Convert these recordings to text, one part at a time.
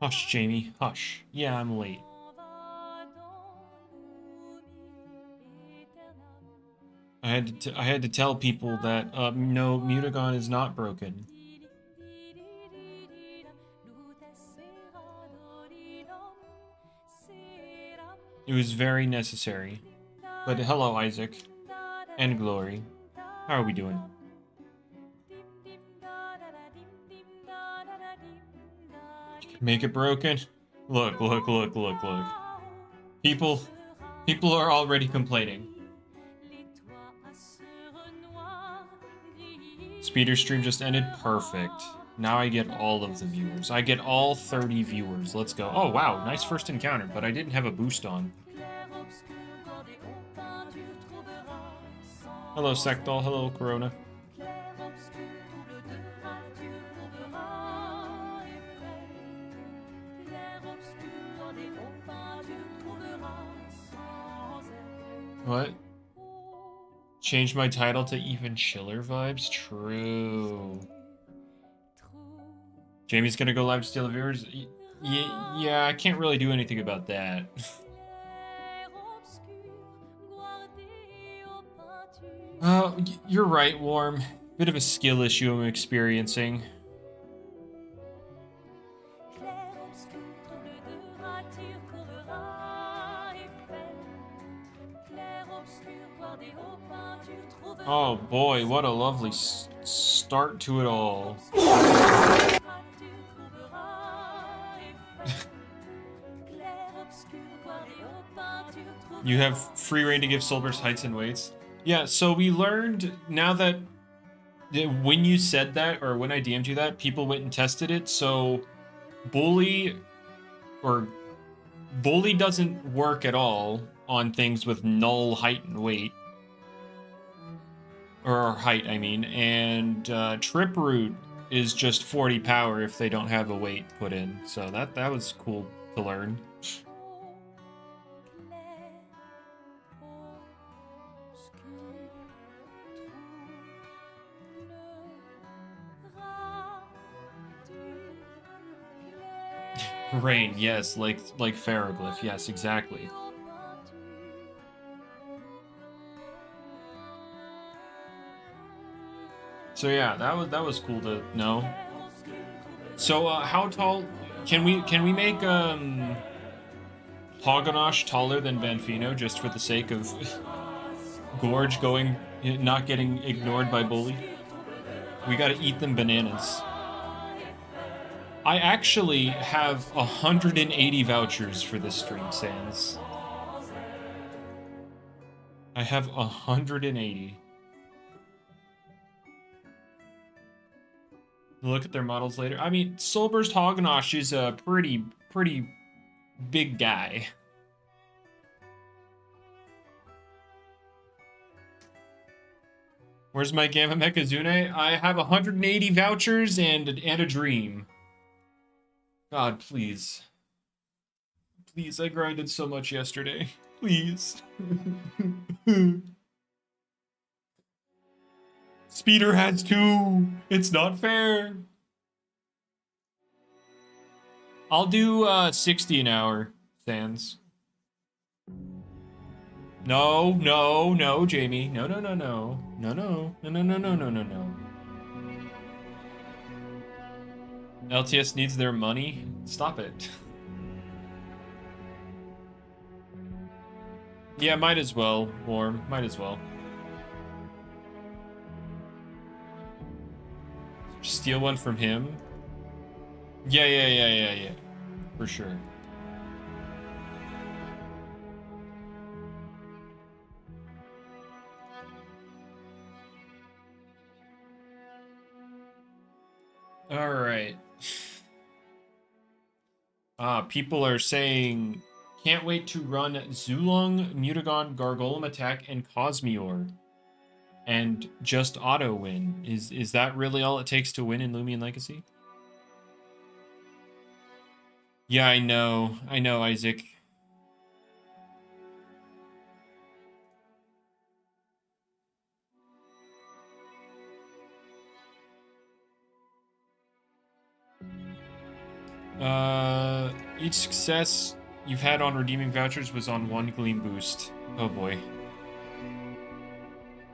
Hush, Jamie, hush. Yeah, I'm late. I had to tell people that no, Mutagon is not broken. It was very necessary. But hello, Isaac and Glory. How are we doing? Make it broken? Look, look, look, look, look. People are already complaining. Speeder stream just ended. Perfect. Now I get all of the viewers. I get all 30 viewers. Let's go. Oh, wow. Nice first encounter, but I didn't have a boost on. Hello, Sectol. Hello, Corona. What? Change my title to even chiller vibes? True. Jamie's gonna go live to steal the viewers? Yeah, I can't really do anything about that. You're right, Warm. Bit of a skill issue I'm experiencing. Oh boy, what a lovely start to it all. You have free reign to give Solber's heights and weights. Yeah, so we learned now that when you said that, or when I DM'd you that, people went and tested it, so Bully doesn't work at all on things with null height and weight. Or height, I mean, and Trip Root is just 40 power if they don't have a weight put in, so that was cool to learn. Rain, yes, like Ferroglyph, yes, exactly. So yeah, that was cool to know. So how tall can we make Hoganosh taller than Banfino just for the sake of Gorge not getting ignored by Bully? We gotta eat them bananas. I actually have 180 vouchers for this stream, Sans. I have 180. Look at their models later. I mean, Soulburst Hoganosh is a pretty big guy. Where's my Gamma Mechazune? I have 180 vouchers and a dream. God, please. Please, I grinded so much yesterday. Please. Speeder has 2. It's not fair. I'll do 60 an hour, Sans. No, no, no, Jamie. No, no, no, no. No, no. No, no, no, no, no, no, no. LTS needs their money? Stop it. Yeah, might as well, Warm. Might as well. Steal one from him? Yeah. For sure. Alright. People are saying, can't wait to run Zulong, Mutagon, Gargolem Attack, and Cosmeor. And just auto win. Is that really all it takes to win in Loomian Legacy? Yeah, I know, Isaac. Each success you've had on redeeming vouchers was on 1 Gleam boost. Oh boy.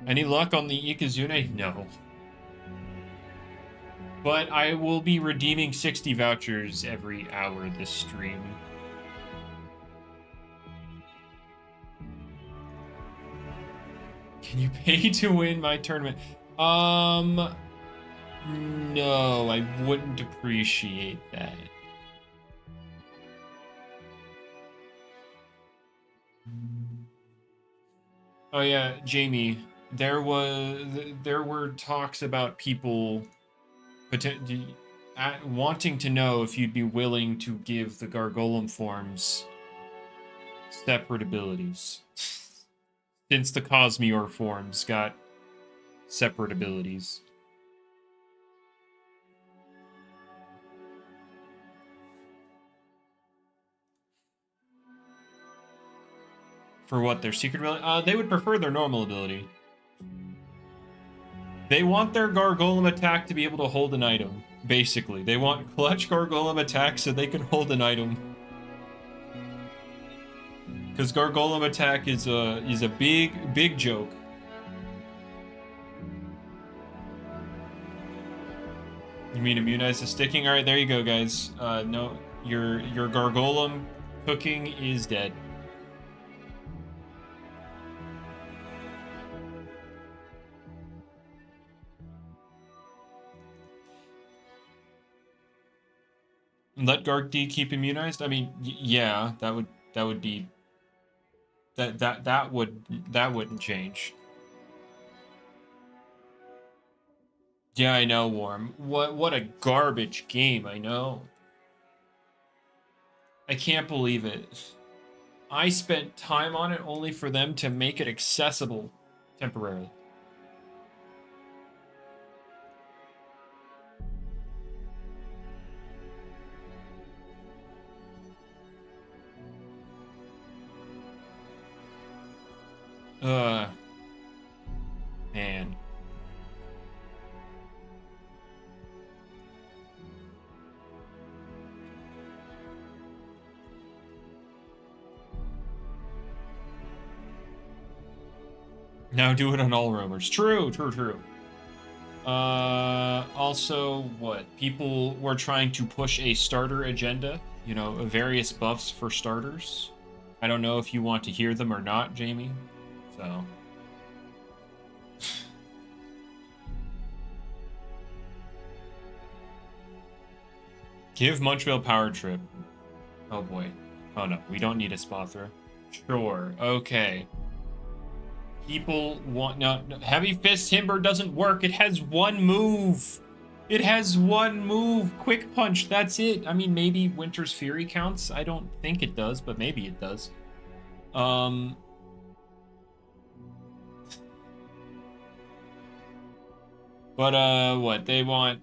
Any luck on the Ikazune? No. But I will be redeeming 60 vouchers every hour this stream. Can you pay to win my tournament? No, I wouldn't appreciate that. Oh yeah, Jamie, there were talks about people wanting to know if you'd be willing to give the Gargolem forms separate abilities. Since the Cosmeor forms got separate abilities. For what, their secret ability? They would prefer their normal ability. They want their Gargolem attack to be able to hold an item, basically. They want clutch Gargolem attack so they can hold an item. Because Gargolem attack is a big joke. You mean immunize the sticking? Alright, there you go, guys. No, your Gargolem cooking is dead. Let Garg D keep immunized? I mean, yeah, that would be that wouldn't change. Yeah, I know, Warm. What a garbage game, I know. I can't believe it. I spent time on it only for them to make it accessible temporarily. Man. Now do it on all roamers. True. Also, what? People were trying to push a starter agenda, you know, various buffs for starters. I don't know if you want to hear them or not, Jamie. So. Give Munchville Power Trip. Oh boy. Oh no, we don't need a Spothra. Sure, okay. People want... No, Heavy Fist Timber doesn't work. It has one move. It has one move. Quick Punch, that's it. I mean, maybe Winter's Fury counts. I don't think it does, but maybe it does. But, what? They want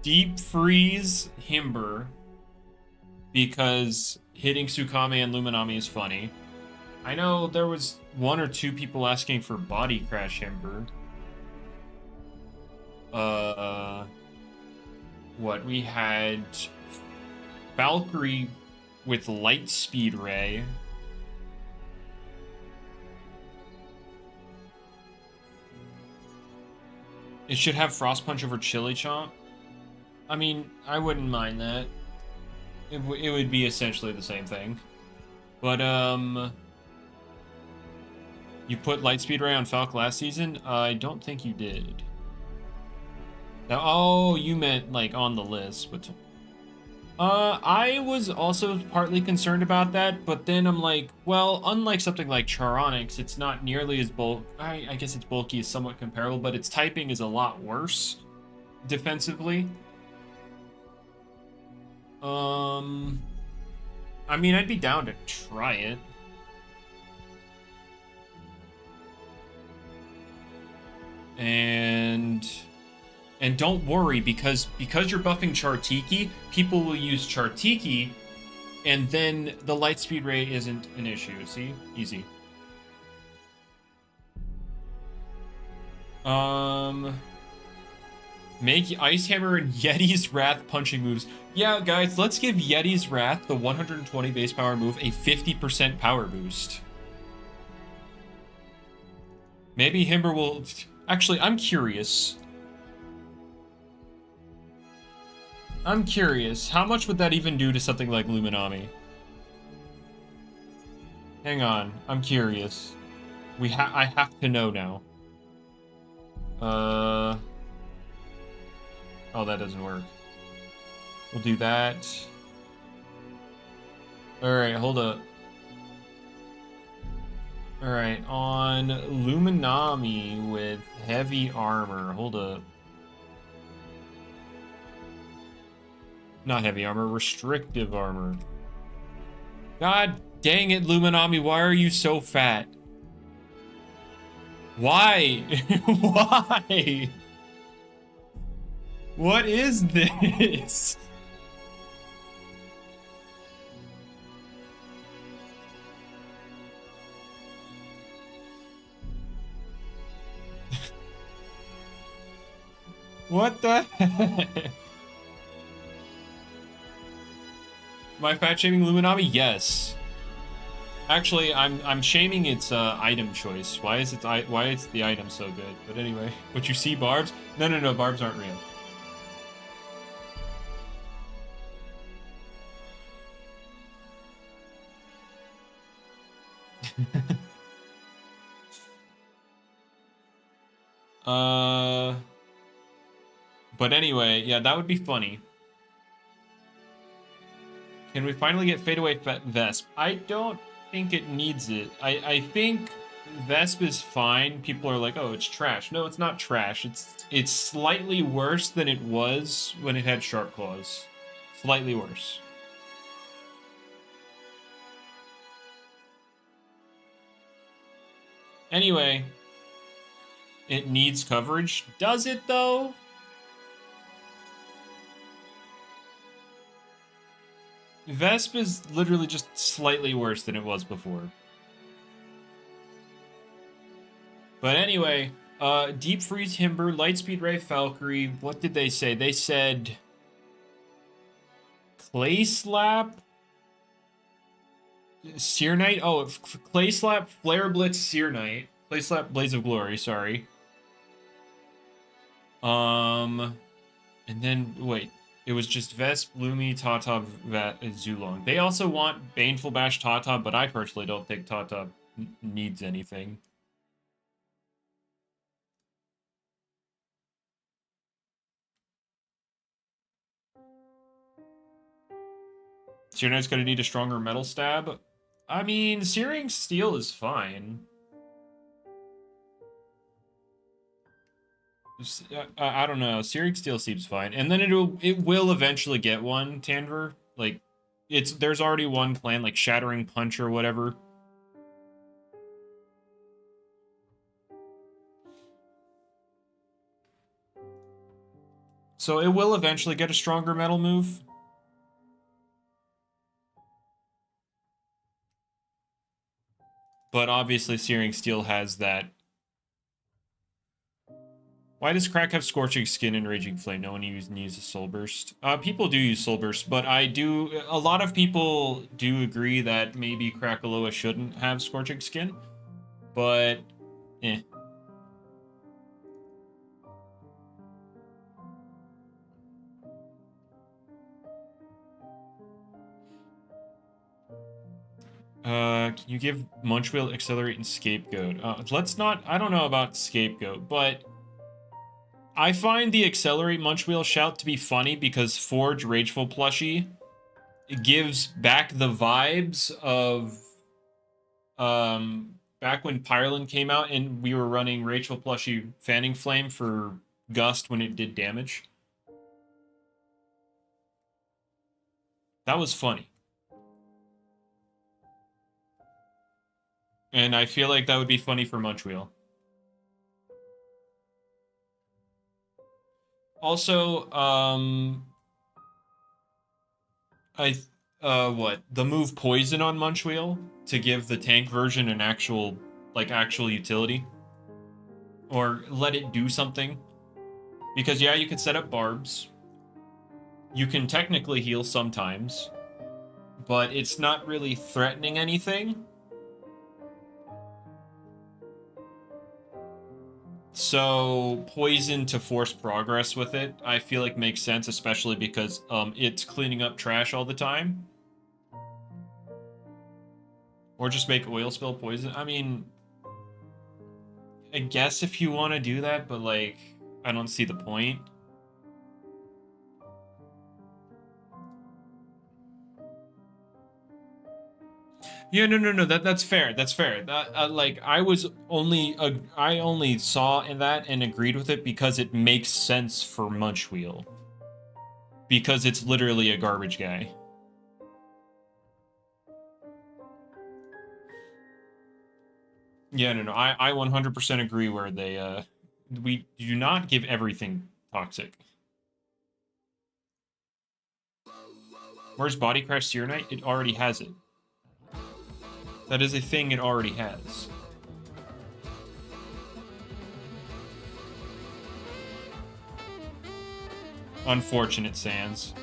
Deep Freeze Himber because hitting Tsukame and Luminami is funny. I know there was 1 or 2 people asking for Body Crash Himber. What? We had Valkyrie with Light Speed Ray. It should have Frost Punch over Chili Chomp. I mean, I wouldn't mind that. It would be essentially the same thing. But, you put Lightspeed Ray on Falk last season? I don't think you did. Now, oh, you meant, like, on the list. But, I was also partly concerned about that, but then I'm like, well, unlike something like Charonix, it's not nearly as I guess its bulky is somewhat comparable, but its typing is a lot worse defensively. I mean, I'd be down to try it. And don't worry, because you're buffing Chartiki, people will use Chartiki, and then the Lightspeed Ray isn't an issue. See? Easy. Make Ice Hammer and Yeti's Wrath punching moves. Yeah, guys, let's give Yeti's Wrath, the 120 base power move, a 50% power boost. Maybe Himber will... Actually, I'm curious. How much would that even do to something like Luminami? Hang on. I'm curious. I have to know now. Oh, that doesn't work. We'll do that. Alright, hold up. Alright, on Luminami with heavy armor. Hold up. Not heavy armor, restrictive armor. God dang it, Luminami, why are you so fat? Why? Why? What is this? What the heck? Am I fat shaming Luminami? Yes. Actually, I'm shaming its item choice. Why is the item so good? But anyway, what you see, barbs? No, barbs aren't real. But anyway, yeah, that would be funny. Can we finally get Fadeaway Vesp? I don't think it needs it. I think Vesp is fine. People are like, oh, it's trash. No, it's not trash. It's slightly worse than it was when it had Sharp Claws. Slightly worse. Anyway, it needs coverage. Does it, though? Vesp is literally just slightly worse than it was before. But anyway, Deep Freeze Himber, Lightspeed Ray Valkyrie, what did they say? They said... Clay Slap? Seer Knight? Oh, Clay Slap, Flare Blitz, Seer Knight. Clay Slap, Blaze of Glory, sorry. And then, wait. It was just Vesp, Lumi, Tata, and Zulong. They also want Baneful Bash Tata, but I personally don't think Tata needs anything. Seer Knight's gonna need a stronger Metal Stab. I mean, Searing Steel is fine. I don't know. Searing Steel seems fine, and then it will eventually get one. Tanver, like, there's already one plan, like Shattering Punch or whatever. So it will eventually get a stronger metal move. But obviously, Searing Steel has that. Why does Crack have Scorching Skin and Raging Flame? No one uses Soul Burst. People do use Soul Burst, but a lot of people do agree that maybe Crackaloa shouldn't have Scorching Skin. But, eh. Can you give Munchwheel, Accelerate, and Scapegoat? Let's not... I don't know about Scapegoat, but... I find the Accelerate Munchwheel shout to be funny because Forge Rageful plushie gives back the vibes of back when Pyroland came out and we were running Rageful plushie Fanning Flame for Gust when it did damage. That was funny. And I feel like that would be funny for Munchwheel. Also, the move Poison on Munchwheel to give the tank version an actual utility. Or let it do something. Because, yeah, you can set up barbs. You can technically heal sometimes. But it's not really threatening anything. So, poison to force progress with it, I feel like makes sense, especially because it's cleaning up trash all the time. Or just make oil spill poison. I mean, I guess if you want to do that, but, like, I don't see the point. Yeah, no. That's fair. That's fair. Like, I only saw in that and agreed with it because it makes sense for Munchwheel. Because it's literally a garbage guy. Yeah, no. I 100% agree where they, we do not give everything toxic. Where's Body Crash Seer Knight? It already has it. That is a thing it already has. Unfortunate, Sans.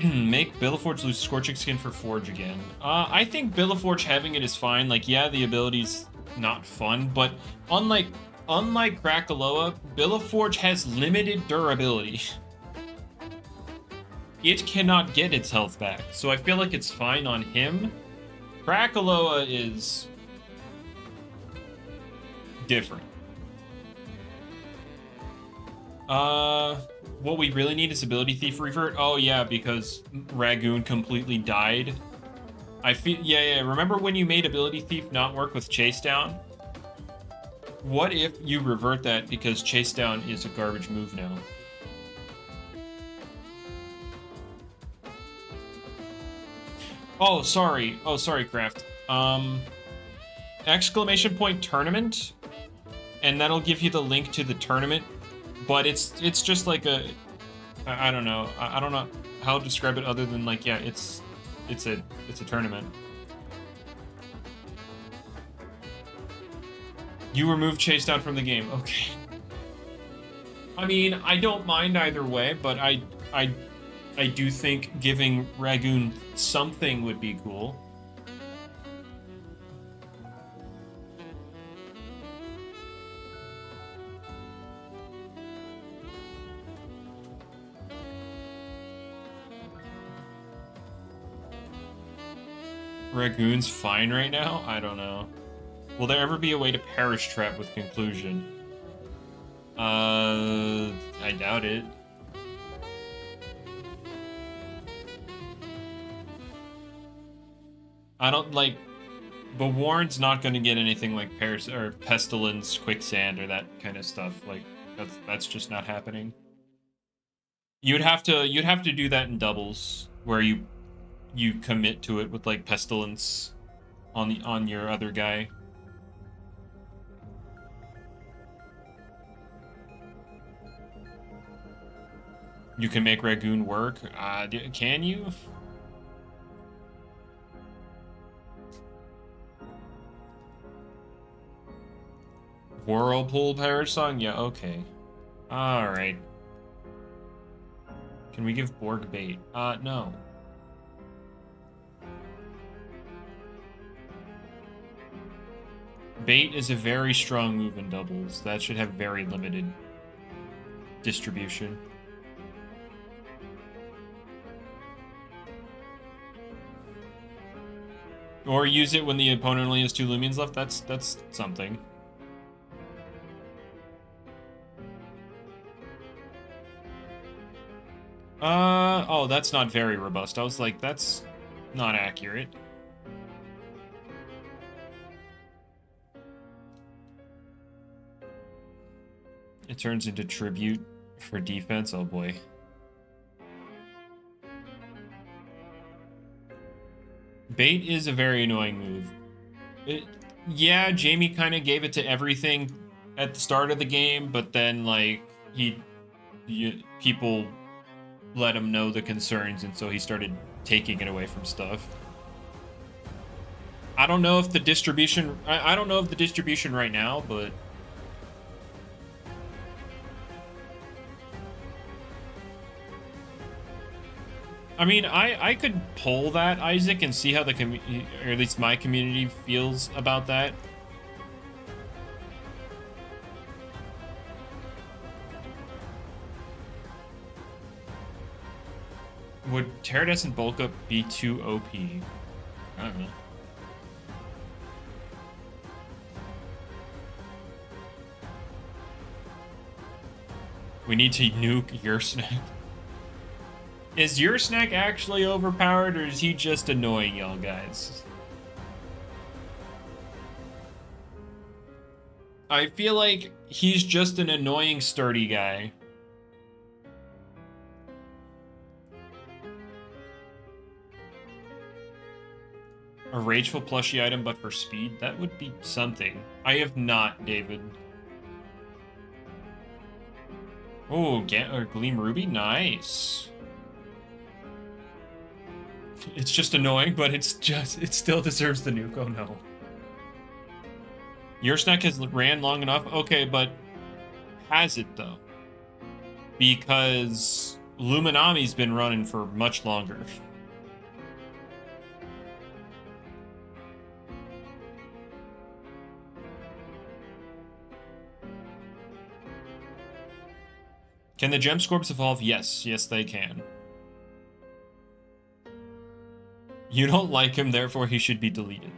Make Billaforge lose Scorching Skin for Forge again. I think Billaforge having it is fine. Like, yeah, the ability's not fun, but unlike Krakaloa, Billaforge has limited durability. It cannot get its health back, so I feel like it's fine on him. Krakaloa is different. What we really need is Ability Thief Revert. Oh yeah, because Ragoon completely died. I feel yeah. Remember when you made Ability Thief not work with Chase Down? What if you revert that because Chase Down is a garbage move now? Oh, sorry. Oh, sorry, Craft. Exclamation point tournament, and that'll give you the link to the tournament. But it's just like a, I don't know. I don't know how to describe it other than like, yeah, it's a tournament. You remove Chase Down from the game. Okay. I mean, I don't mind either way, but I do think giving Ragoon something would be cool. Ragoon's fine right now? I don't know. Will there ever be a way to Perish Trap with Conclusion? I doubt it. I don't like... But Warren's not going to get anything like Pestilence, Quicksand, or that kind of stuff. Like, that's just not happening. You'd have to do that in doubles, where you commit to it with like Pestilence on your other guy. You can make Ragoon work. Can you? Whirlpool Perish Song? Yeah, okay. Alright. Can we give Borg bait? No. Bait is a very strong move in doubles. That should have very limited distribution. Or use it when the opponent only has 2 Loomians left. That's something. Oh, that's not very robust. I was like, that's not accurate. It turns into tribute for defense. Oh boy. Bait is a very annoying move. Yeah, Jamie kind of gave it to everything at the start of the game, but then like people let him know the concerns, and so he started taking it away from stuff. I don't know if the distribution... I don't know if the distribution right now, but... I mean, I could poll that, Isaac, and see how the community, or at least my community, feels about that. Would Terradescent bulk up be too OP? I don't know. We need to nuke your snack. Is your snack actually overpowered, or is he just annoying y'all guys? I feel like he's just an annoying sturdy guy. A rageful plushie item, but for speed? That would be something. I have not, David. Oh, Gleam Ruby? Nice. It's just annoying, but it still deserves the nuke. Oh no. Your snack has ran long enough? Okay, but has it though? Because Luminami's been running for much longer. Can the gem scorbs evolve? Yes, yes they can. You don't like him, therefore he should be deleted.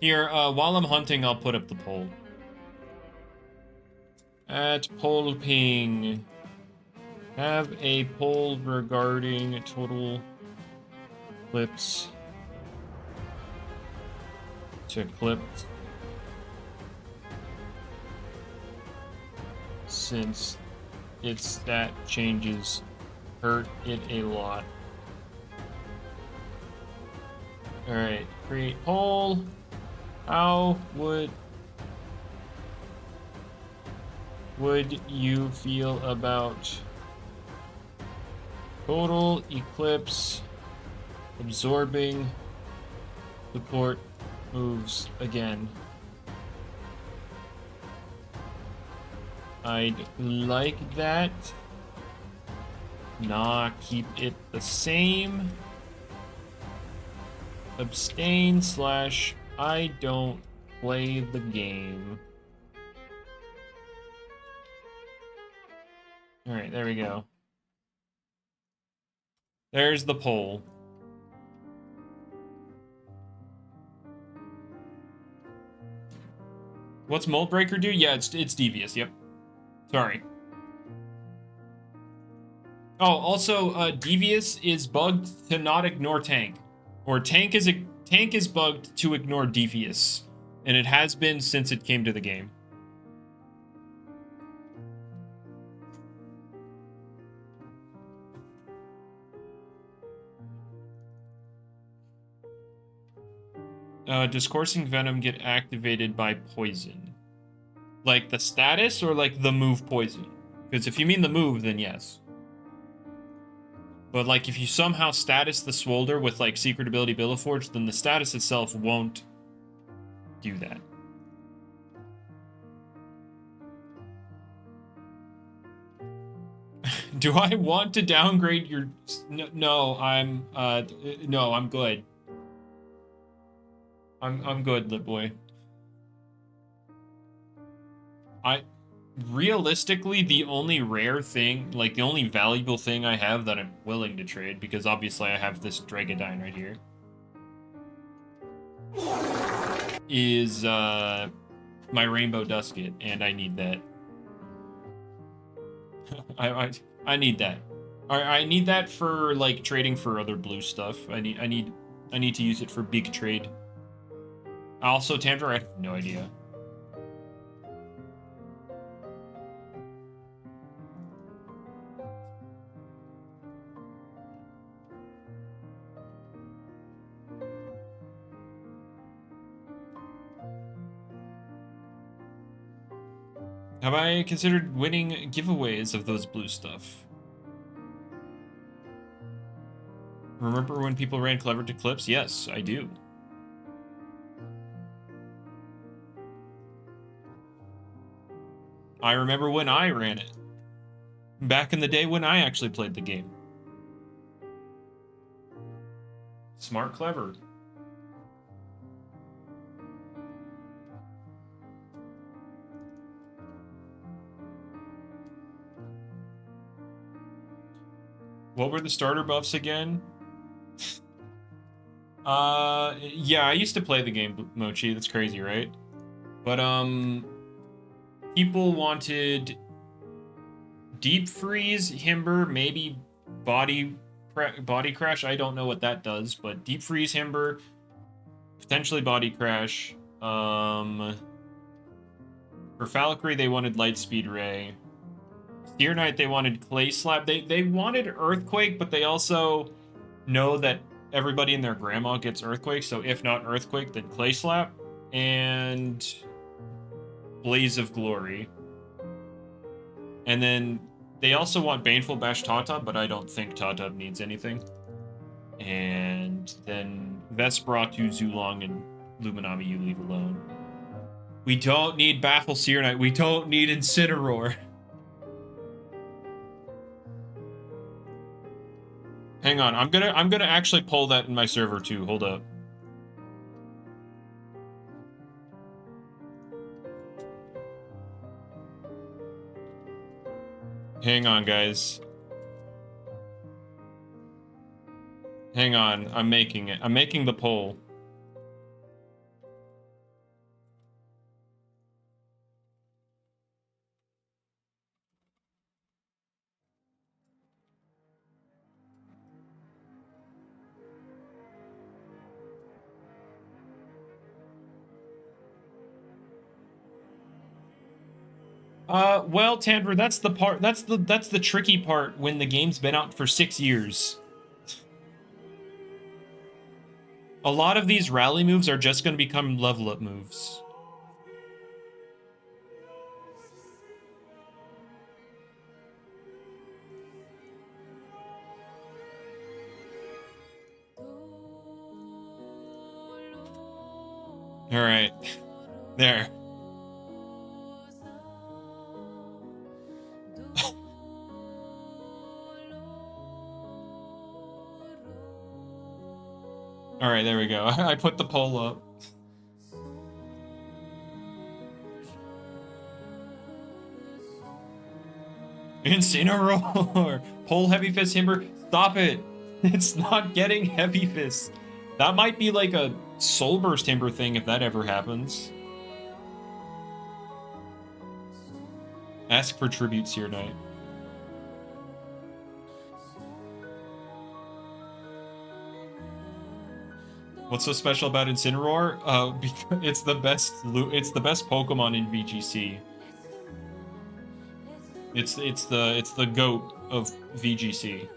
Here, while I'm hunting, I'll put up the poll. At poll ping, have a poll regarding total clips to clipped since its stat changes hurt it a lot. Alright, create poll. How would you feel about total eclipse absorbing support moves again? I'd like that. Nah, keep it the same. Abstain / I don't play the game. Alright, there we go. There's the poll. What's Mold Breaker do? Yeah, it's devious, yep. Sorry. Oh, also, Devious is bugged to not ignore Tank. Or Tank is bugged to ignore Devious. And it has been since it came to the game. Does Coursing Venom get activated by poison? Like the status or like the move poison? Because if you mean the move, then yes. But like if you somehow status the Swolder with like Secret Ability Billiforge, then the status itself won't do that. Do I want to downgrade your... No, I'm good. I'm good, lit boy. Realistically, the only rare thing, like the only valuable thing I have that I'm willing to trade, because obviously I have this Dragodine right here, is my Rainbow Dusket, and I need that. I need that. I need that for like trading for other blue stuff. I need to use it for big trade. Also, Tandra, I have no idea. Have I considered winning giveaways of those blue stuff? Remember when people ran Clever to clips? Yes, I do. I remember when I ran it. Back in the day when I actually played the game. Smart Clever. What were the starter buffs again? Yeah, I used to play the game, Mochi. That's crazy, right? But, people wanted Deep Freeze, Himber, maybe Body Crash. I don't know what that does, but Deep Freeze, Himber, potentially Body Crash. For Valkyrie, they wanted Lightspeed Ray. Seer Knight, they wanted Clay Slap. They wanted Earthquake, but they also know that everybody and their grandma gets Earthquake, so if not Earthquake, then Clay Slap. And Blaze of Glory. And then they also want Baneful Bash Tata, but I don't think Tata needs anything. And then Vesperatu, Zulong, and Luminami you leave alone. We don't need Baffle Seer Knight. We don't need Incineroar. Hang on, I'm gonna actually pull that in my server too. Hold up. Hang on, guys. Hang on, I'm making it. I'm making the poll. Well, Tanver, that's the part. That's the tricky part when the game's been out for 6 years. A lot of these rally moves are just going to become level up moves. All right, there. All right, there we go. I put the poll up. Incineroar! Pull Heavy Fist Himber. Stop it! It's not getting Heavy Fist. That might be like a Soul Burst Himber thing if that ever happens. Ask for Tribute Seer Knight. What's so special about Incineroar? Because it's the best Pokemon in VGC. It's the GOAT of VGC.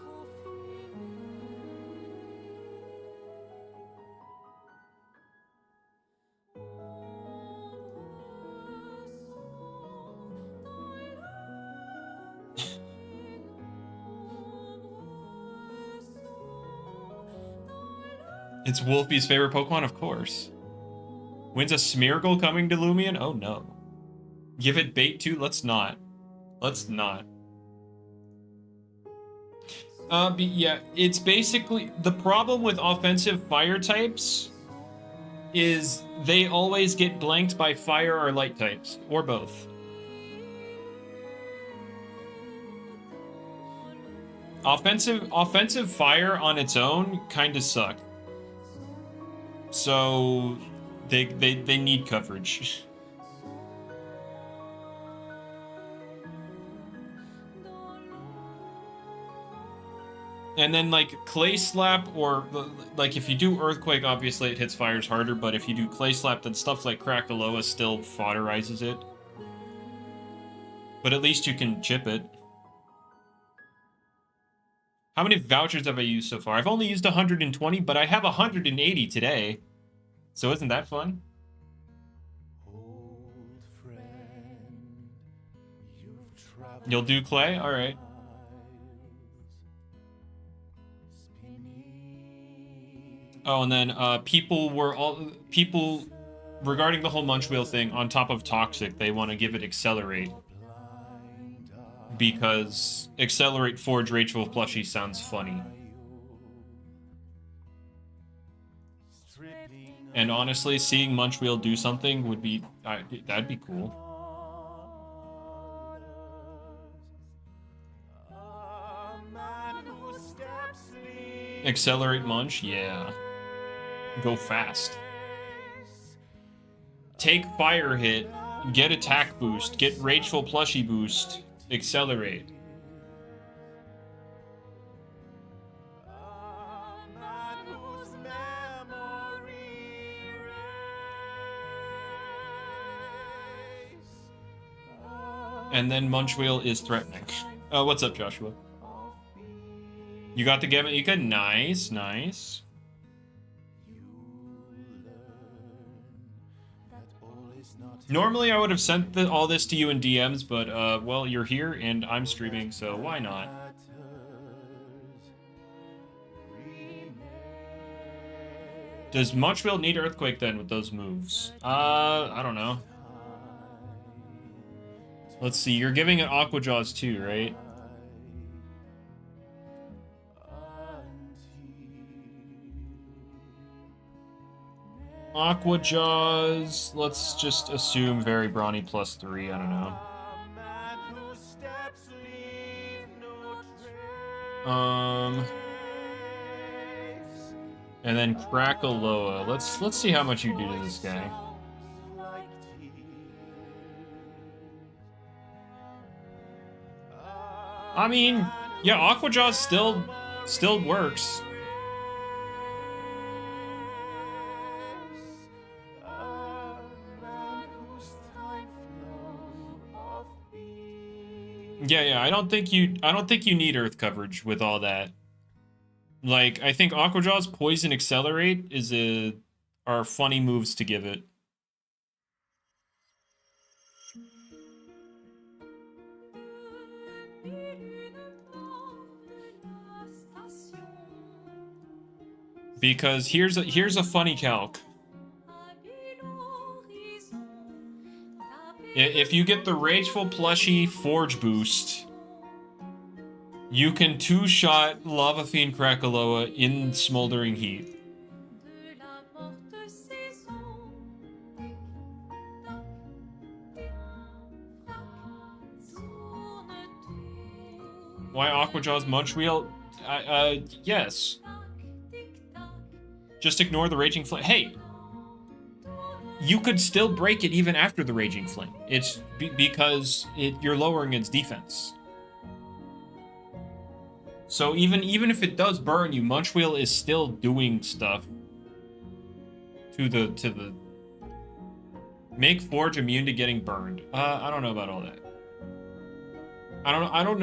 It's Wolfie's favorite Pokemon, of course. When's a Smeargle coming to Loomian? Oh no. Give it bait too? Let's not. Let's not. Yeah, it's basically... The problem with offensive fire types is they always get blanked by fire or light types, or both. Offensive fire on its own kind of suck. So they need coverage. And then like Clay Slap, or like if you do Earthquake, obviously it hits fires harder, but if you do Clay Slap, then stuff like Krakaloa still fodderizes it. But at least you can chip it. How many vouchers have I used so far? I've only used 120, but I have 180 today. So isn't that fun? You'll do Clay? Alright. Oh, and then people regarding the whole Munch Wheel thing, on top of Toxic, they want to give it Accelerate. Because Accelerate Forge Rachel Plushie sounds funny. And honestly, seeing Munch Wheel do something would be... that'd be cool. Accelerate Munch? Yeah. Go fast. Take Fire Hit, get Attack Boost, get Rageful Plushie Boost, Accelerate. And then Munch Wheel is threatening. What's up, Joshua? You got the Gamma-Ika? Nice, nice. Normally I would have sent all this to you in DMs, but, well, you're here and I'm streaming, so why not? Does Munch Wheel need Earthquake then with those moves? I don't know. Let's see, you're giving it Aqua Jaws too, right? Aqua Jaws, let's just assume very brawny +3, I don't know. And then Crackaloa. Let's see how much you do to this guy. I mean, yeah, Aqua Jaws still works. Yeah, I don't think you need Earth coverage with all that. Like, I think Aqua Jaws, Poison, Accelerate are funny moves to give it. Because here's a funny calc. If you get the Rageful Plushie Forge boost, you can two-shot Lava Fiend Crackaloa in Smoldering Heat. Why Aqua Jaws Munch Wheel? Yes. Just ignore the Raging Flame. Hey! You could still break it even after the Raging Flame. It's because you're lowering its defense. So even if it does burn you, Munch Wheel is still doing stuff to the make Forge immune to getting burned. I don't know about all that. I don't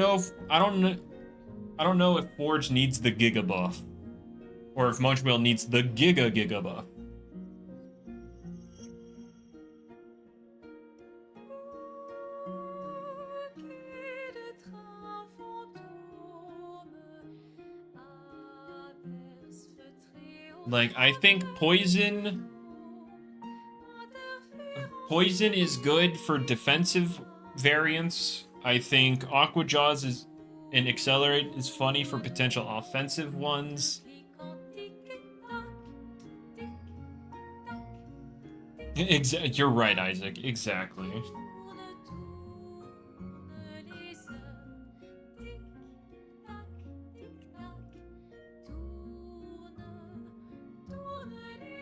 know if Forge needs the Giga buff, or if Munch Wheel needs the Giga buff. Like, I think Poison is good for defensive variants. I think Aqua Jaws and Accelerate is funny for potential offensive ones. You're right, Isaac. Exactly.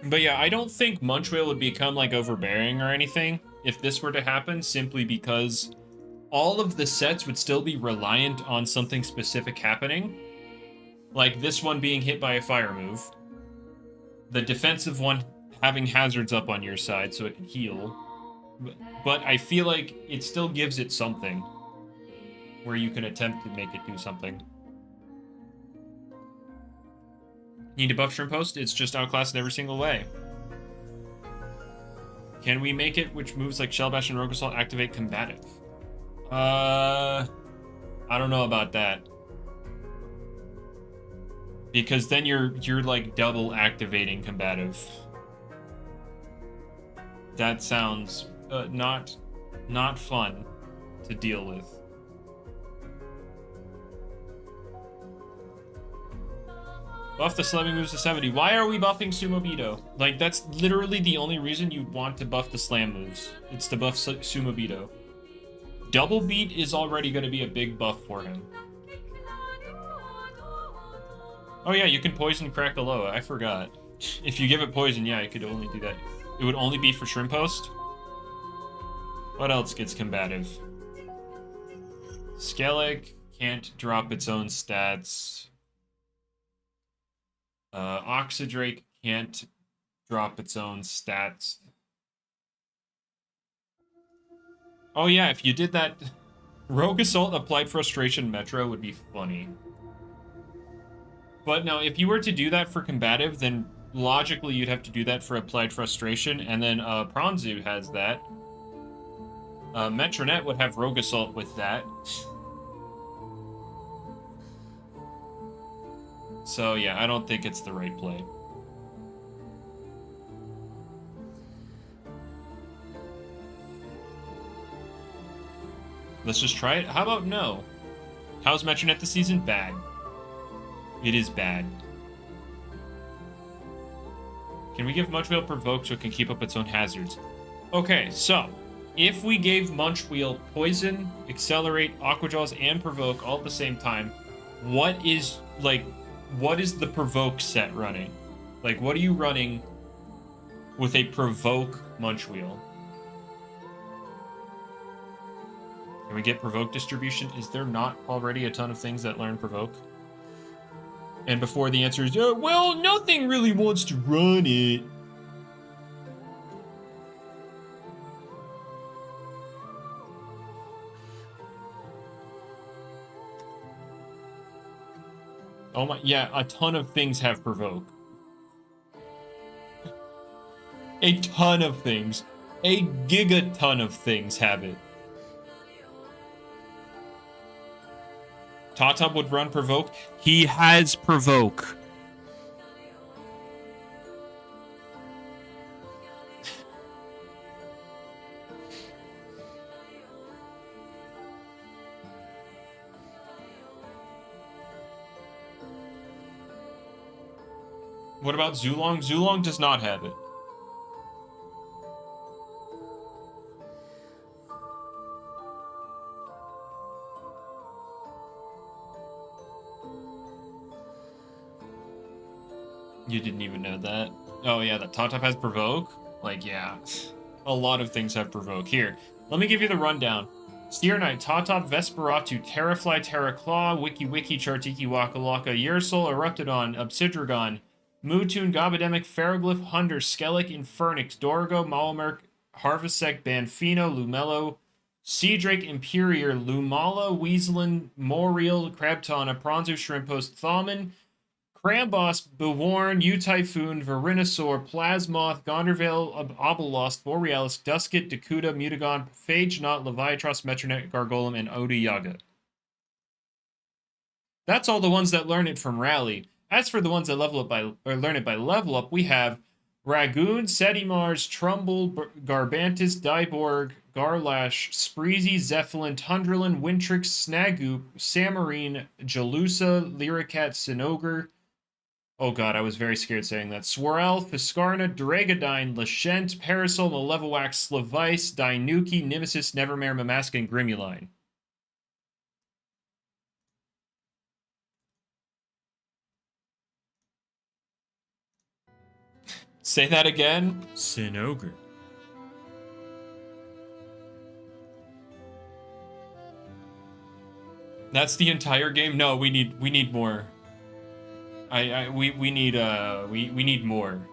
But yeah, I don't think Munch Wheel would become, like, overbearing or anything if this were to happen, simply because all of the sets would still be reliant on something specific happening. Like this one being hit by a fire move. The defensive one having hazards up on your side so it can heal. But I feel like it still gives it something where you can attempt to make it do something. Need to buff Shrimp Post? It's just outclassed in every single way. Can we make it which moves like Shell Bash and Rogue Assault activate combative? I don't know about that. Because then you're like double activating combative. That sounds not fun to deal with. Buff the slamming moves to 70. Why are we buffing Sumobito? Like, that's literally the only reason you want to buff the slam moves. It's to buff Sumobito. Double beat is already going to be a big buff for him. Oh yeah, you can poison Krakaloa. I forgot. If you give it poison, yeah, you could only do that. It would only be for Shrimp Host. What else gets combative? Skellig can't drop its own stats. Oxydrake can't drop its own stats. Oh yeah, if you did that, Rogue Assault applied Frustration Metro would be funny. But no, if you were to do that for combative, then logically you'd have to do that for Applied Frustration, and then Pranzu has that. Metronet would have Rogue Assault with that. So yeah, I don't think it's the right play. Let's just try it. How about no? How's Metronet this season? Bad. It is bad. Can we give Munchwheel Provoke so it can keep up its own hazards? Okay, so if we gave Munchwheel Poison, Accelerate, Aquajaws, and Provoke all at the same time, what is the Provoke set running? Like, what are you running with a Provoke Munchwheel? Can we get Provoke distribution? Is there not already a ton of things that learn Provoke? And before the answer is, well, nothing really wants to run it. Oh my, yeah, a ton of things have Provoke. A ton of things. A gigaton of things have it. Tata would run Provoke. He has Provoke. What about Zulong? Zulong does not have it. You didn't even know that? Oh yeah, that Top has Provoke? Like, yeah. A lot of things have Provoke. Here, let me give you the rundown. Steer Knight, Totop, Vesperatu, Terrafly, Terraclaw, Wiki Wiki, Chartiki, Waka Waka, Yersol, Eruptodon, Obsidragon, Mewtune, Gobidemic, Ferroglyph, Hunder, Skellig, Infernix, Dorgo, Malamurk, Harvestek, Banfino, Lumello, Seadrake, Imperior, Lumala, Weaselin, Moriel, Crabtana, Pranzu, Shrimphost, Thaumin, Cramboss, Beworn, U-Typhoon, Verinosaur, Plasmoth, Gondorvale, Obelisk, Borealis, Duskit, Dakuda, Mutagon, Phage Knot, Leviatros, Metronet, Gargolem, and Odiyaga. That's all the ones that learn it from Rally. As for the ones that learn it by level up, we have Ragoon, Sedimars, Trumbull, Garbantis, Dyborg, Garlash, Spreezy, Zeppelin, Tundrelin, Wintrix, Snagoop, Samarine, Jalusa, Lyricat, Sinogre. Oh god, I was very scared saying that. Swirl, Fiscarna, Dragadine, Lashent, Parasol, Malevolwax, Slavice, Dinuki, Nemesis, Nevermare, Mamask, and Grimuline. Say that again. Sinogre. That's the entire game? No, we need more. We need more.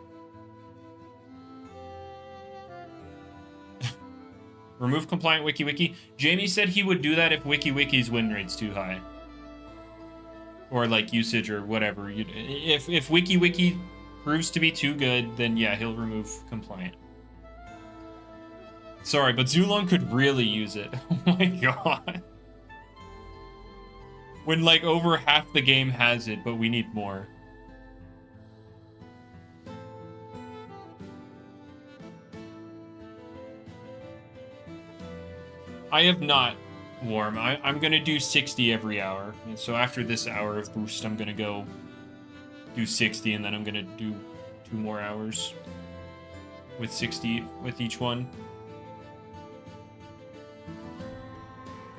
Remove compliant WikiWiki. Jamie said he would do that if WikiWiki's win rate's too high. Or like usage or whatever. If WikiWiki proves to be too good, then yeah, he'll remove compliant. Sorry, but Zulong could really use it. Oh my god. When like over half the game has it, but we need more. I have not, Warm. I'm gonna do 60 every hour. And so after this hour of boost, I'm gonna go do 60, and then I'm gonna do 2 more hours with 60 with each one.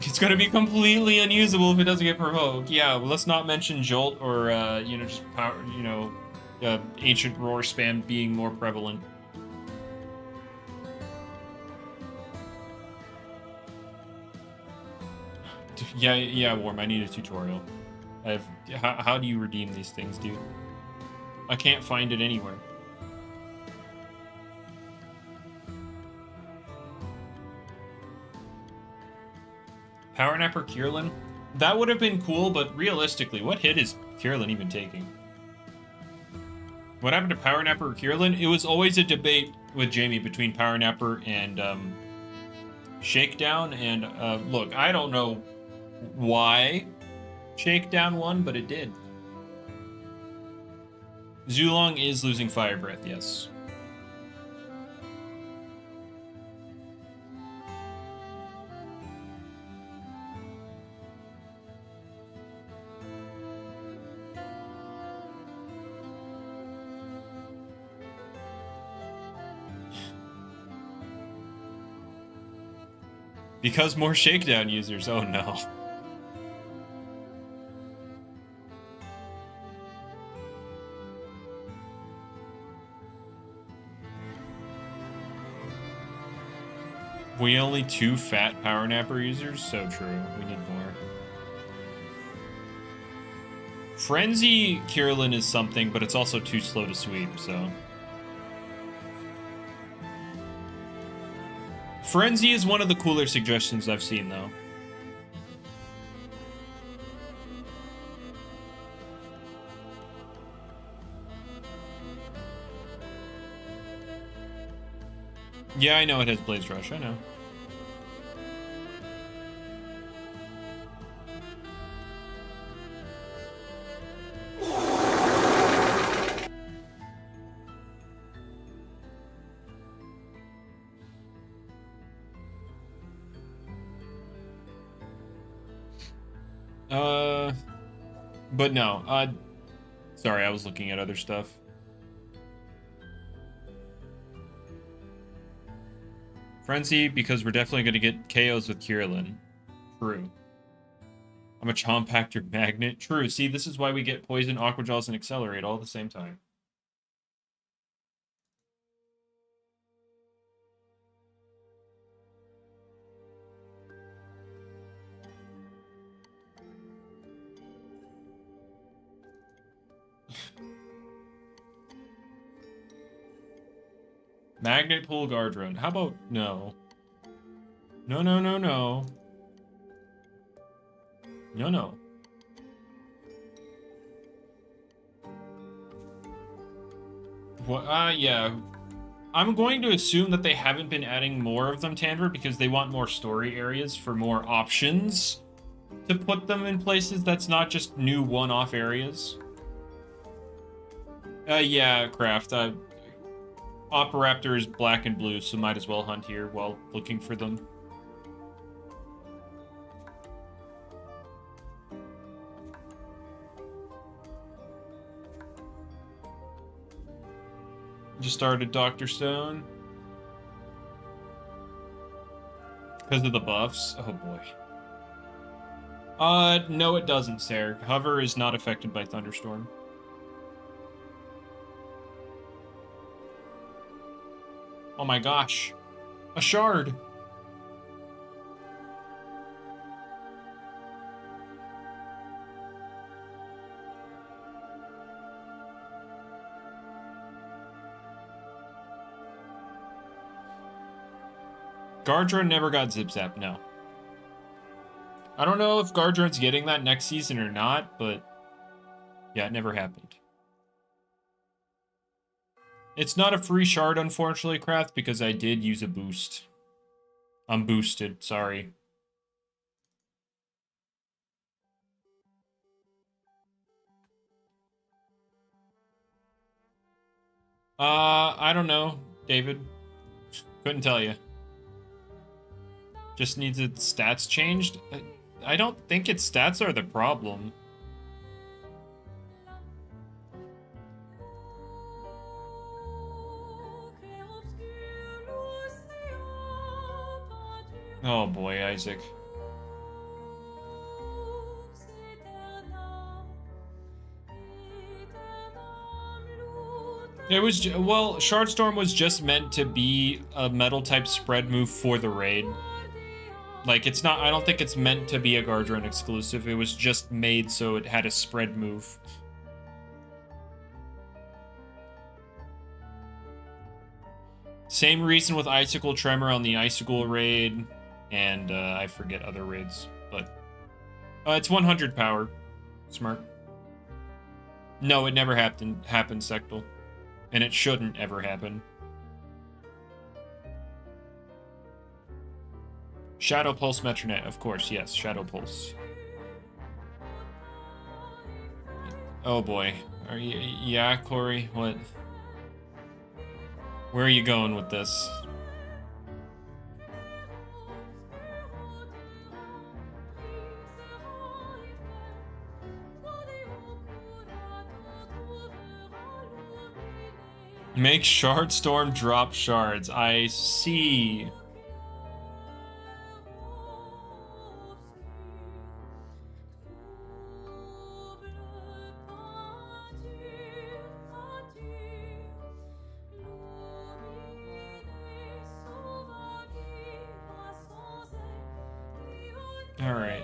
It's gonna be completely unusable if it doesn't get provoked. Yeah, well, let's not mention Jolt or, you know, just power, you know, Ancient Roar spam being more prevalent. Yeah, Warm, I need a tutorial. How do you redeem these things, dude? I can't find it anywhere. Power Napper Kierlin? That would have been cool, but realistically, what hit is Kierlin even taking? What happened to Power Napper or Kierlin? It was always a debate with Jamie between Power Napper and Shakedown, and look, I don't know why Shakedown won, but it did. Zulong is losing Fire Breath, yes. Because more Shakedown users, oh no. We only 2 fat Power Napper users? So true. We need more. Frenzy Kierlin is something, but it's also too slow to sweep, so... Frenzy is one of the cooler suggestions I've seen, though. Yeah, I know it has Blaze Rush, I know. But no, sorry, I was looking at other stuff. Frenzy, because we're definitely going to get KOs with Kierlin. True. I'm a Chompactor Magnet. True. See, this is why we get Poison, Aqua Jaws, and Accelerate all at the same time. Magnet Pull Guardrun. How about no? No, no, no, no. No, no. What? Yeah. I'm going to assume that they haven't been adding more of them, Tandra, because they want more story areas for more options to put them in places that's not just new one-off areas. Yeah, Craft. Operaptor is black and blue, so might as well hunt here while looking for them. Just started Dr. Stone. Because of the buffs? Oh boy. No it doesn't, Sarah. Hover is not affected by Thunderstorm. Oh my gosh. A shard! Gardra never got Zip Zap, no. I don't know if Gardron's getting that next season or not, but yeah, it never happened. It's not a free shard, unfortunately, Kraft, because I did use a boost. I'm boosted, sorry. I don't know, David. Couldn't tell you. Just needs its stats changed? I don't think its stats are the problem. Oh boy, Isaac. It was, well, Shardstorm was just meant to be a metal type spread move for the raid. Like, it's not, I don't think it's meant to be a Guardian exclusive. It was just made so it had a spread move. Same reason with Icicle Tremor on the Icicle raid, and I forget other raids, but it's 100 power. Smart. No, it never happened, Sectal. And it shouldn't ever happen. Shadow Pulse Metronet, of course, yes, Shadow Pulse. Oh boy. Are you, yeah, Corey, what? Where are you going with this? Make Shardstorm drop shards. I see. All right.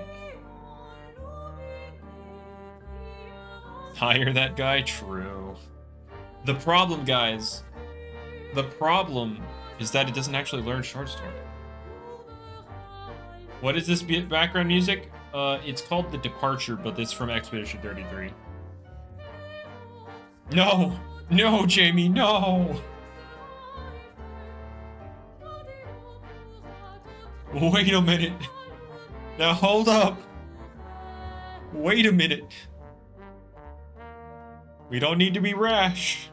Hire that guy? True. The problem, guys, the problem is that it doesn't actually learn Shardstorm. What is this background music? It's called The Departure, but it's from Expedition 33. No! No, Jamie, no! Wait a minute. Now hold up. Wait a minute. We don't need to be rash.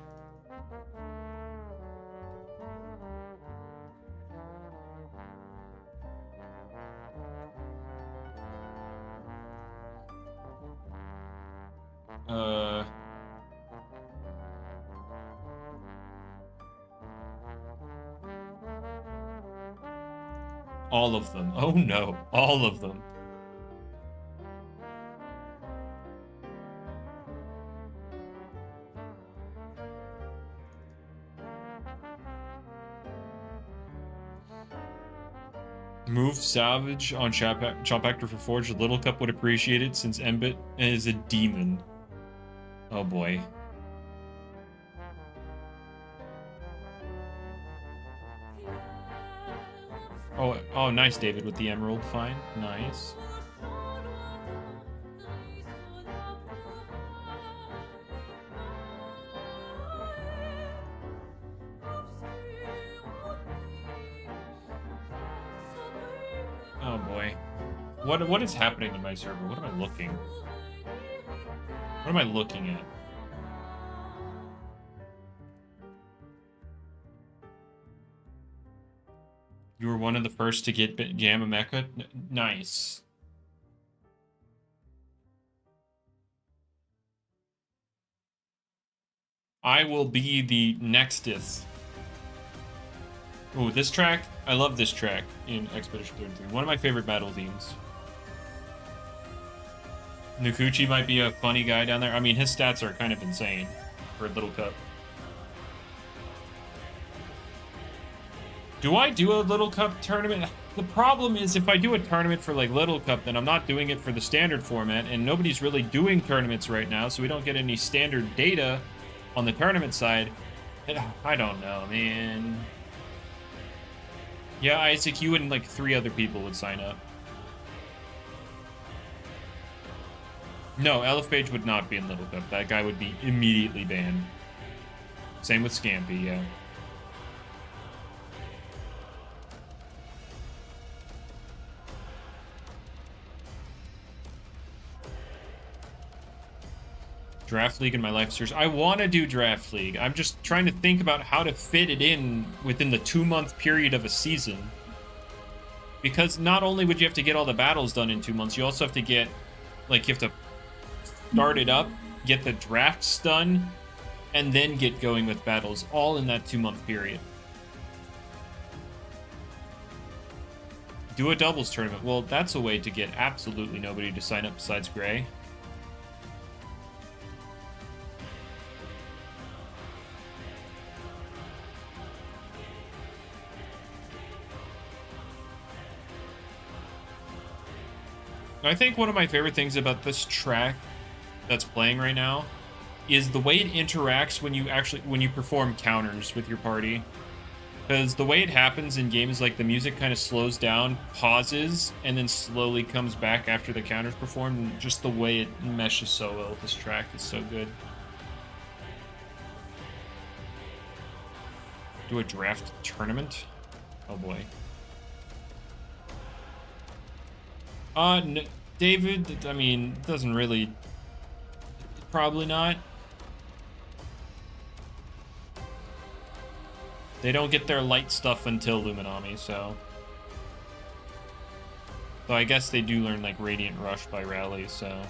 All of them. Oh no, all of them. Move Savage on Chompactor for Forge. Little Cup would appreciate it since Embit is a demon. Oh boy. Oh, nice, David, with the emerald. Fine. Nice. Oh boy. What is happening to my server? What am I looking? What am I looking at? You were one of the first to get Gamma Mecha? Nice. I will be the nextest. Oh, this track? I love this track in Expedition 33. One of my favorite battle themes. Nukuchi might be a funny guy down there. I mean, his stats are kind of insane for a Little Cup. Do I do a Little Cup tournament? The problem is if I do a tournament for like Little Cup, then I'm not doing it for the standard format, and nobody's really doing tournaments right now, so we don't get any standard data on the tournament side. I don't know, man. Yeah, Isaac, you and like 3 other people would sign up. No, Elfpage would not be in Little Cup. That guy would be immediately banned. Same with Scampy, yeah. Draft League in my life series. I want to do Draft League. I'm just trying to think about how to fit it in within the 2-month period of a season. Because not only would you have to get all the battles done in 2 months, you also have to get, like, you have to start it up, get the drafts done, and then get going with battles, all in that 2-month period. Do a doubles tournament. Well, that's a way to get absolutely nobody to sign up besides Gray. I think one of my favorite things about this track that's playing right now is the way it interacts when you perform counters with your party. Because the way it happens in games, like, the music kind of slows down, pauses, and then slowly comes back after the counter's performed, and just the way it meshes so well with this track is so good. Do a draft tournament? Oh boy. David, I mean, doesn't really... Probably not. They don't get their light stuff until Luminami, so... So I guess they do learn, like, Radiant Rush by Rally, so...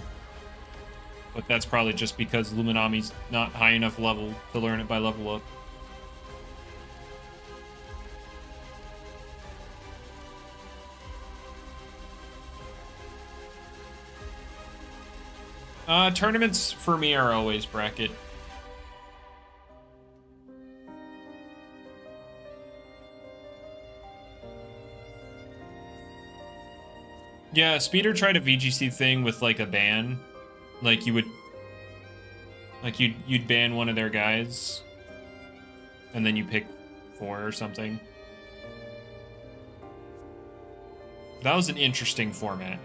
But that's probably just because Luminami's not high enough level to learn it by level up. Tournaments for me are always bracket. Yeah, Speeder tried a VGC thing with, like, a ban. Like, you would... Like, you'd ban one of their guys. And then you pick 4 or something. That was an interesting format.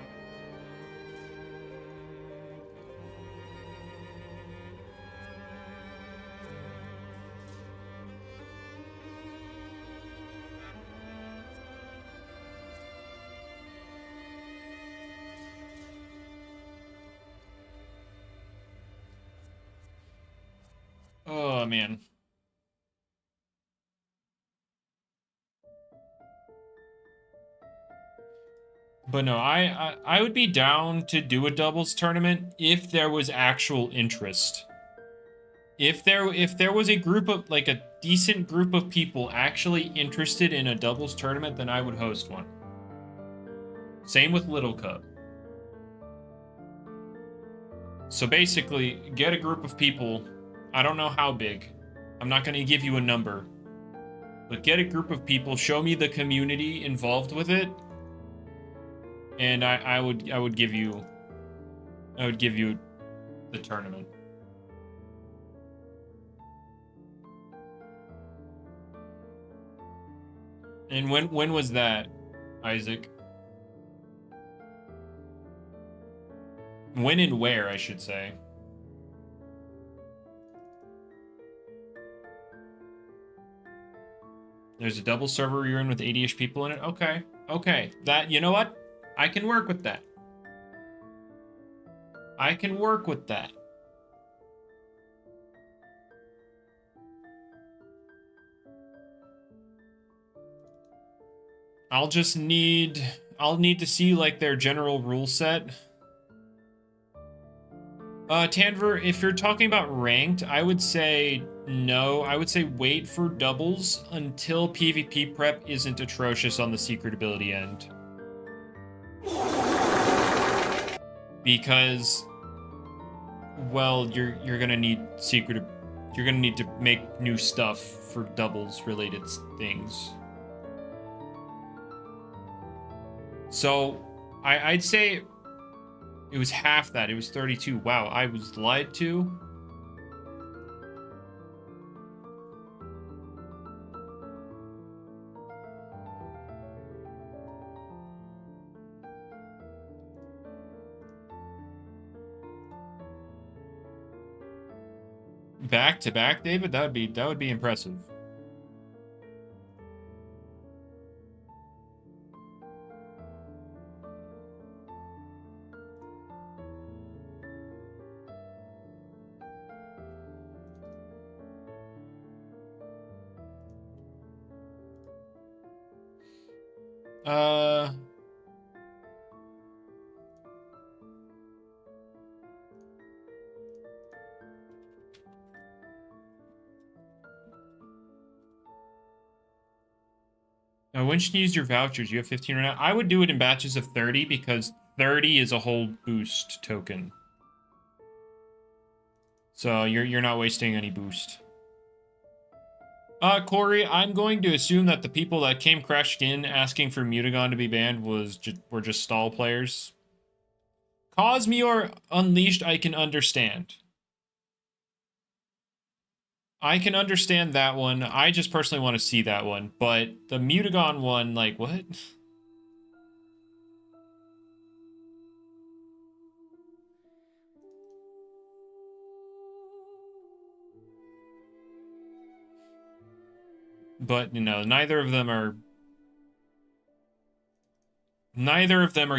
Oh, man. But no, I would be down to do a doubles tournament if there was actual interest. If there was a group of, like, a decent group of people actually interested in a doubles tournament, then I would host one. Same with Little Cup. So basically, get a group of people. I don't know how big. I'm not going to give you a number. But get a group of people, show me the community involved with it, and I would give you the tournament. And when was that, Isaac? When and where, I should say. There's a double server you're in with 80-ish people in it? Okay. Okay. That, you know what? I can work with that. I can work with that. I'll need to see, like, their general rule set. Tanver, if you're talking about ranked, I would say no. I would say wait for doubles until PvP prep isn't atrocious on the secret ability end. Because, well, you're gonna need you're gonna need to make new stuff for doubles related things. So, I'd say it was half that. It was 32. Wow, I was lied to. Back to back, David? That would be impressive. Uh... When should you use your vouchers? You have 15 right now. I would do it in batches of 30 because 30 is a whole boost token. So you're not wasting any boost. Corey, I'm going to assume that the people that came crashed in asking for Mutagon to be banned were just stall players. Cosmeor Unleashed, I can understand. I can understand that one. I just personally want to see that one. But the Mutagon one, like, what? But, you know, neither of them are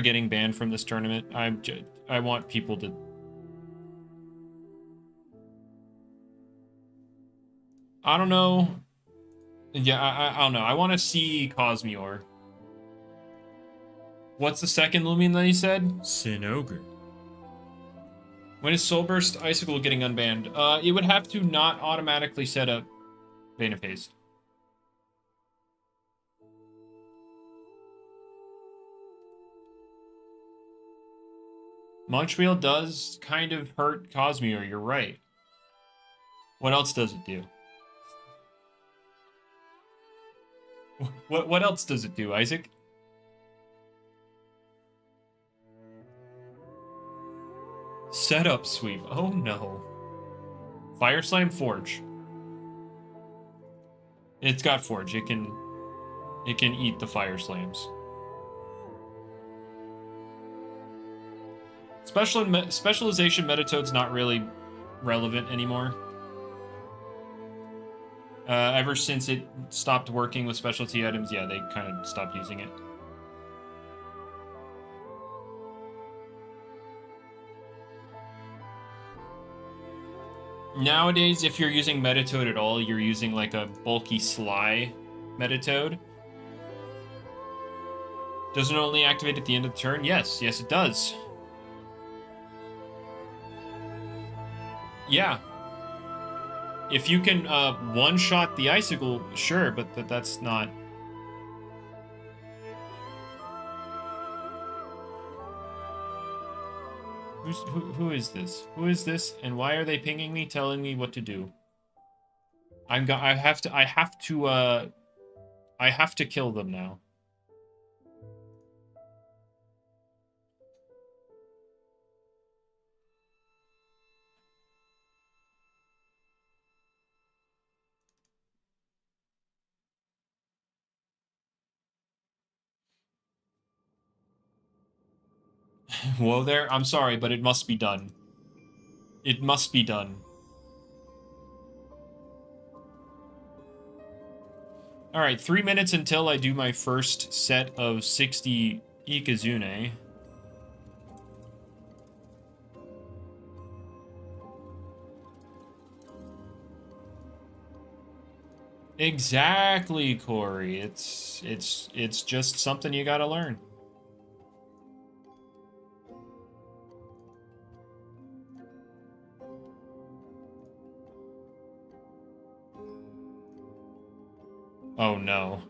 getting banned from this tournament. I want people to... I don't know. Yeah, I don't know. I want to see Cosmeor. What's the second Loomian that he said? Sin Ogre. When is Soulburst Icicle getting unbanned? It would have to not automatically set up Vein of Haste. Munchwheel does kind of hurt Cosmeor, you're right. What else does it do? What else does it do, Isaac? Setup sweep. Oh no. Fire Slam Forge. It's got Forge. It can eat the Fire Slams. Specialization Metatoad's not really relevant anymore. Ever since it stopped working with specialty items, yeah, they kind of stopped using it. Nowadays, if you're using Metatoad at all, you're using like a bulky Sly Metatoad. Does it only activate at the end of the turn? Yes, yes it does. Yeah. If you can one-shot the Icicle, sure, but that's not... Who is this? Who is this? And why are they pinging me, telling me what to do? I have to kill them now. Whoa there, I'm sorry, but it must be done. It must be done. Alright, 3 minutes until I do my first set of 60 Ikazune. Exactly, Corey. It's just something you gotta learn. Oh no.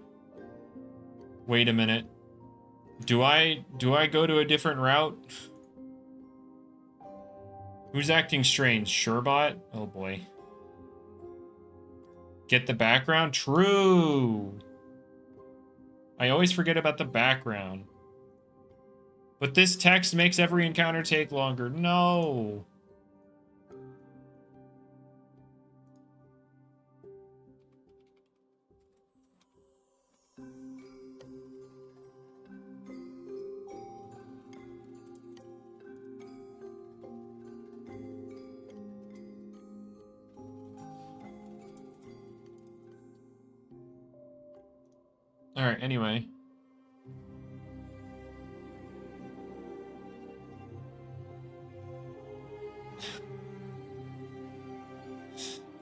Wait a minute. Do I go to a different route? Who's acting strange? Surebot? Oh boy. Get the background? True. I always forget about the background. But this text makes every encounter take longer. No. Alright, anyway.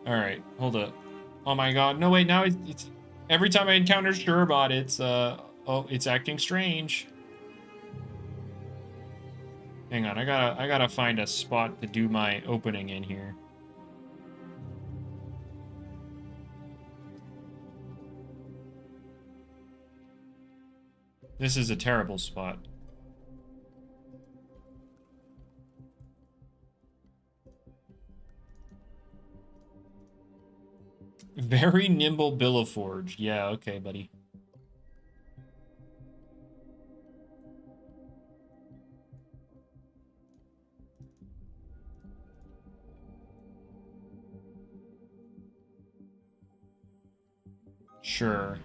Alright, hold up. Oh my god. No, wait, now it's every time I encounter Surebot, it's Oh, it's acting strange. Hang on, I gotta find a spot to do my opening in here. This is a terrible spot. Very nimble Billiforge. Yeah, okay, buddy. Sure.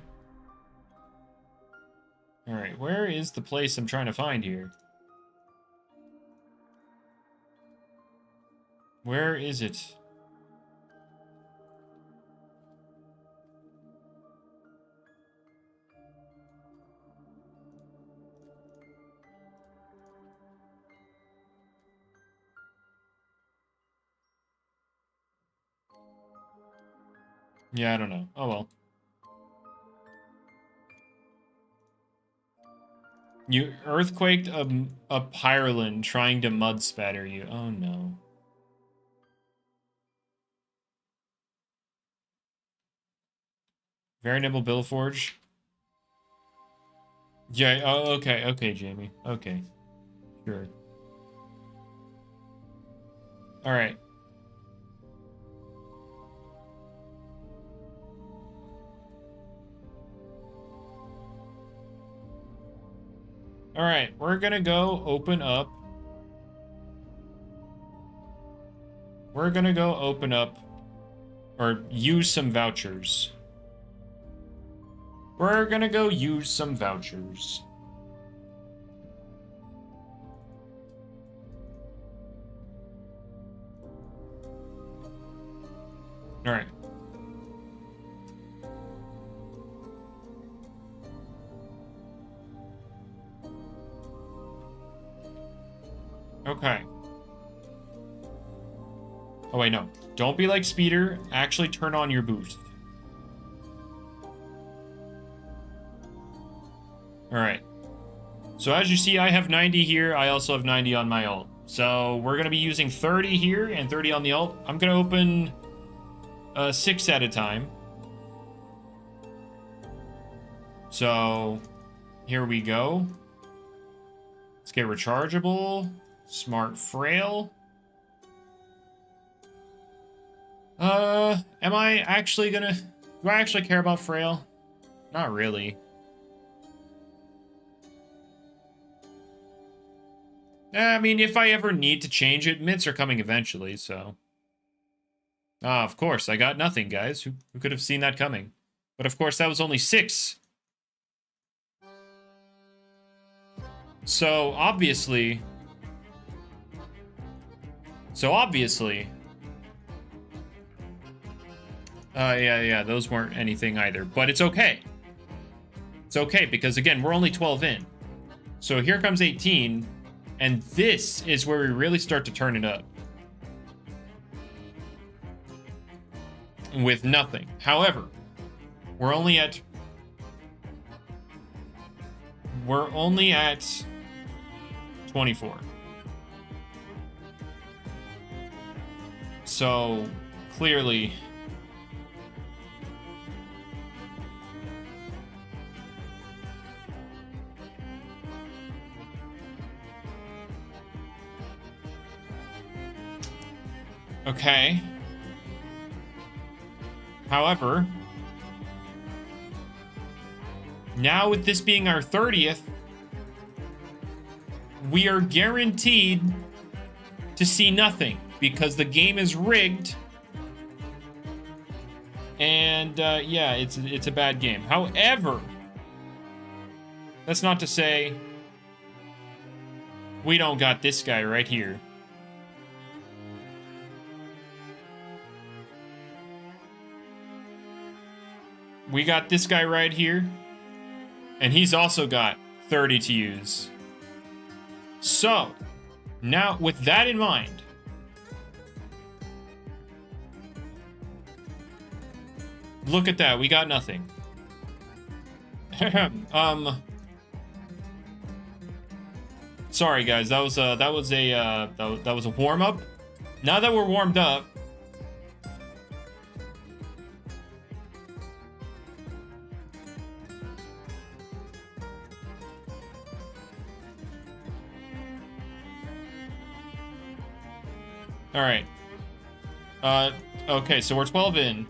Alright, where is the place I'm trying to find here? Where is it? Yeah, I don't know. Oh well. You earthquaked a Pyroland trying to mud spatter you. Oh no. Very nimble Billiforge. Yeah, oh, okay, okay, Jamie. Okay. Sure. Alright. Alright, we're gonna go open up. We're gonna go open up, or use some vouchers. We're gonna go use some vouchers. Alright. Okay. Oh, wait, no. Don't be like Speeder. Actually turn on your boost. Alright. So as you see, I have 90 here. I also have 90 on my ult. So we're going to be using 30 here and 30 on the ult. I'm going to open 6 at a time. So here we go. Let's get rechargeable. Smart Frail. Am I actually gonna... Do I actually care about Frail? Not really. I mean, if I ever need to change it, mints are coming eventually, so... Ah, of course, I got nothing, guys. Who could have seen that coming? But of course, that was only 6. So, obviously... yeah, those weren't anything either. But it's okay. It's okay, because again, we're only 12 in. So here comes 18, and this is where we really start to turn it up. With nothing. However, we're only at 24. So, clearly... Okay. However, now with this being our 30th, we are guaranteed to see nothing because the game is rigged. And yeah, it's a bad game. However, that's not to say we don't got this guy right here. We got this guy right here. And he's also got 30 to use. So, now with that in mind, look at that, we got nothing. Sorry guys, that was a warm up. Now that we're warmed up, all right. Okay, so we're 12 in.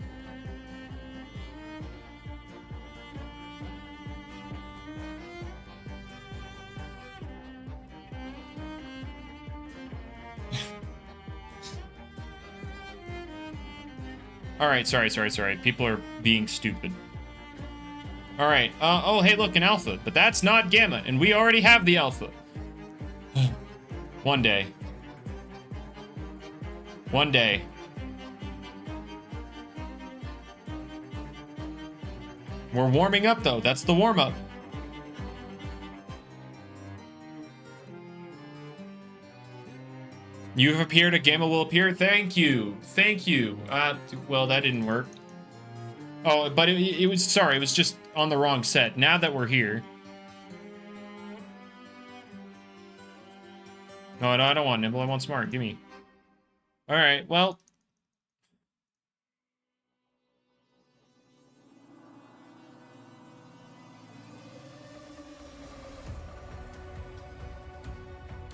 All right, sorry. People are being stupid. All right. Oh, hey, look, an alpha, but that's not gamma, and we already have the alpha. One day. One day. We're warming up, though. That's the warm-up. You have appeared, a gamma will appear. Thank you. Thank you. Well, that didn't work. Oh, but it was, sorry, it was just on the wrong set. Now that we're here. No, I don't want Nimble. I want Smart. Give me. All right, well.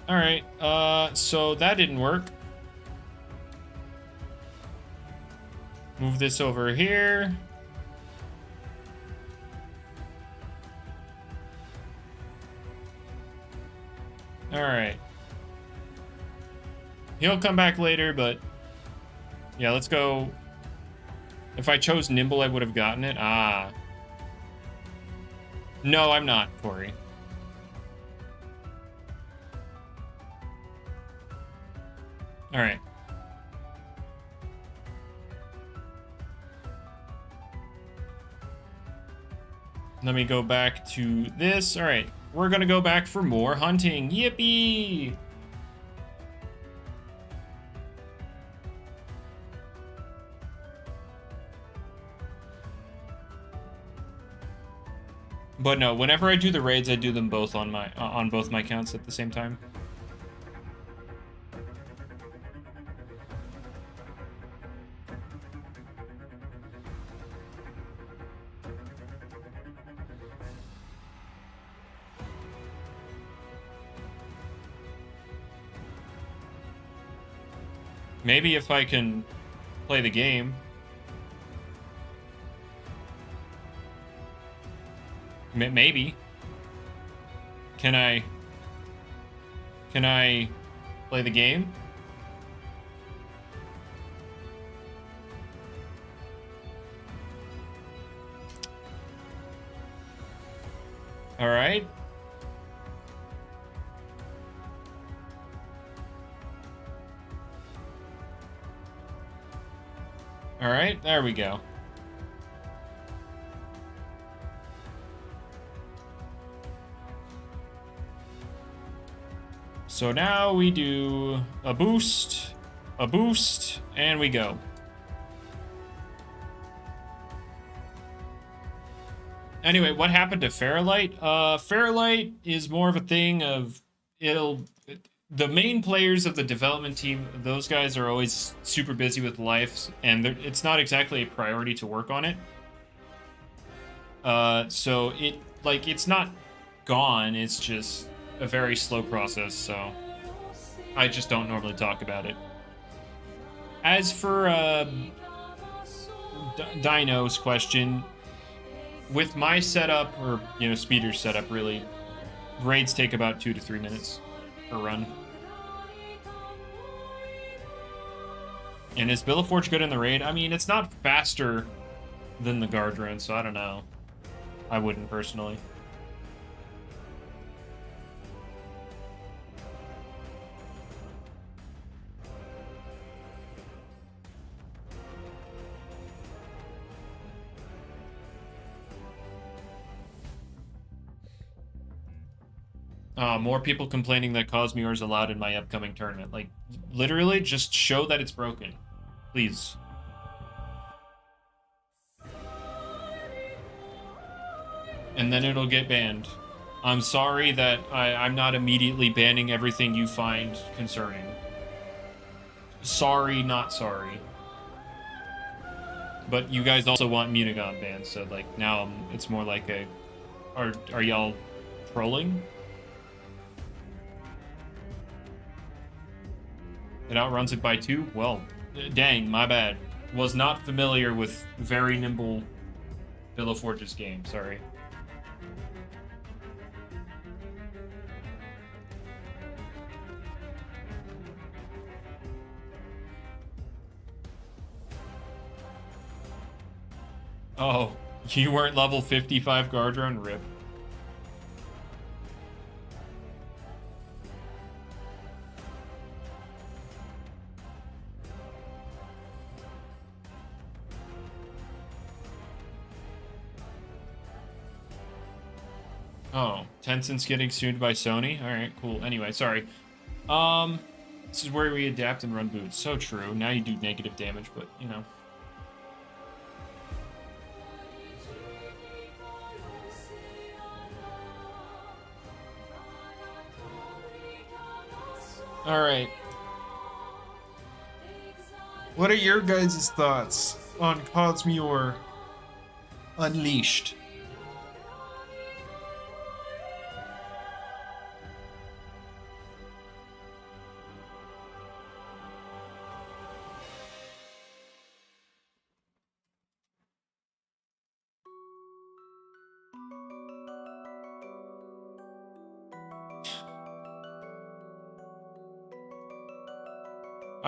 All right, so that didn't work. Move this over here. All right. He'll come back later, but yeah, let's go. If I chose Nimble, I would have gotten it. Ah. No, I'm not, Corey. All right. Let me go back to this. All right. We're going to go back for more hunting. Yippee! But no, whenever I do the raids, I do them both on my on both my accounts at the same time. Maybe if I can play the game. Maybe. Can I play the game? All right. All right, there we go. So now we do a boost, and we go. Anyway, what happened to Fairlight? Fairlight is more of a thing of the main players of the development team, those guys are always super busy with life, and it's not exactly a priority to work on it. So it's not gone, it's just a very slow process, so I just don't normally talk about it. As for Dino's question, with my setup, or Speeder's setup really, raids take about 2 to 3 minutes per run. And is Billaforge good in the raid? I mean, it's not faster than the guard drone, so I don't know. I wouldn't personally. More people complaining that Cosmere is allowed in my upcoming tournament. Like, literally, just show that it's broken. Please. And then it'll get banned. I'm sorry that I'm not immediately banning everything you find concerning. Sorry, not sorry. But you guys also want Mutagon banned, so like now it's more like a... Are y'all trolling? It outruns it by 2? Well, dang, my bad. Was not familiar with very nimble Villaforge's game, sorry. Oh, you weren't level 55 Guardian? Rip. Oh, Tencent's getting sued by Sony? Alright, cool. Anyway, sorry. This is where we adapt and run boots. So true. Now you do negative damage, but, you know. Alright. What are your guys' thoughts on Cosmere Unleashed?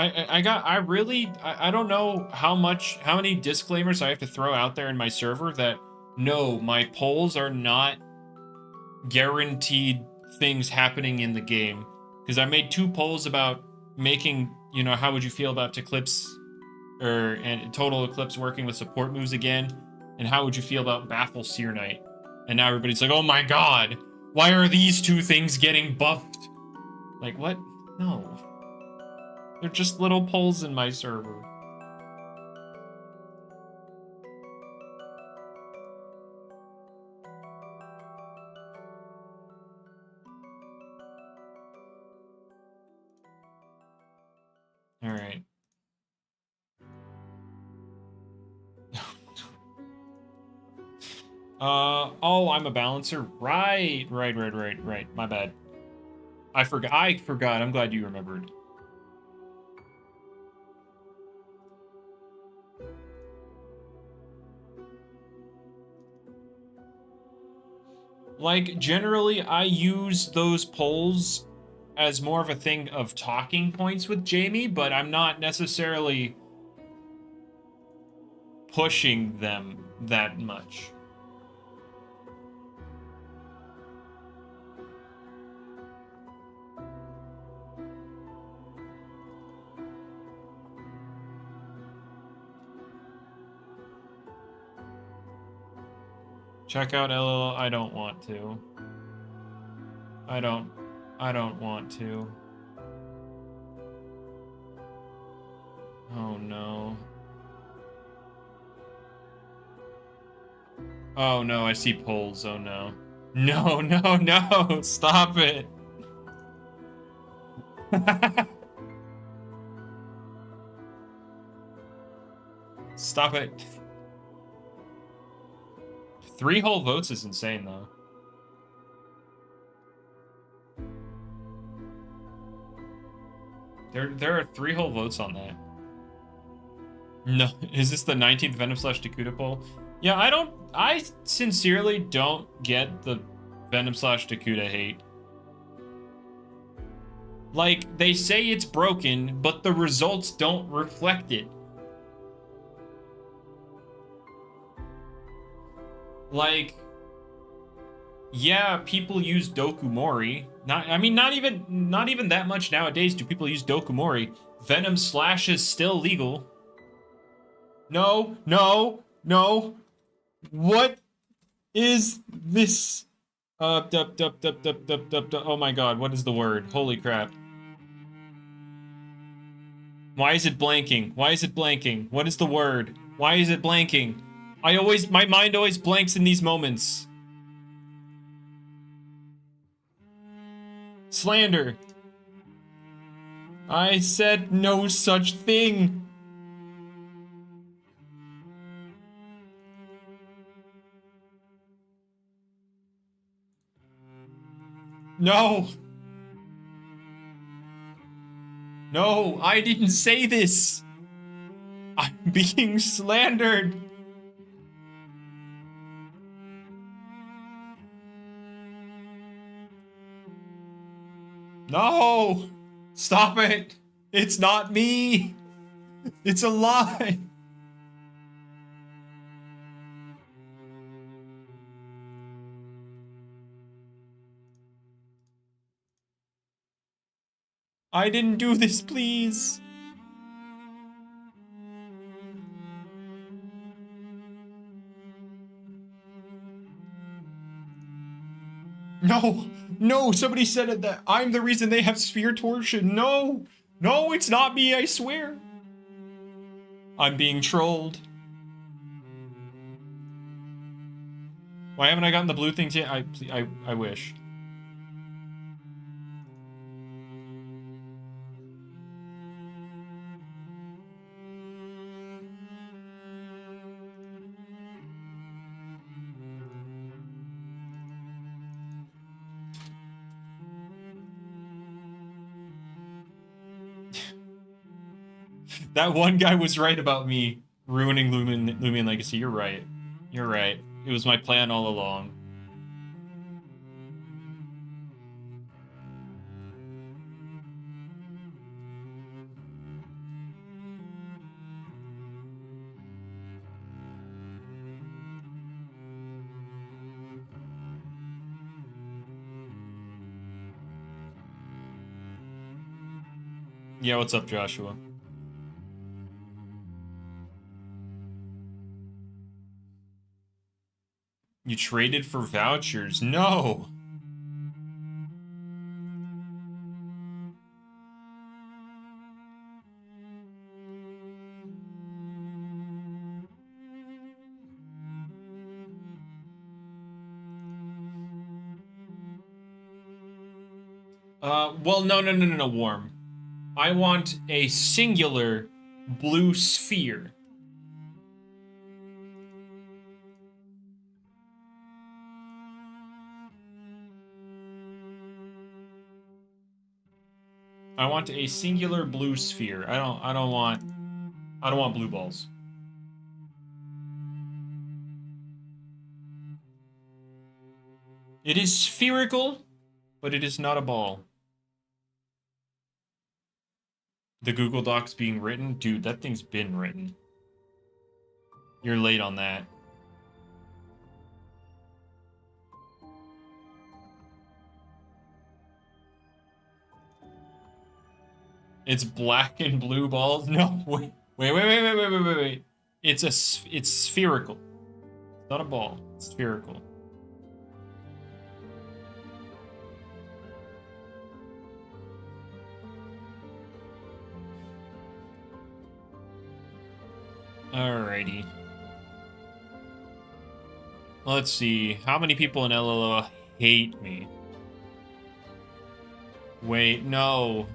I don't know how many disclaimers I have to throw out there in my server that no, my polls are not guaranteed things happening in the game. Because I made 2 polls about making, you know, how would you feel about Eclipse and Total Eclipse working with support moves again, and how would you feel about Baffle Seer Knight? And now everybody's like, oh my god, why are these 2 things getting buffed? Like, what? No. They're just little polls in my server. All right. Oh, I'm a balancer. Right. My bad. I forgot. I'm glad you remembered. Like, generally, I use those polls as more of a thing of talking points with Jamie, but I'm not necessarily pushing them that much. Check out LL. I don't want to. I don't want to. Oh no. Oh no, I see polls. Oh no. No. Stop it. Stop it. 3 whole votes is insane, though. There are 3 whole votes on that. No, is this the 19th Venom/Dakuta poll? Yeah, I sincerely don't get the Venom/Dakuta hate. Like, they say it's broken, but the results don't reflect it. Like, yeah, people use Dokumori. Not even that much nowadays do people use Dokumori. Venom Slash is still legal. No. What is this? Oh my god, what is the word? Holy crap. Why is it blanking? What is the word? Why is it blanking? My mind always blanks in these moments. Slander. I said no such thing. No. No, I didn't say this. I'm being slandered. No. Stop it. It's not me. It's a lie. I didn't do this, please. No, no, somebody said it that I'm the reason they have sphere torsion. No, no, it's not me, I swear. I'm being trolled. Why haven't I gotten the blue things yet? I wish. That one guy was right about me ruining Loomian Legacy. You're right. You're right. It was my plan all along. Yeah, what's up, Joshua? You traded for vouchers? No! Well, no, Warm. I want a singular blue sphere. I want a singular blue sphere. I don't want blue balls. It is spherical, but it is not a ball. The Google Docs being written? Dude, that thing's been written. You're late on that. It's black and blue balls? No, wait. It's spherical. It's not a ball. It's spherical. Alrighty. Let's see. How many people in LLO hate me? Wait, no.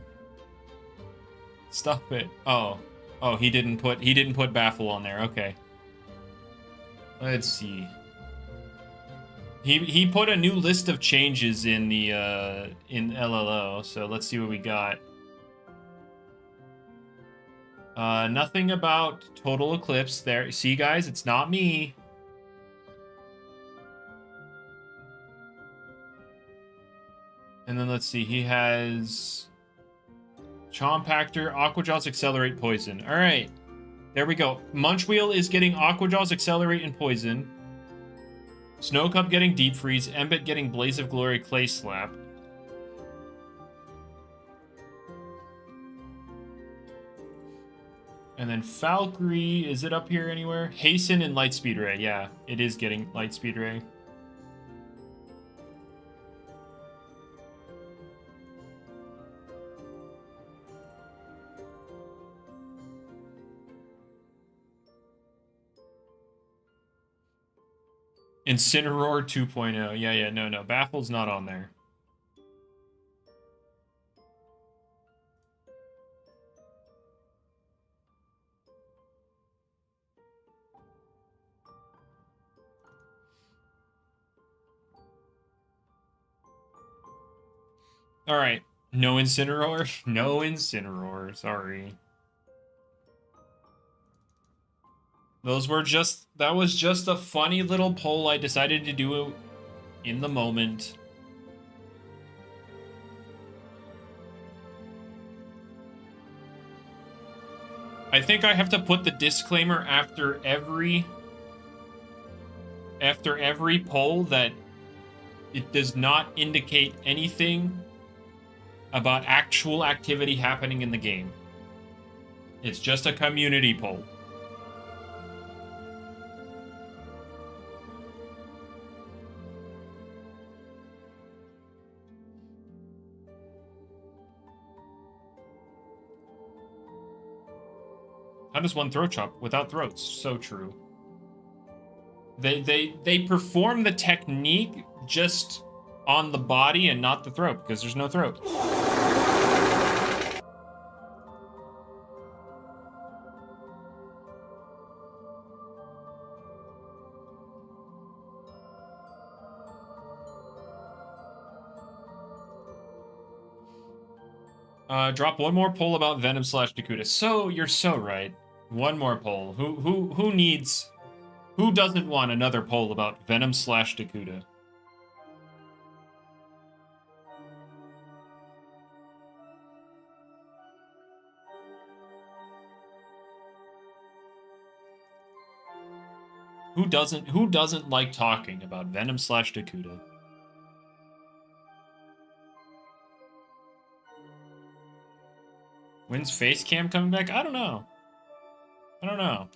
Stop it. Oh. Oh, he didn't put baffle on there. Okay. Let's see. He put a new list of changes in the in LLO, so let's see what we got. Nothing about total eclipse there. See, guys, it's not me. And then let's see, he has Chompactor, Aquajaws, Accelerate, Poison. All right, there we go. Munchwheel is getting Aquajaws, Accelerate, and Poison. Snowcup getting Deep Freeze. Embit getting Blaze of Glory, Clay Slap. And then Valkyrie, is it up here anywhere? Hasten and Lightspeed Ray. Yeah, it is getting Lightspeed Ray. Incineroar 2.0. Yeah, no. Baffle's not on there. All right. No Incineroar? No Incineroar. Sorry. That was just a funny little poll I decided to do in the moment. I think I have to put the disclaimer after every poll that it does not indicate anything about actual activity happening in the game. It's just a community poll. How does one throat chop without throats? So true. They perform the technique just on the body and not the throat because there's no throat. Drop one more poll about Venom / Dakuda. So you're so right. One more poll. Who doesn't want another poll about Venom / Dakuda? Who doesn't like talking about Venom / Dakuda? When's face cam coming back? I don't know. I don't know.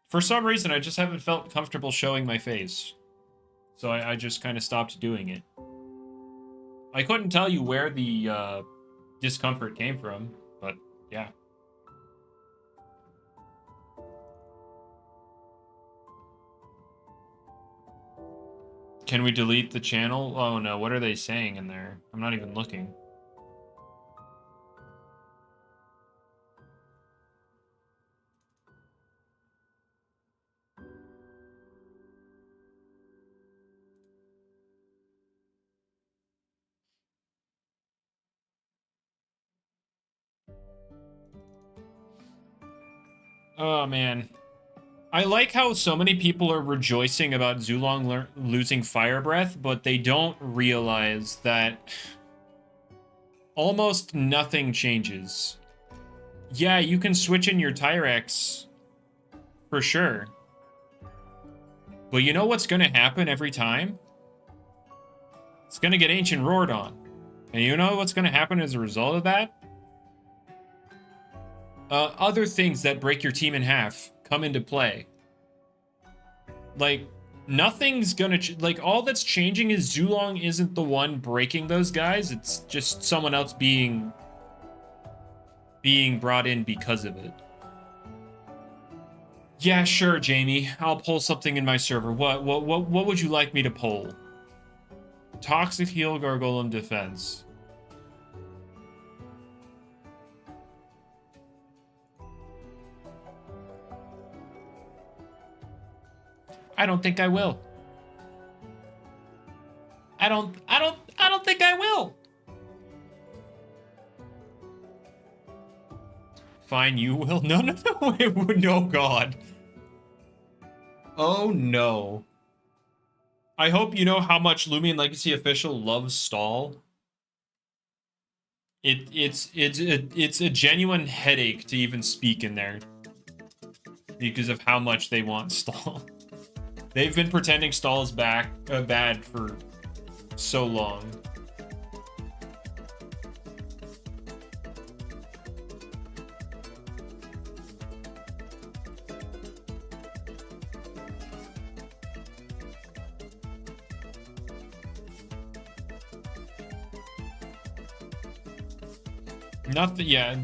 For some reason, I just haven't felt comfortable showing my face. So I just kind of stopped doing it. I couldn't tell you where the discomfort came from, but yeah. Can we delete the channel? Oh no, what are they saying in there? I'm not even looking. Oh man. I like how so many people are rejoicing about Zulong losing Fire Breath, but they don't realize that almost nothing changes. Yeah, you can switch in your Tyrex, for sure. But you know what's going to happen every time? It's going to get Ancient Roared on. And you know what's going to happen as a result of that? Other things that break your team in half come into play. Like, nothing's gonna... like, all that's changing is Zulong isn't the one breaking those guys. It's just someone else being brought in because of it. Yeah, sure, Jamie. I'll pull something in my server. What would you like me to pull? Toxic Heal, Gargolem Defense. I don't think I will. I don't think I will. Fine, you will. No, no, God. Oh no. I hope you know how much Loomian Legacy official loves Stall. It's a genuine headache to even speak in there because of how much they want Stall. They've been pretending Stall is bad for so long. Not the, yeah.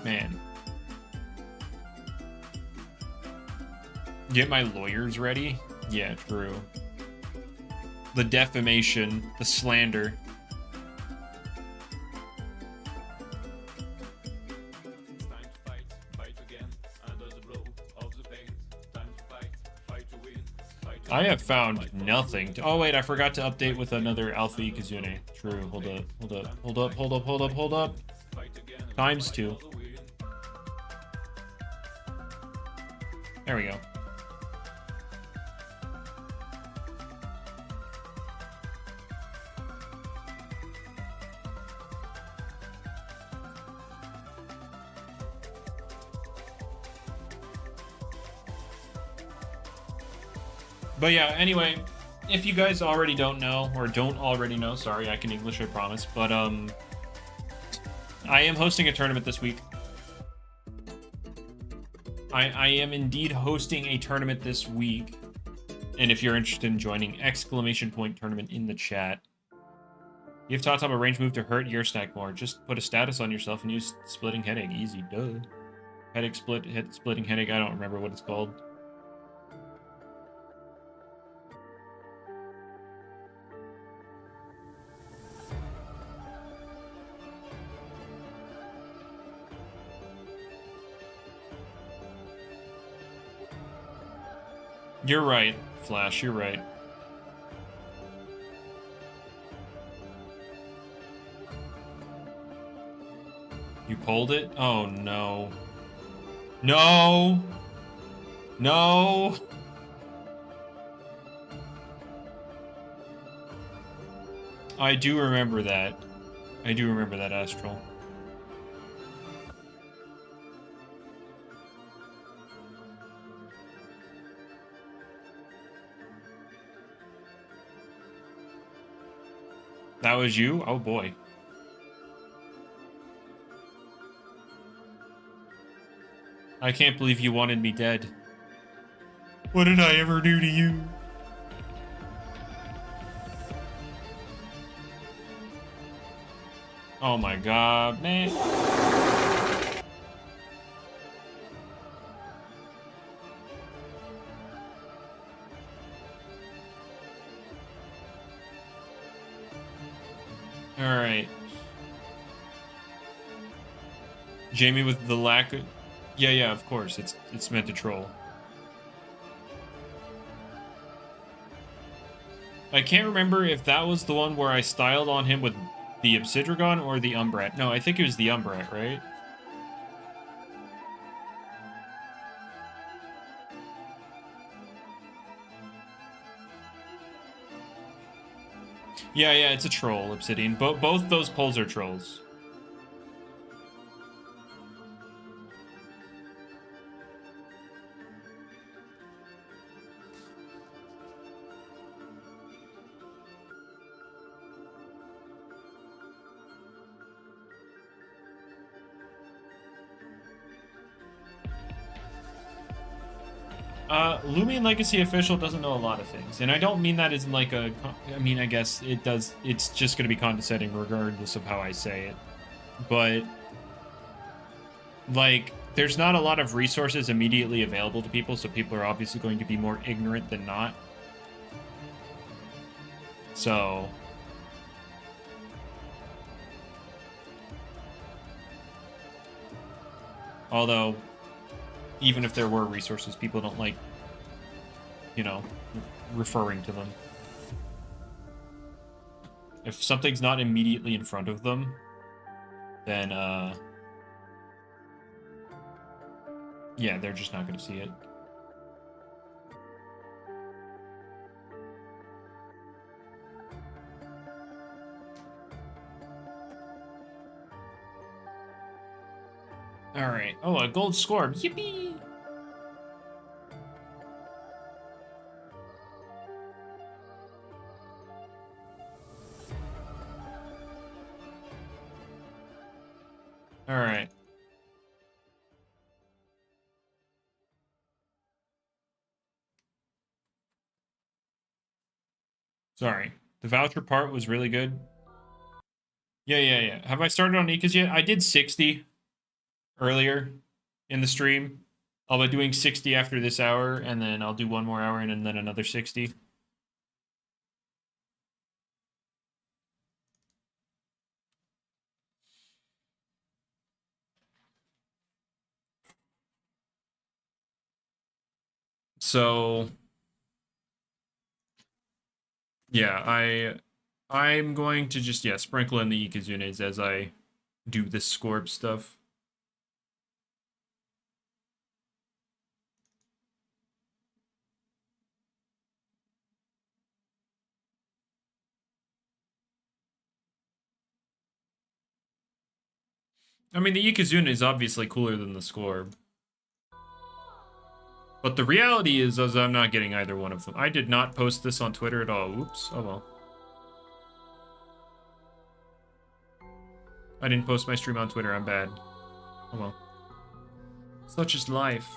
Man. Get my lawyers ready? Yeah, true. The defamation, the slander. It's time to fight. Fight I have found nothing to... Oh, wait, I forgot to update with another Alpha Ikazune. True, hold up, hold up, hold up, hold up, hold up, hold up. ×2. There we go. But yeah, anyway, if you guys already don't know, or don't already know, sorry, I can English, I promise, but I am hosting a tournament this week. I am indeed hosting a tournament this week, and if you're interested in joining, ! tournament in the chat. You have taught up a range move to hurt your snack more. Just put a status on yourself and use splitting headache. Easy, duh. Headache split, splitting headache, I don't remember what it's called. You're right, Flash, you're right. You pulled it? Oh, no. No! No! I do remember that. I do remember that, Astral. That was you? Oh, boy. I can't believe you wanted me dead. What did I ever do to you? Oh my god, man. Alright. Jamie with the lack of... Yeah, of course. It's meant to troll. I can't remember if that was the one where I styled on him with the Obsidragon or the Umbrat. No, I think it was the Umbrat, right? Yeah, it's a troll, Obsidian. Both those polls are trolls. Loomian Legacy official doesn't know a lot of things, and I don't mean that as like a... I mean, I guess it does... It's just going to be condescending regardless of how I say it. But, like, there's not a lot of resources immediately available to people, so people are obviously going to be more ignorant than not. So... Although, even if there were resources, people don't like, you know, referring to them. If something's not immediately in front of them, then, yeah, they're just not going to see it. Alright. Oh, a gold score. Yippee! Alright. Sorry. The voucher part was really good. Yeah. Have I started on Nikas yet? I did 60 earlier in the stream. I'll be doing 60 after this hour, and then I'll do one more hour and then another 60. So Yeah, I'm going to just, yeah, sprinkle in the Ikazunes as I do this Scorb stuff. I mean, the Ikazuna is obviously cooler than the Scorb. But the reality is I'm not getting either one of them. I did not post this on Twitter at all. Oops. Oh well. I didn't post my stream on Twitter. I'm bad. Oh well. Such is life.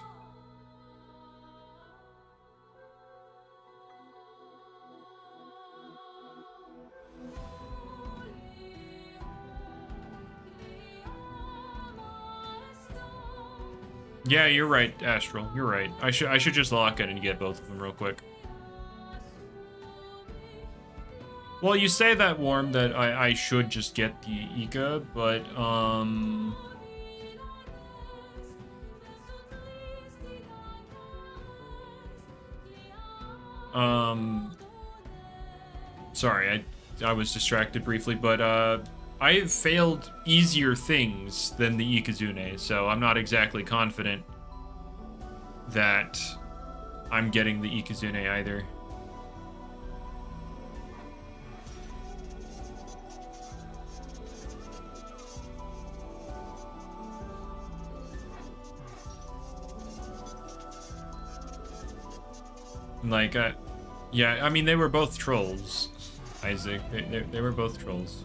Yeah, you're right, Astral. You're right. I should just lock it and get both of them real quick. Well, you say that, Warm, that I should just get the Ika, but, sorry, I was distracted briefly, but, I've failed easier things than the Ikazune, so I'm not exactly confident that I'm getting the Ikazune either. Like, yeah, I mean, they were both trolls, Isaac. They were both trolls.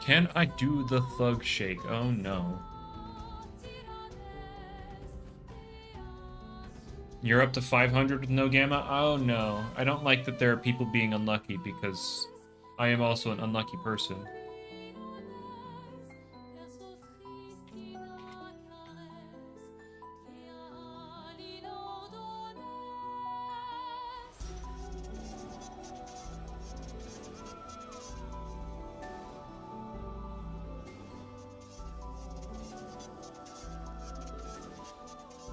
Can I do the thug shake? Oh no. You're up to 500 with no gamma? Oh no. I don't like that there are people being unlucky because I am also an unlucky person.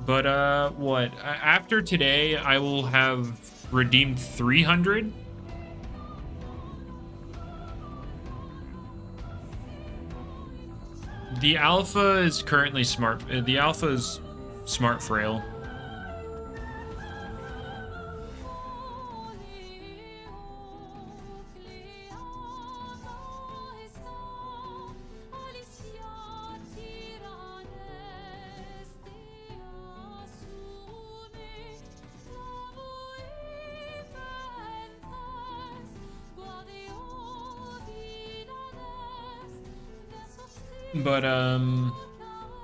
But, what? After today, I will have redeemed 300? The alpha is currently smart. The alpha is smart frail. But, I'm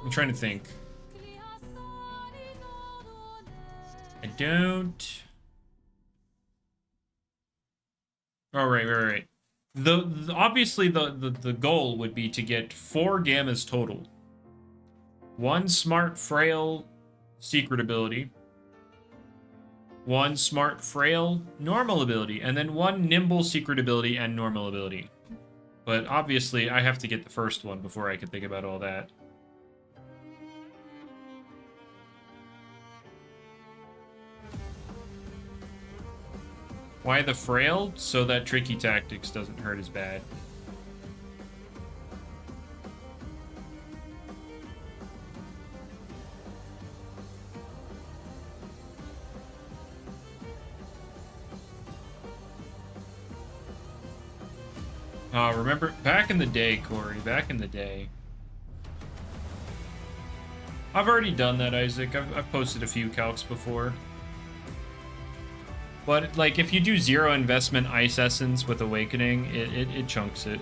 trying to think. I don't... Oh, right. Obviously, the goal would be to get 4 gammas total. 1 smart frail secret ability. 1 smart frail normal ability. And then 1 nimble secret ability and normal ability. But obviously, I have to get the first one before I can think about all that. Why the frail? So that tricky tactics doesn't hurt as bad. Remember, back in the day, Corey, back in the day. I've already done that, Isaac. I've posted a few calcs before. But, like, if you do 0 investment Ice Essence with Awakening, it chunks it.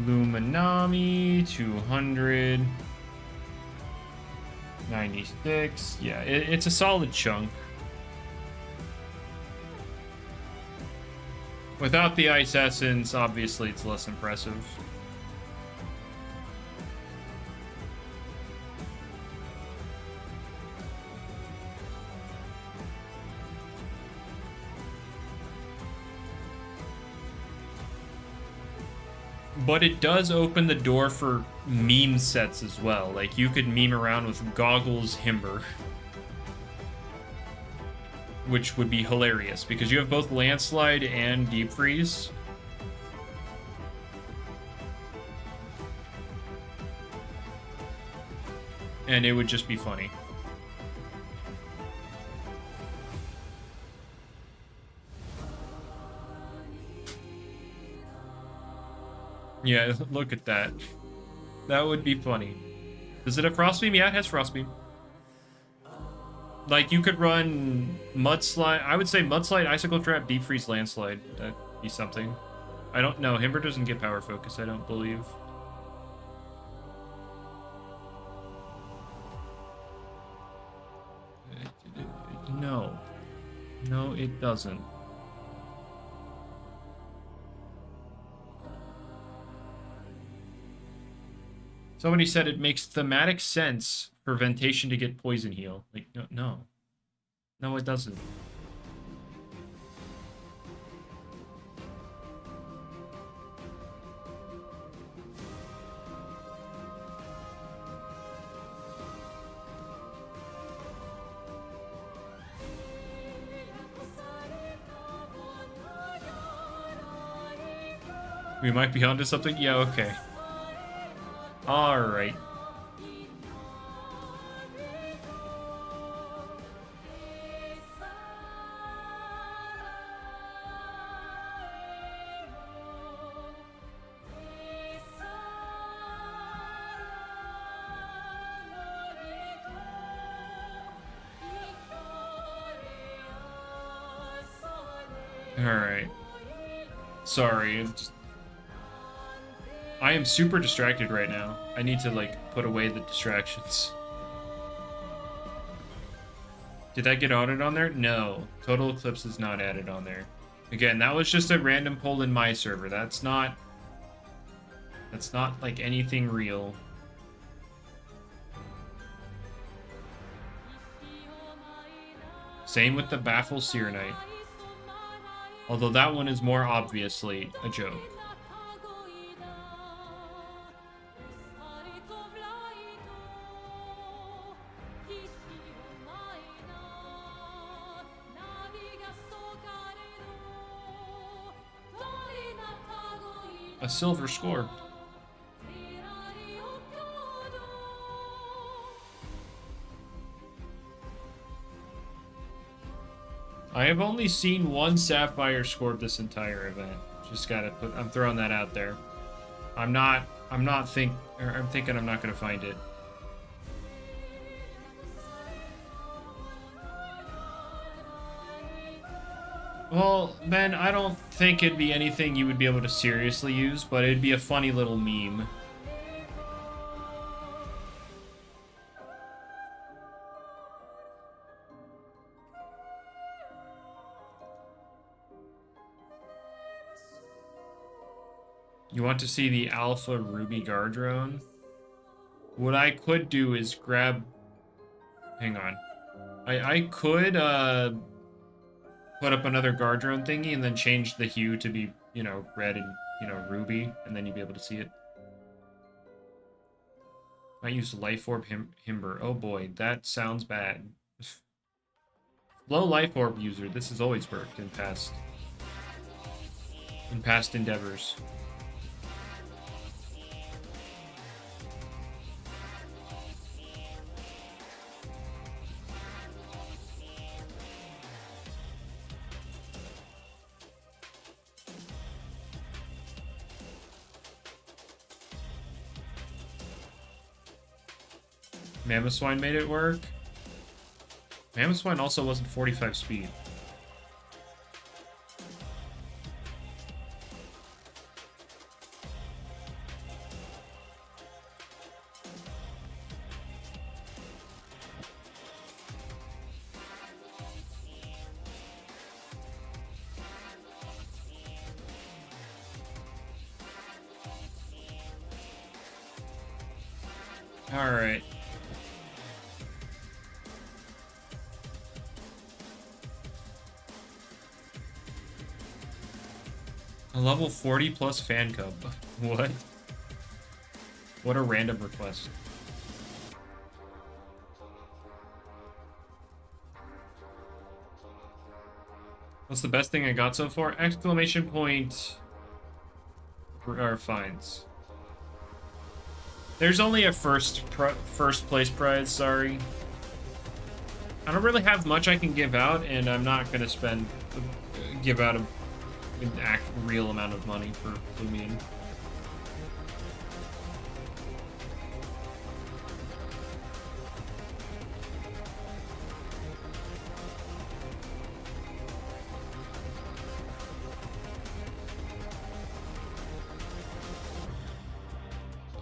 Luminami, 200. 96. Yeah, it's a solid chunk. Without the Ice Essence, obviously it's less impressive. But it does open the door for meme sets as well. Like, you could meme around with Goggles Himber, which would be hilarious because you have both Landslide and Deep Freeze. And it would just be funny. Yeah, look at that. That would be funny. Does it have Frostbeam? Yeah, it has Frostbeam. Like, you could run Mudslide. I would say Mudslide, Icicle Trap, Deep Freeze, Landslide. That'd be something. I don't know. Himber doesn't get Power Focus, I don't believe. No. No, it doesn't. Somebody said it makes thematic sense for Ventation to get Poison Heal. Like, no. No, it doesn't. We might be onto something? Yeah, okay. Alright. Alright. Sorry, I am super distracted right now. I need to, like, put away the distractions. Did that get added on there? No. Total Eclipse is not added on there. Again, that was just a random poll in my server. That's not, like, anything real. Same with the Baffle Seer Knight. Although that one is more obviously a joke. A silver score. I have only seen one Sapphire scored this entire event. Just gotta put, I'm throwing that out there. I'm thinking I'm not gonna find it. Well, Ben, I don't think it'd be anything you would be able to seriously use, but it'd be a funny little meme. You want to see the Alpha Ruby Guard drone? What I could do is grab... Hang on. I could, put up another guard drone thingy and then change the hue to be, you know, red and, you know, ruby, and then you'd be able to see it. I use Life Orb Himber. Oh boy, that sounds bad. Low Life Orb user. This has always worked in past endeavors. Mammothswine made it work. Mammothswine also wasn't 45 speed. All right. A level 40 plus fan cub. What? What a random request. What's the best thing I got so far? Exclamation point or fines. There's only a first place prize, sorry. I don't really have much I can give out, and I'm not gonna give out an real amount of money for Loomian.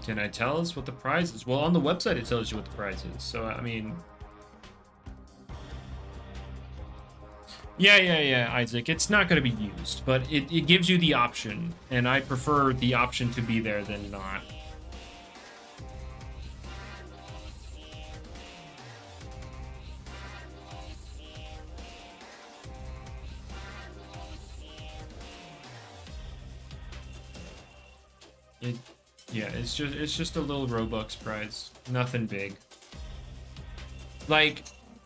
Can I tell us what the prize is? Well, on the website it tells you what the prize is. So, I mean... Yeah, Isaac. It's not going to be used, but it gives you the option. And I prefer the option to be there than not. Yeah, it's just a little Robux prize. Nothing big. Like,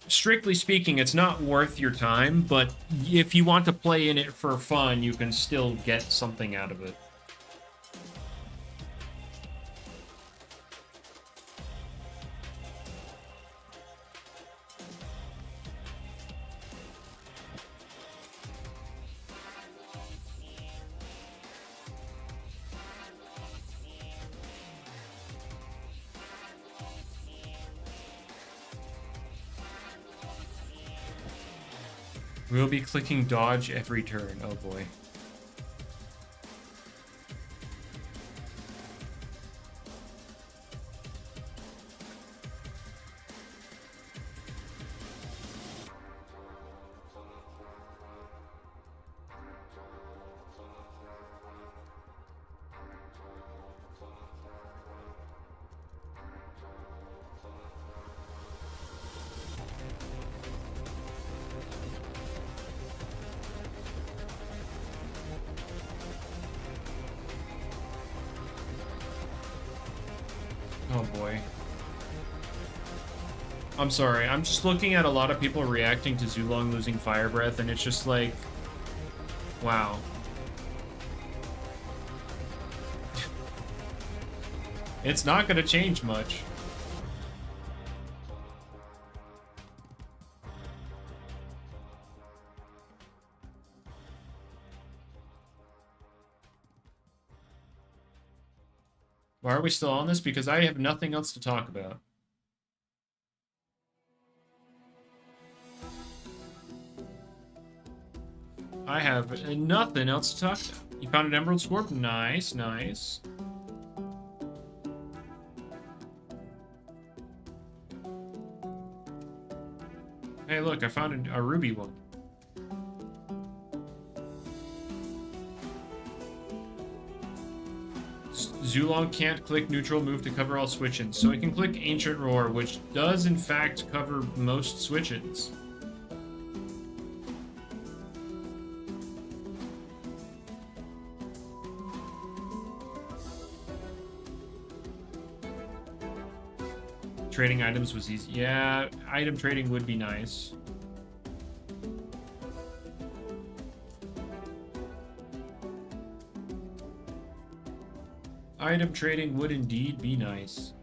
strictly speaking, it's not worth your time, but if you want to play in it for fun, you can still get something out of it. We'll be clicking dodge every turn. Oh boy. Oh boy. I'm sorry, I'm just looking at a lot of people reacting to Zulong losing fire breath, and it's just like, wow. It's not gonna change much. Why are we still on this? Because I have nothing else to talk about. I have nothing else to talk about. You found an Emerald Scorp? Nice, nice. Hey, look, I found a ruby one. Zulong can't click neutral move to cover all switch-ins, so it can click Ancient Roar, which does in fact cover most switch-ins. Trading items was easy. Yeah, item trading would be nice. Item trading would indeed be nice.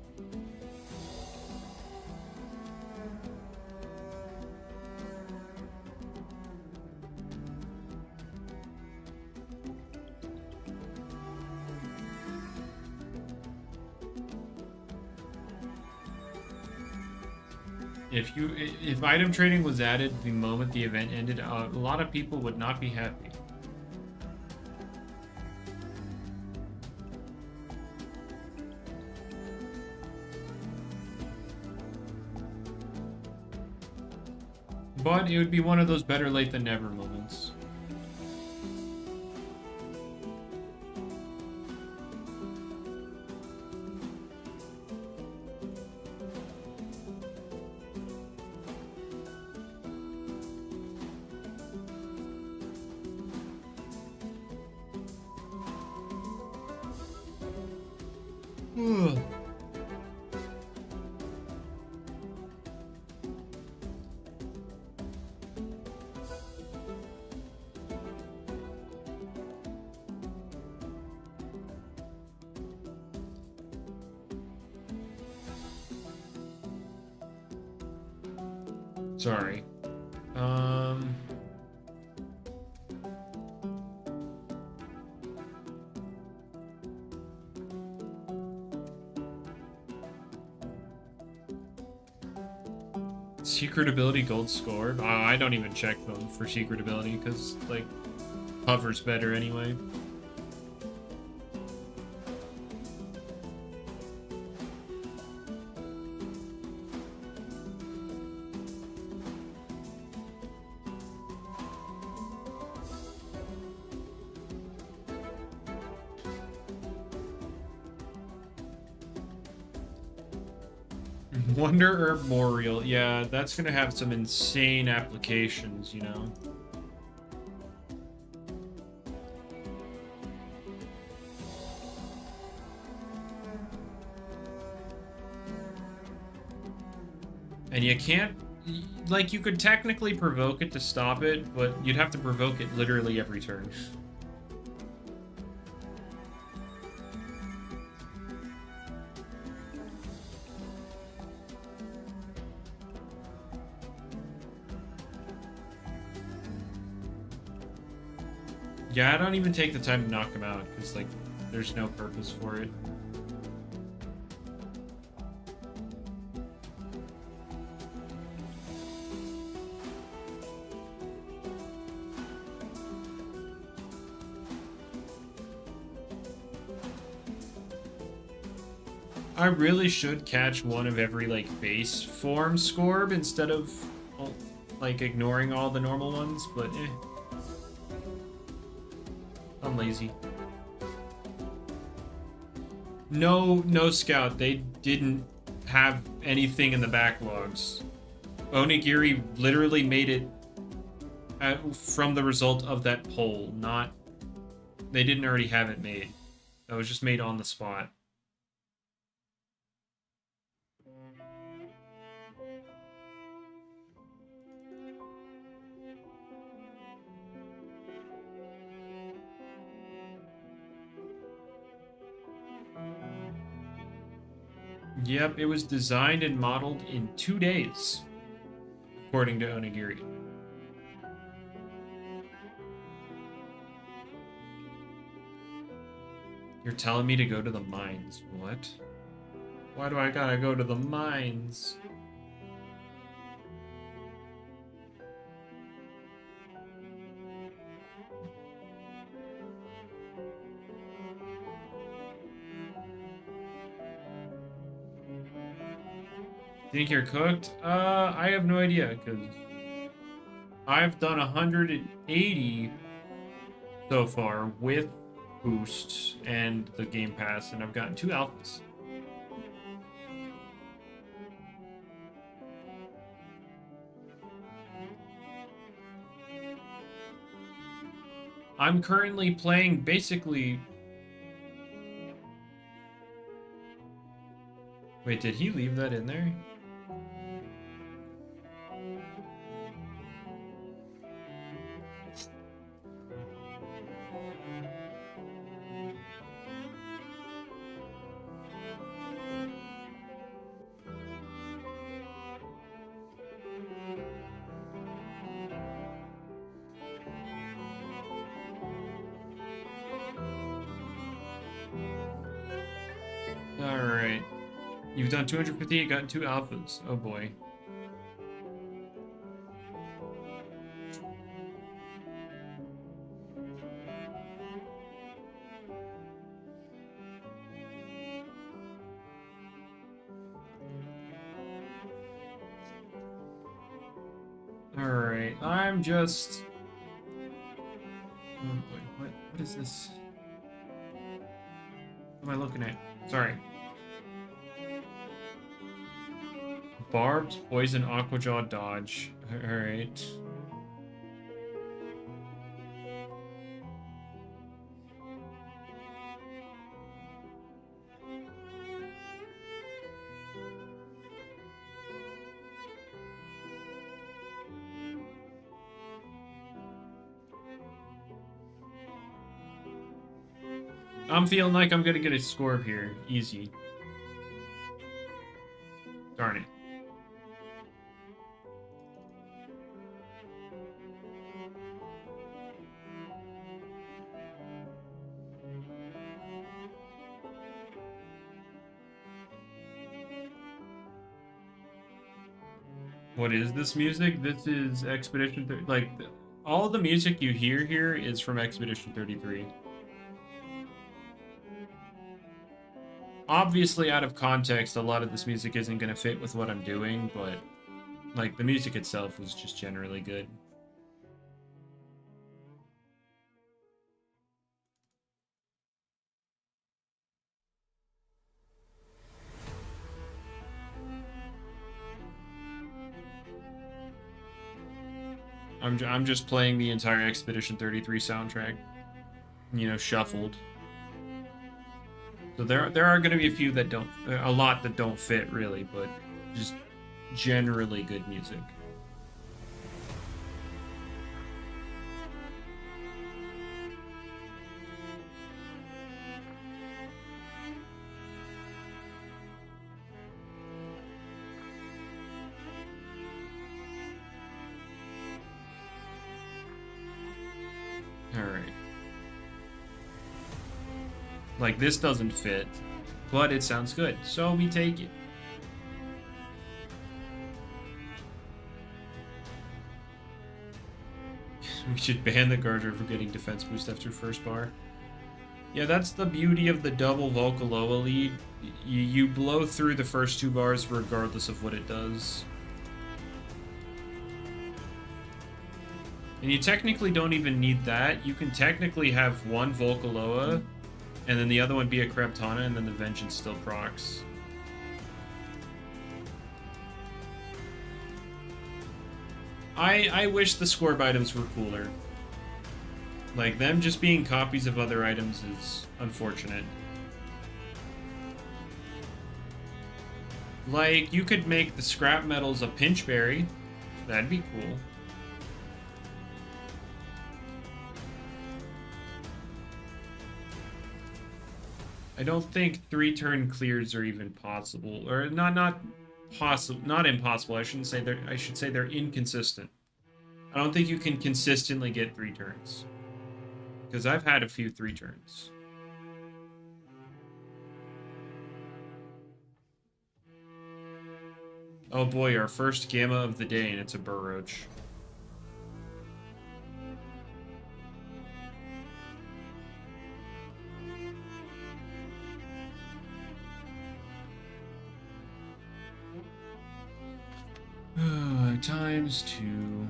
If item trading was added the moment the event ended, a lot of people would not be happy. But it would be one of those better late than never moments. Sorry. Secret ability gold score. I don't even check them for secret ability because, like, hover's better anyway. Wonder Herb Memorial. Yeah, that's gonna have some insane applications, you know. And you can't, like, you could technically provoke it to stop it, but you'd have to provoke it literally every turn. Yeah, I don't even take the time to knock him out, because, like, there's no purpose for it. I really should catch one of every, like, base form Scorb instead of, like, ignoring all the normal ones, but eh. I'm lazy. No scout. They didn't have anything in the backlogs. Onigiri literally made it from the result of that poll, not... They didn't already have it made. That was just made on the spot. Yep, it was designed and modeled in 2 days, according to Onigiri. You're telling me to go to the mines. What? Why do I gotta go to the mines? Think you're cooked? I have no idea, because I've done 180 so far with boosts and the Game Pass, and I've gotten 2 alphas. I'm currently playing basically... Wait, did he leave that in there? Alright. You've done 258, gotten 2 alphas. Oh boy. Alright, I'm just... Oh boy, what is this? What am I looking at? Sorry. Barbs, poison, aquajaw, dodge. Alright. I'm feeling like I'm gonna get a Scorb here. Easy. Darn it. What is this music? This is Expedition 30. Like, all the music you hear here is from Expedition 33. Obviously, out of context, a lot of this music isn't going to fit with what I'm doing, but, like, the music itself was just generally good. I'm just playing the entire Expedition 33 soundtrack, you know, shuffled. So there are going to be a lot that don't fit really, but just generally good music. Alright. Like, this doesn't fit, but it sounds good, so we take it. We should ban the Garter for getting defense boost after first bar. Yeah, that's the beauty of the double Vocaloa lead. You blow through the first 2 bars regardless of what it does. And you technically don't even need that. You can technically have one Vocaloa, and then the other one be a Kreptana, and then the Vengeance still procs. I wish the Scorb items were cooler. Like, them just being copies of other items is unfortunate. Like, you could make the scrap metals a Pinchberry. That'd be cool. I don't think 3-turn clears are even possible, or not impossible. I should say they're inconsistent. I don't think you can consistently get 3 turns, because I've had a few 3 turns. Oh boy, our first Gamma of the day, and it's a Burroach. Times 2.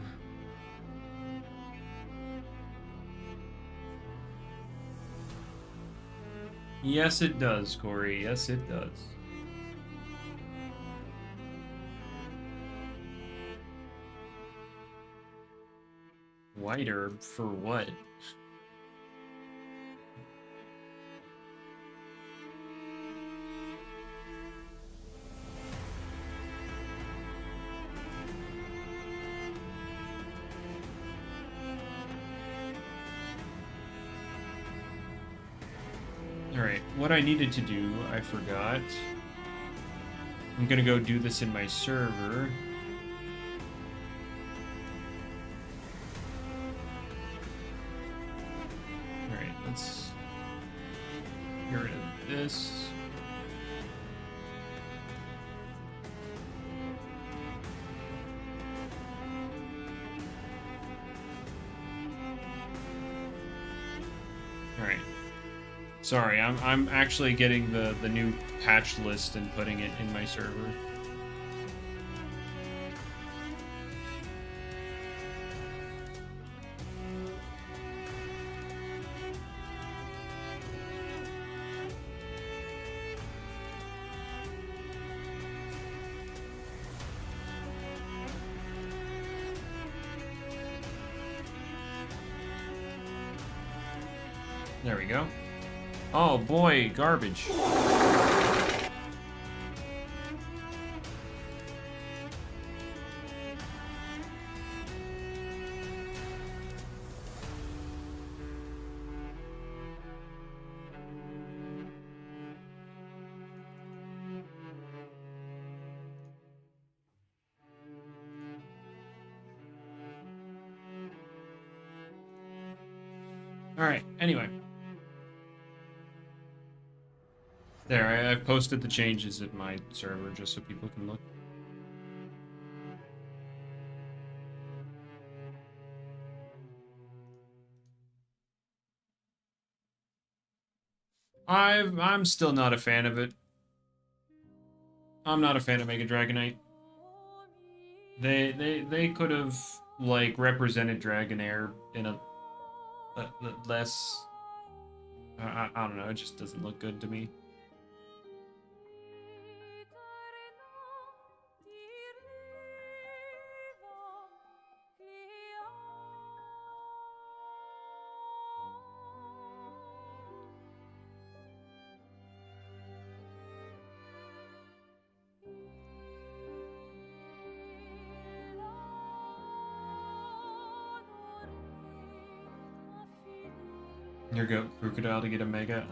Yes, it does, Corey. Yes, it does. White herb for what? Alright, what I needed to do, I forgot. I'm gonna go do this in my server. Alright, let's get rid of this. Alright. Sorry, I'm actually getting the new patch list and putting it in my server. There we go. Oh boy, garbage. Alright, anyway. There, I've posted the changes at my server just so people can look. I'm still not a fan of it. I'm not a fan of Mega Dragonite. They could have like represented Dragonair in a less. I don't know. It just doesn't look good to me. Here go Crocodile to get a Mega.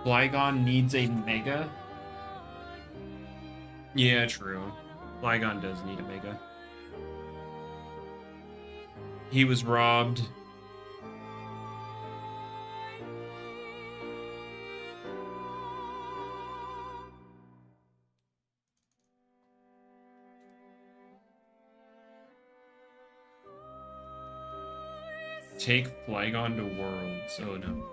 Flygon needs a Mega? Yeah, true. Flygon does need a Mega. He was robbed. Take Flygon to Worlds. Oh no.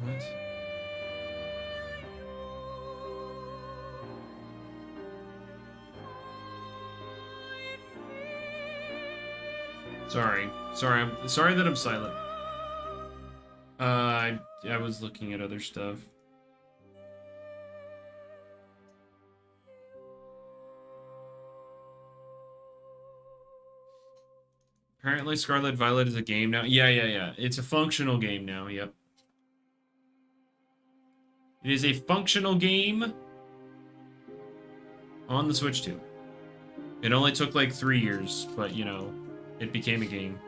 What? Sorry that I'm silent. I was looking at other stuff. Apparently Scarlet Violet is a game now. Yeah. It's a functional game now, yep. It is a functional game on the Switch 2. It only took like 3 years, but you know, it became a game.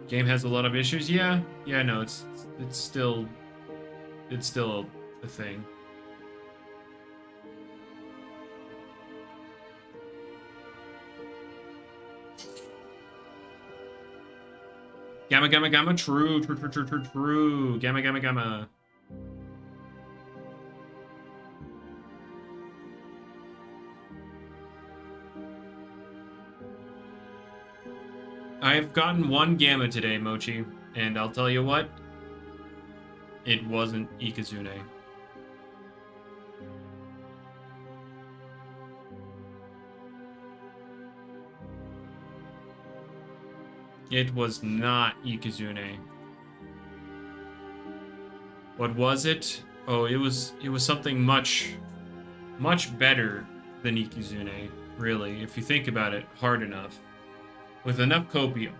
Game has a lot of issues. Yeah, no, it's still a thing. Gamma, true. Gamma. I've gotten one Gamma today, Mochi, and I'll tell you what, it wasn't Ikazune. It was not Ikazune. What was it? Oh, it was something much better than Ikazune, really, if you think about it hard enough. With enough copium.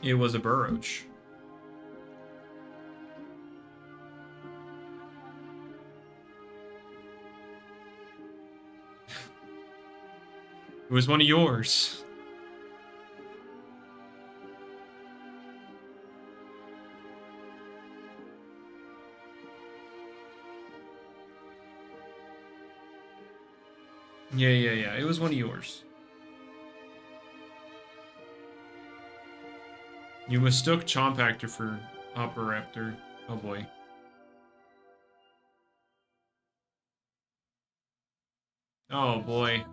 It was a Burroach. It was one of yours. Yeah. It was one of yours. You mistook Chompactor for Operaptor. Oh boy. Oh boy.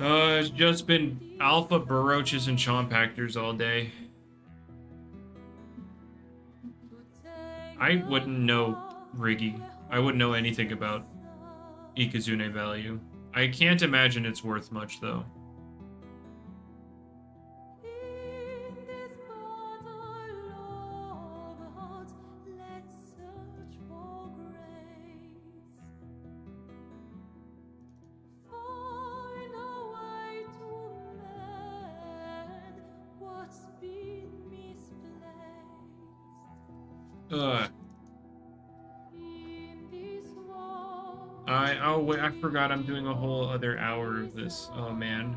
It's just been Alpha Burroaches and Chompactors all day. I wouldn't know Riggy. I wouldn't know anything about Ikazune value. I can't imagine it's worth much, though. Oh wait, I forgot I'm doing a whole other hour of this. Oh man.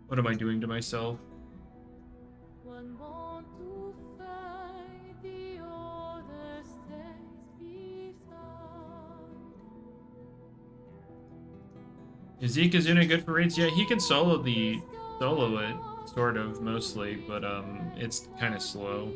What am I doing to myself? Is Ikazuna good for raids? Yeah, he can solo it, sort of, mostly, but it's kind of slow.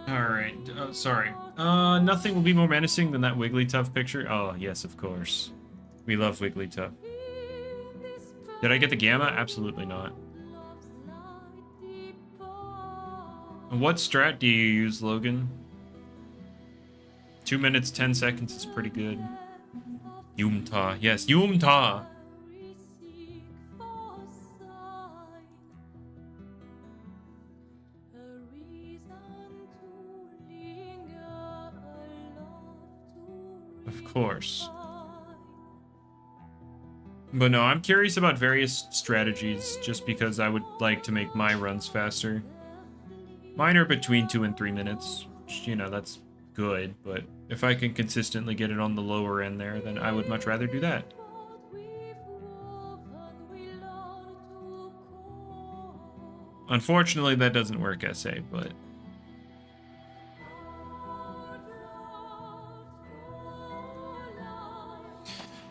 Alright, sorry. Nothing will be more menacing than that Wigglytuff picture. Oh, yes, of course. We love Wigglytuff. Did I get the Gamma? Absolutely not. What strat do you use, Logan? 2 minutes, 10 seconds is pretty good. Yumta. Yes, Yumta! Of course. But no, I'm curious about various strategies just because I would like to make my runs faster. Mine are between 2 and 3 minutes, which, you know, that's good, but if I can consistently get it on the lower end there, then I would much rather do that. Unfortunately, that doesn't work, SA, but...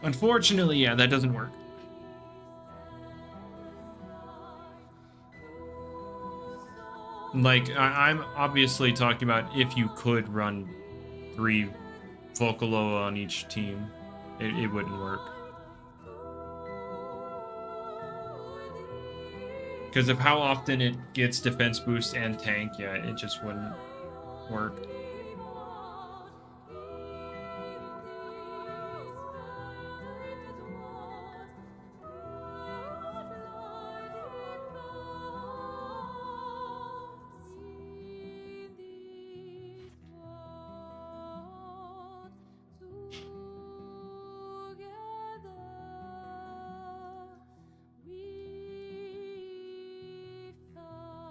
Unfortunately, yeah, that doesn't work. Like, I'm obviously talking about if you could run 3 Vocaloa on each team, it wouldn't work. Because of how often it gets defense boost and tank, yeah, it just wouldn't work.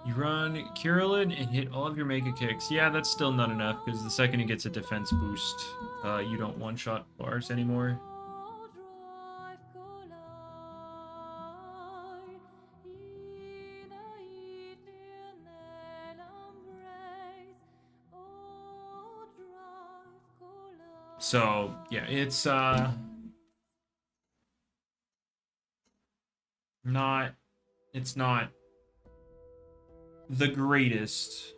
You run Kirillin and hit all of your Mega Kicks. Yeah, that's still not enough, because the second he gets a defense boost, you don't one-shot bars anymore. So, yeah, it's, not the greatest.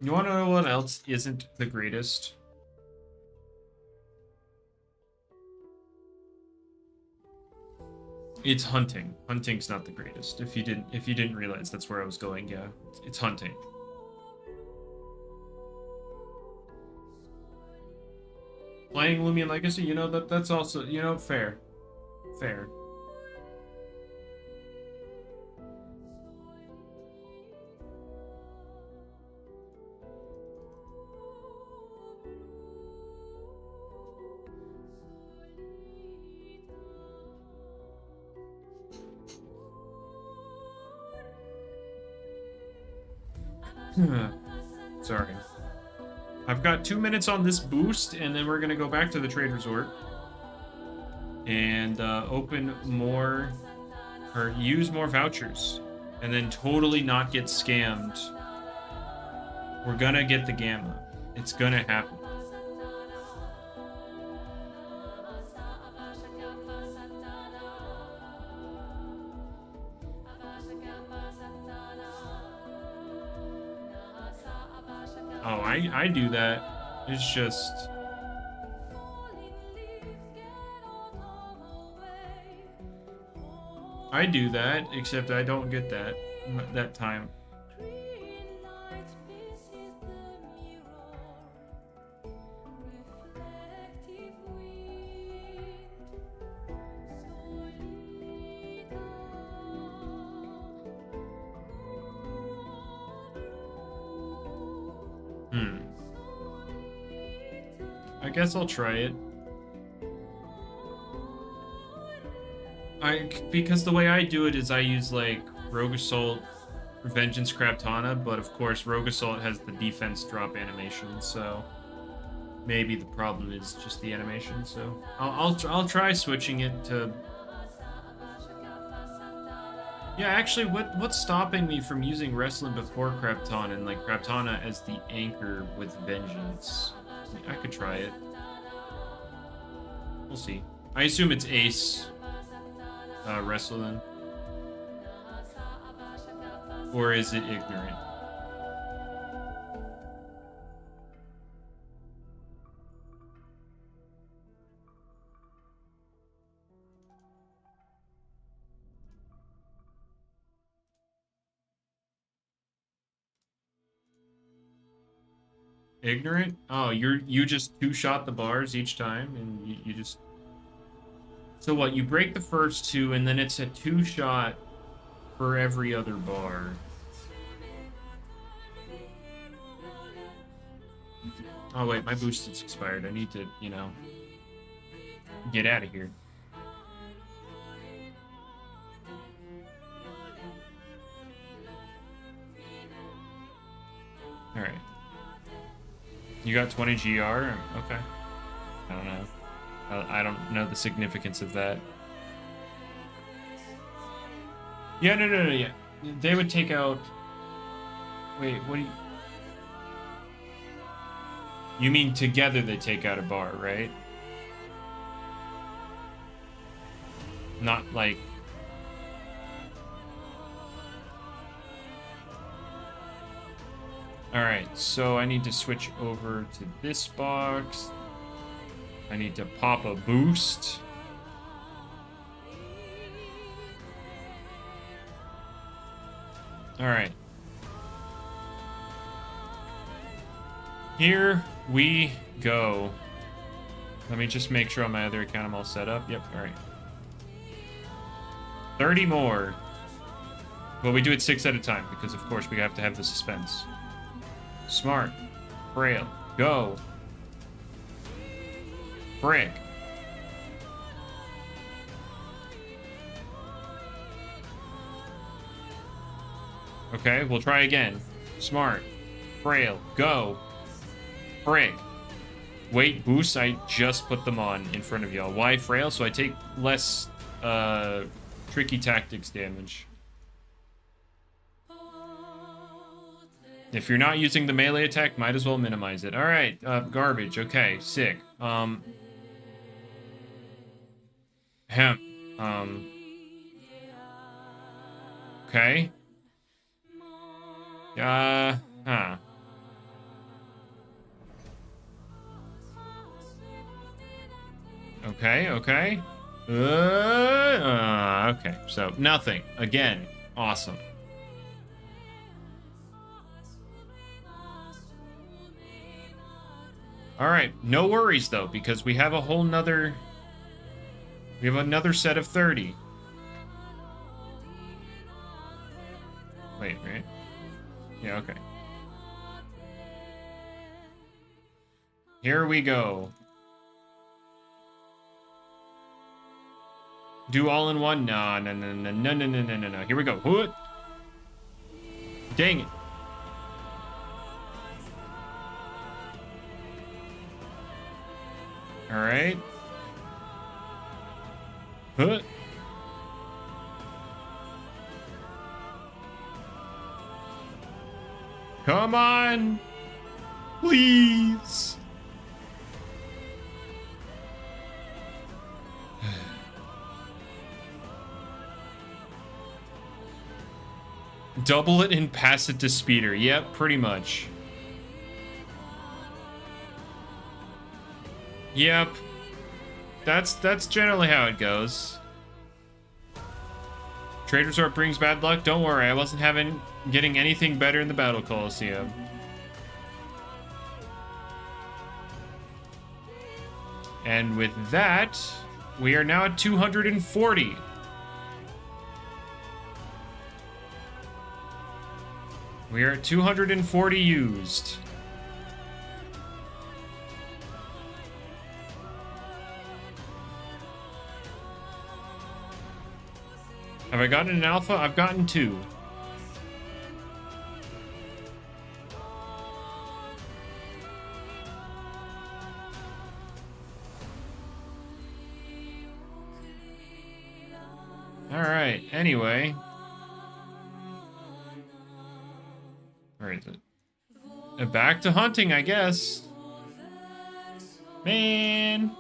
You want to know what else isn't the greatest? It's hunting. Hunting's not the greatest. If you didn't realize that's where I was going, yeah. It's hunting. Playing Loomian Legacy, you know, that's also, you know, fair. Fair. Sorry. I've got 2 minutes on this boost, and then we're gonna go back to the trade resort and open more, or use more vouchers, and then totally not get scammed. We're gonna get the gamma. It's gonna happen. Oh, I do that. It's just... I do that, except I don't get that time. I guess I'll try it. Because the way I do it is I use like Rogue Assault, Vengeance, Kraptana, but of course Rogue Assault has the defense drop animation, so maybe the problem is just the animation. So I'll try switching it to. Yeah, actually, what's stopping me from using Wrestling before Kraptana and like Kraptana as the anchor with Vengeance? I could try it. We'll see. I assume it's Ace Wrestle then. Or is it Ignorant? Ignorant? Oh, you just two-shot the bars each time, and you just... So what, you break the first two, and then it's a two-shot for every other bar. Oh wait, my boost is expired. I need to, you know, get out of here. Alright. You got 20 GR? Okay. I don't know. I don't know the significance of that. Yeah, no, yeah. They would take out... Wait, what do you... You mean together they take out a bar, right? Not like... Alright, so I need to switch over to this box. I need to pop a boost. Alright. Here we go. Let me just make sure on my other account I'm all set up. Yep, alright. 30 more. Well, we do it 6 at a time, because of course we have to have the suspense. Smart. Frail. Go. Frick. Okay, we'll try again. Smart. Frail. Go. Frick. Wait, boost, I just put them on in front of y'all. Why frail? So I take less tricky tactics damage. If you're not using the melee attack, might as well minimize it. Alright, garbage. Okay, sick. Okay. Huh. Okay. Okay, so nothing. Again, awesome. All right, no worries though, because we have a whole nother... We have another set of 30. Wait, right? Yeah, okay. Here we go. Do all in one? No, no, no, no, no, no, no, no, no, no. Here we go. What? Dang it. All right. Huh. Come on. Please. Double it and pass it to speeder. Yep, pretty much. Yep. That's generally how it goes. Trade Resort brings bad luck. Don't worry, I wasn't getting anything better in the Battle Coliseum. And with that, we are now at 240. We are at 240 used. Have I gotten an alpha? I've gotten 2. Alright, anyway. Where is it? Back to hunting, I guess. Man.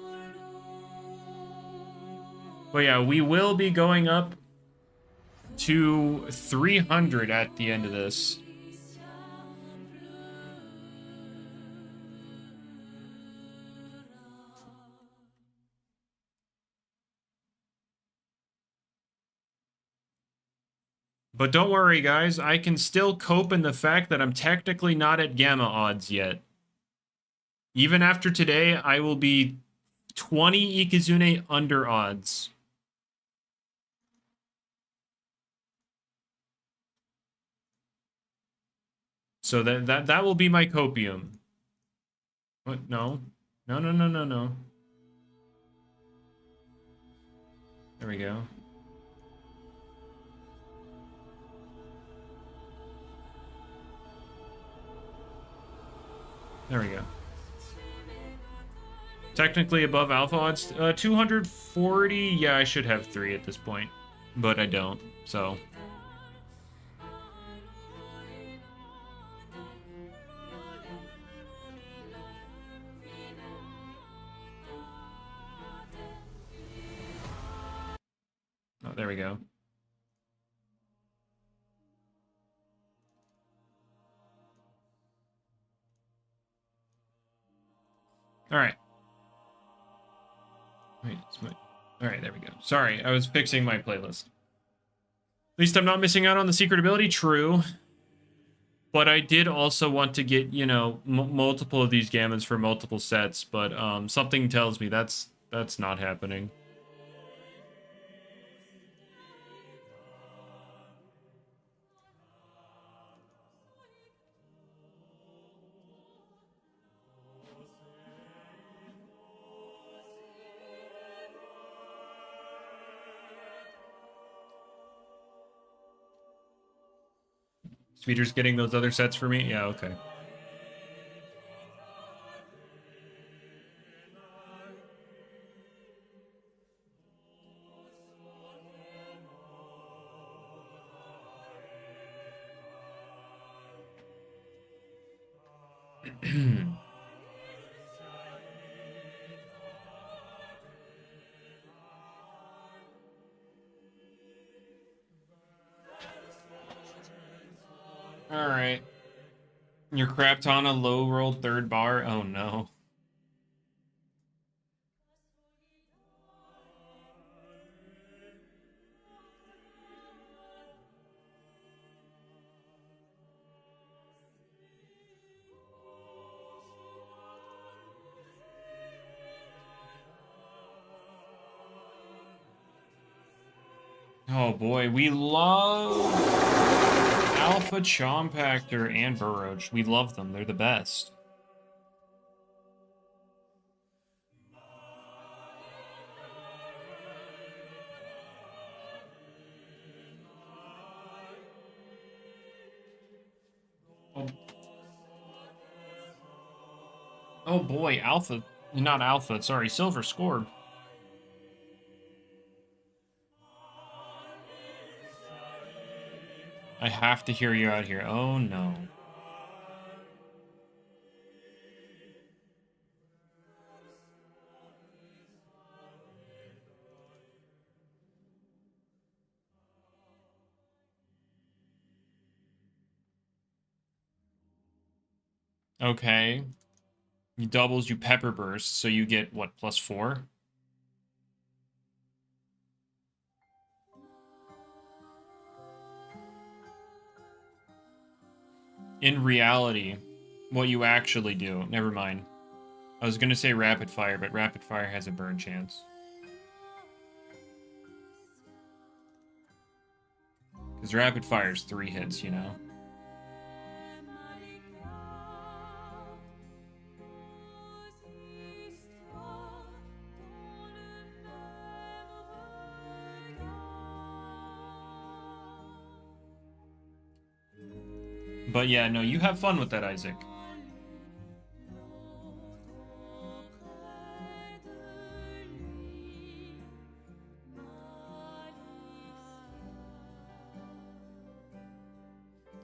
But yeah, we will be going up to 300 at the end of this. But don't worry, guys. I can still cope in the fact that I'm technically not at gamma odds yet. Even after today, I will be 20 Ikizune under odds. So that will be my copium. What? No. No, no, no, no, no. There we go. There we go. Technically above alpha odds. 240. Yeah, I should have 3 at this point. But I don't, so... Oh, there we go. All right. Wait, all right, there we go. Sorry, I was fixing my playlist. At least I'm not missing out on the secret ability, true. But I did also want to get, you know, multiple of these gammas for multiple sets, but something tells me that's not happening. Speeder's getting those other sets for me? Yeah, okay. Alright. You're crapped on a low rolled third bar? Oh no. Oh boy, we love Alpha Chompactor and Burroach. We love them. They're the best. Oh boy, Alpha. Not Alpha, sorry, Silver scored. I have to hear you out here. Oh no. Okay. You doubles, you Pepper Burst, so you get, what, +4? In reality, what you actually do... Never mind. I was gonna say Rapid Fire, but Rapid Fire has a burn chance. Because Rapid Fire's 3 hits, you know? But yeah, no, you have fun with that, Isaac.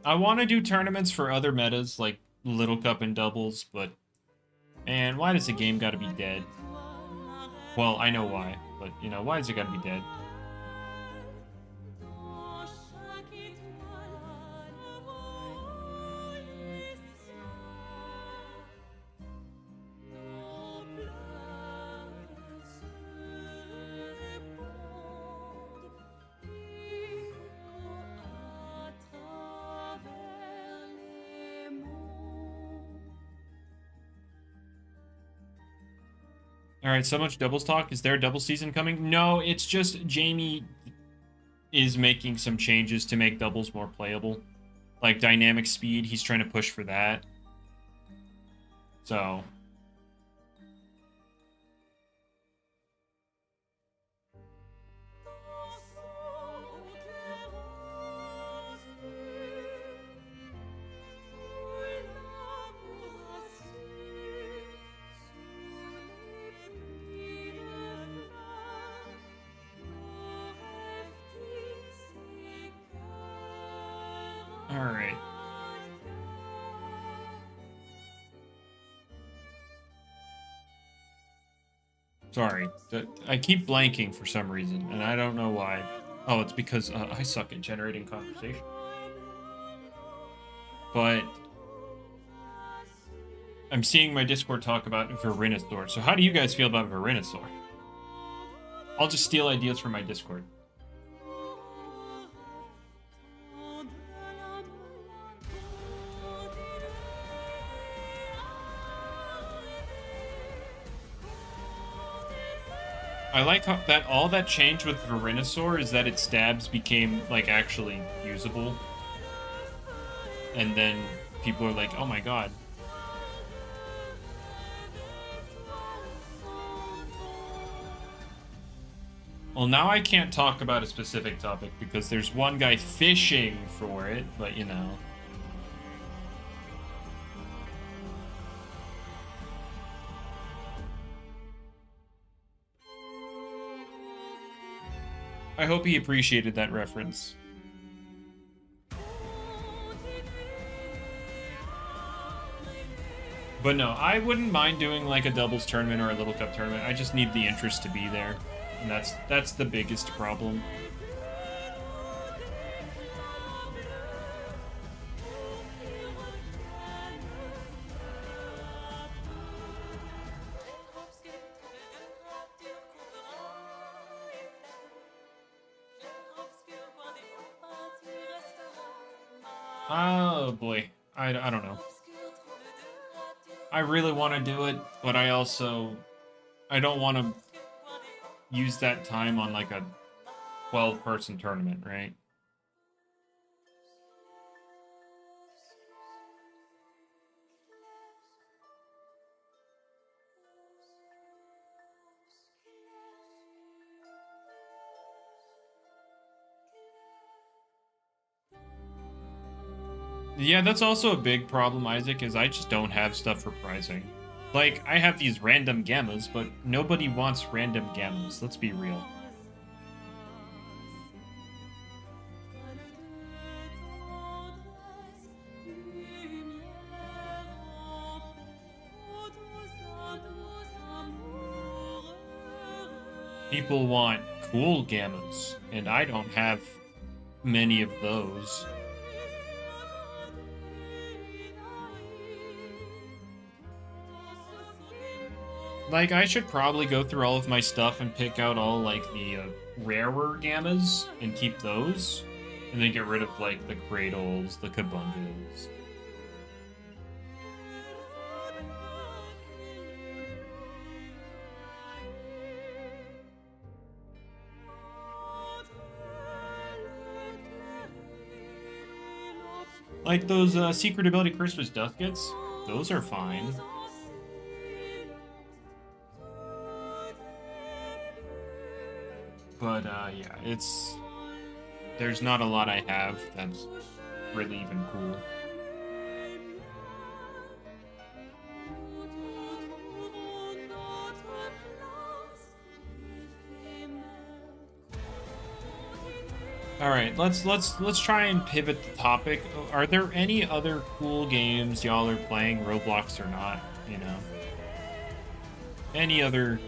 I want to do tournaments for other metas, like Little Cup and doubles, but... Man, why does the game gotta be dead? Well, I know why, but, you know, why does it gotta be dead? Alright, so much doubles talk. Is there a double season coming? No, it's just Jamie is making some changes to make doubles more playable. Like dynamic speed, he's trying to push for that. So... Alright. Sorry. I keep blanking for some reason, and I don't know why. Oh, it's because I suck at generating conversation. But... I'm seeing my Discord talk about Venusaur. So how do you guys feel about Venusaur? I'll just steal ideas from my Discord. I like how that all that changed with Venusaur is that its stabs became, like, actually usable. And then people are like, oh my god. Well, now I can't talk about a specific topic because there's one guy fishing for it, but you know. I hope he appreciated that reference. But no, I wouldn't mind doing like a doubles tournament or a Little Cup tournament. I just need the interest to be there. And that's the biggest problem. Oh boy, I don't know. I really want to do it, but I don't want to use that time on like a 12-person tournament, right? Yeah, that's also a big problem, Isaac, is I just don't have stuff for prizing. Like, I have these random gammas, but nobody wants random gammas. Let's be real. People want cool gammas, and I don't have many of those. Like, I should probably go through all of my stuff and pick out all, like, the rarer gammas and keep those. And then get rid of, like, the cradles, the kabungas. Like, those secret ability Christmas Duskets, those are fine. But, yeah, there's not a lot I have that's really even cool. All right, let's try and pivot the topic. Are there any other cool games y'all are playing, Roblox or not, you know? Any other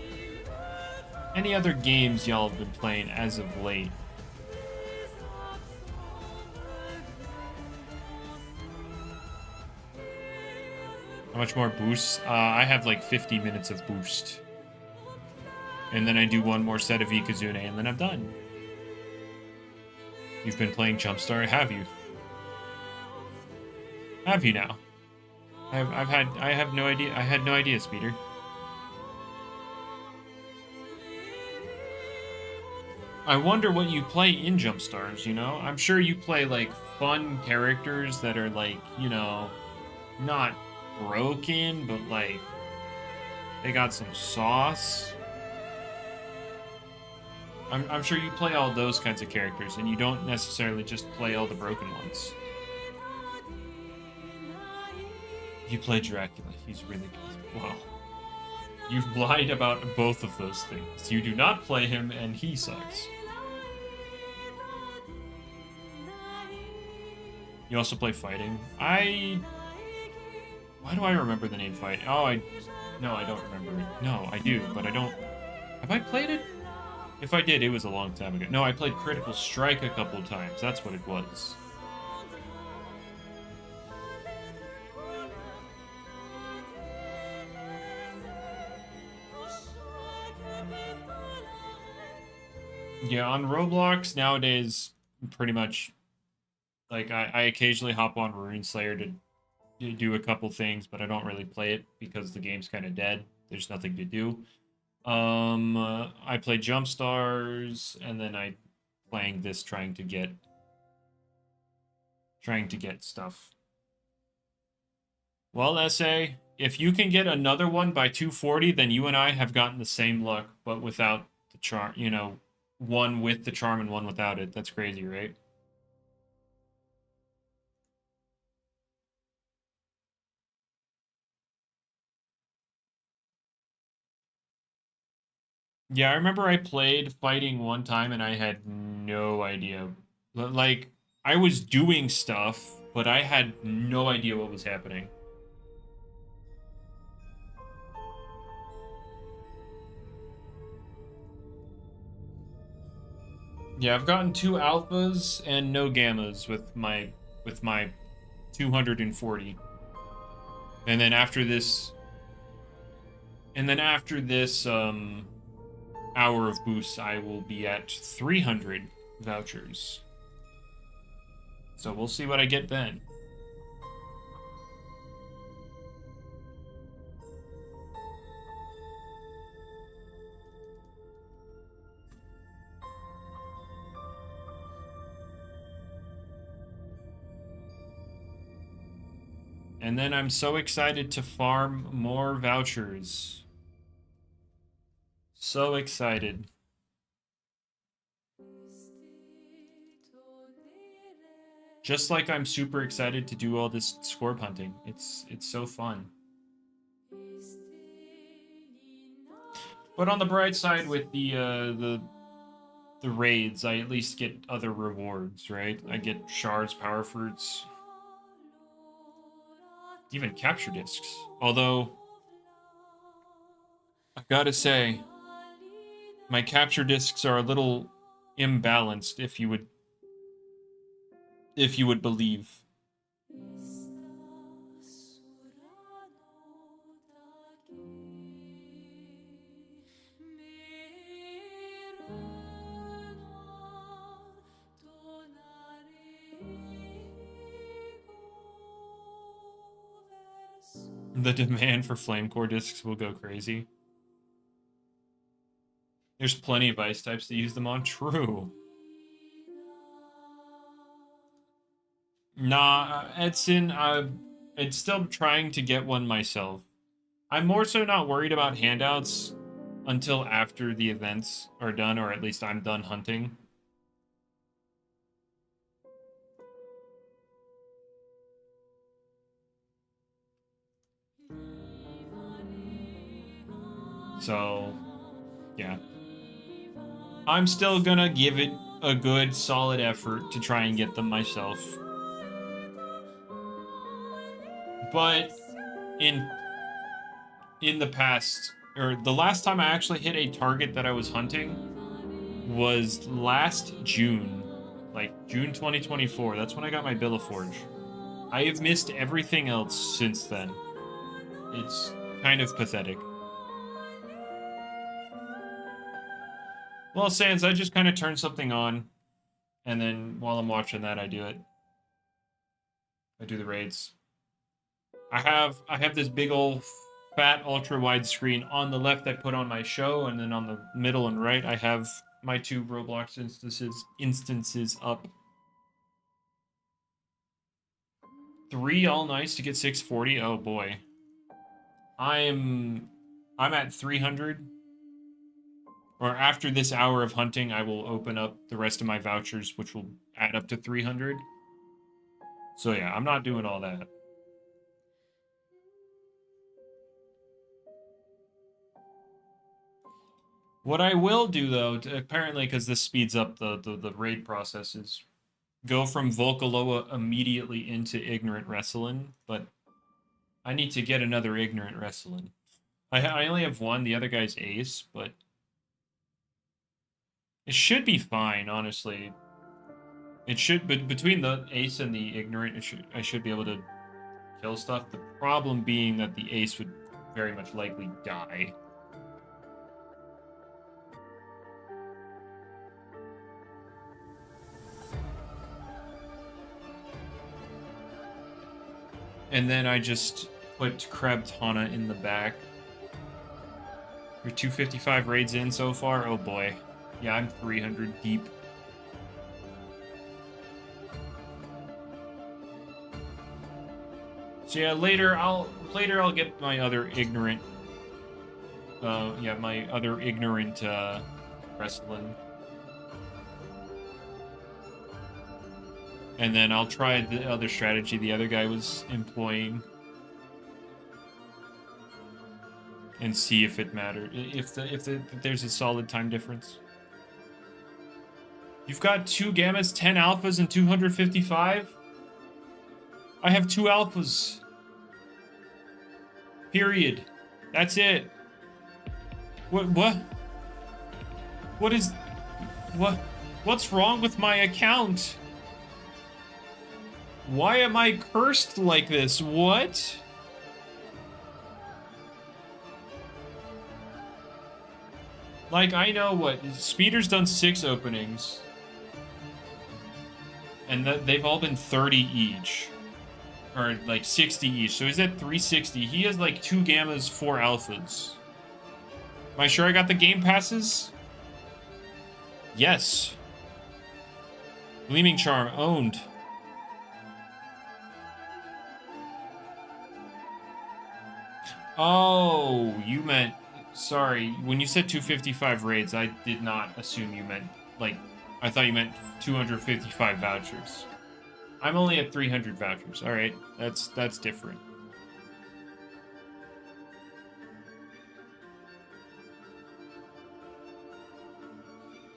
games y'all have been playing as of late? How much more boosts? I have like 50 minutes of boost. And then I do one more set of Ikazune, and then I'm done. You've been playing Jumpstart, have you? Have you now? I have no idea. I had no idea, Speeder. I wonder what you play in Jumpstars, you know? I'm sure you play, like, fun characters that are, like, you know, not broken, but, like, they got some sauce. I'm sure you play all those kinds of characters, and you don't necessarily just play all the broken ones. You play Dracula. He's really good. Well, you've lied about both of those things. You do not play him, and he sucks. You also play fighting. Why do I remember the name fight? Oh, no, I don't remember it. No, I do, but I don't... Have I played it? If I did, it was a long time ago. No, I played Critical Strike a couple of times. That's what it was. Yeah, on Roblox nowadays, pretty much, like, I occasionally hop on Rune Slayer to do a couple things, but I don't really play it because the game's kind of dead. There's nothing to do. I play Jumpstars, and then I playing this trying to get stuff. Well, SA, if you can get another one by 240, then you and I have gotten the same luck, but without the charm, you know, one with the charm and one without it. That's crazy, right? Yeah, I remember I played fighting one time and I had no idea. Like, I was doing stuff, but I had no idea what was happening. Yeah, I've gotten 2 alphas and no gammas with my 240. And then after this hour of boosts, I will be at 300 vouchers. So we'll see what I get then. And then I'm so excited to farm more vouchers. So excited. Just like I'm super excited to do all this scorp hunting. It's so fun. But on the bright side, with the raids, I at least get other rewards, right? I get shards, power fruits, even capture discs. Although, I gotta say, my capture discs are a little imbalanced, if you would believe. The demand for flame core discs will go crazy. There's plenty of ice types to use them on. True. Nah, Edson, I'm still trying to get one myself. I'm more so not worried about handouts until after the events are done, or at least I'm done hunting. So, yeah. I'm still gonna give it a good, solid effort to try and get them myself. But in the past, or the last time I actually hit a target that I was hunting was last June. Like, June 2024. That's when I got my Bill of Forge. I have missed everything else since then. It's kind of pathetic. Well, Sans, I just kind of turn something on, and then while I'm watching that, I do it. I do the raids. I have this big old fat ultra wide screen on the left I put on my show, and then on the middle and right I have my 2 Roblox instances up. 3 all nice to get 640. Oh boy. I'm at 300. Or after this hour of hunting, I will open up the rest of my vouchers, which will add up to 300. So yeah, I'm not doing all that. What I will do, though, apparently because this speeds up the raid process, is go from Volcaloa immediately into Ignorant Wrestling, but I need to get another Ignorant Wrestling. I only have one, the other guy's Ace, but it should be fine, honestly. It should, but between the Ace and the Ignorant, I should be able to kill stuff. The problem being that the Ace would very much likely die. And then I just put Kreb Tana in the back. We're 255 raids in so far. Oh boy. Yeah, I'm 300 deep. So yeah, later I'll get my other ignorant my other ignorant wrestling. And then I'll try the other strategy the other guy was employing. And see if it matters. If there's a solid time difference. You've got 2 gammas, 10 alphas, and 255? I have 2 alphas. Period. That's it. What's wrong with my account? Why am I cursed like this? What? Like, I know what, Speeder's done 6 openings. And they've all been 30 each. Or, like, 60 each. So he's at 360. He has, like, 2 gammas, 4 alphas. Am I sure I got the game passes? Yes. Gleaming Charm, owned. Oh, you meant... Sorry, when you said 255 raids, I did not assume you meant, like, I thought you meant 255 vouchers. I'm only at 300 vouchers. All right, that's different.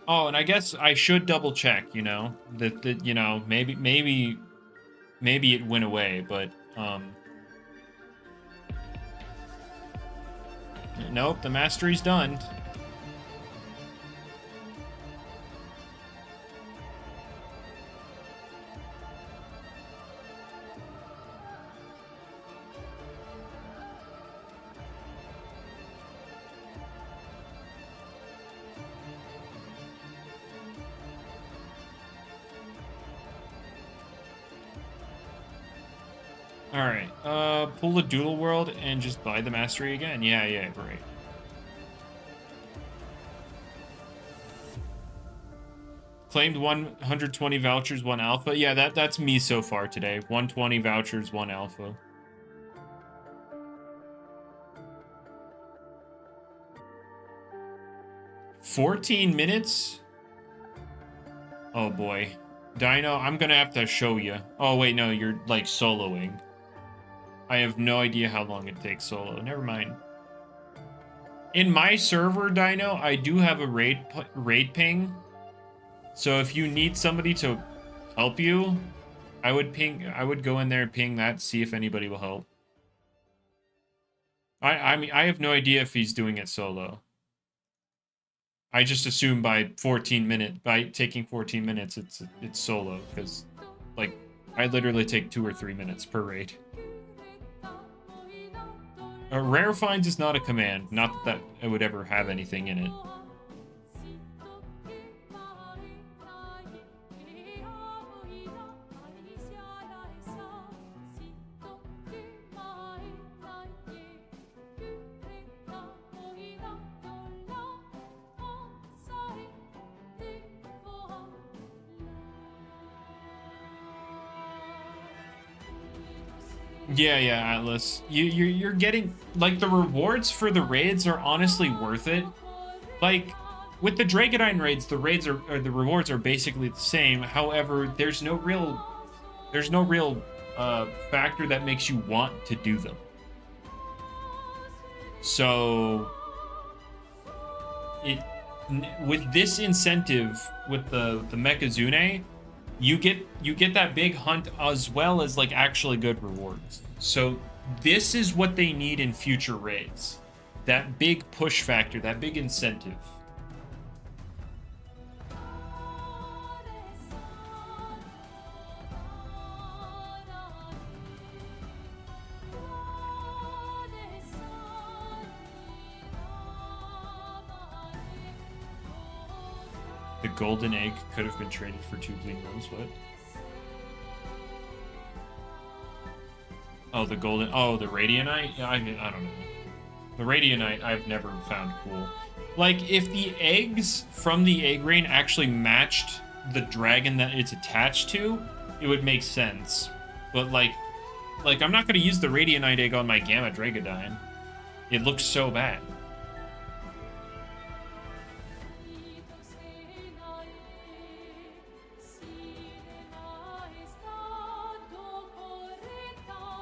Oh, and I guess I should double check, you know, that you know, maybe it went away, but nope, the mastery's done. Alright, pull the dual world and just buy the mastery again. Yeah, right. Claimed 120 vouchers, 1 alpha. Yeah, that's me so far today. 120 vouchers, 1 alpha. $14 minutes? Oh boy. Dino, I'm gonna have to show you. Oh wait, no, you're like soloing. I have no idea how long it takes solo. Never mind. In my server, Dino, I do have a raid ping. So if you need somebody to help you, I would go in there and ping that, see if anybody will help. I mean, I have no idea if he's doing it solo. I just assume by taking 14 minutes, it's solo, because, like, I literally take 2 or 3 minutes per raid. Rare finds is not a command, not that it would ever have anything in it. Yeah, Atlas. You're getting, like, the rewards for the raids are honestly worth it. Like, with the Dragonine raids, the rewards are basically the same. However, there's no real factor that makes you want to do them. So with this incentive with the Mechazune, you get that big hunt as well as, like, actually good rewards. So this is what they need in future raids. That big push factor, that big incentive. The golden egg could have been traded for 2 Bleeding Rose. What? Oh, the golden... Oh, the Radianite? I don't know. The Radianite I've never found cool. Like, if the eggs from the egg rain actually matched the dragon that it's attached to, it would make sense. But, like I'm not going to use the Radianite egg on my Gamma Dragodine. It looks so bad.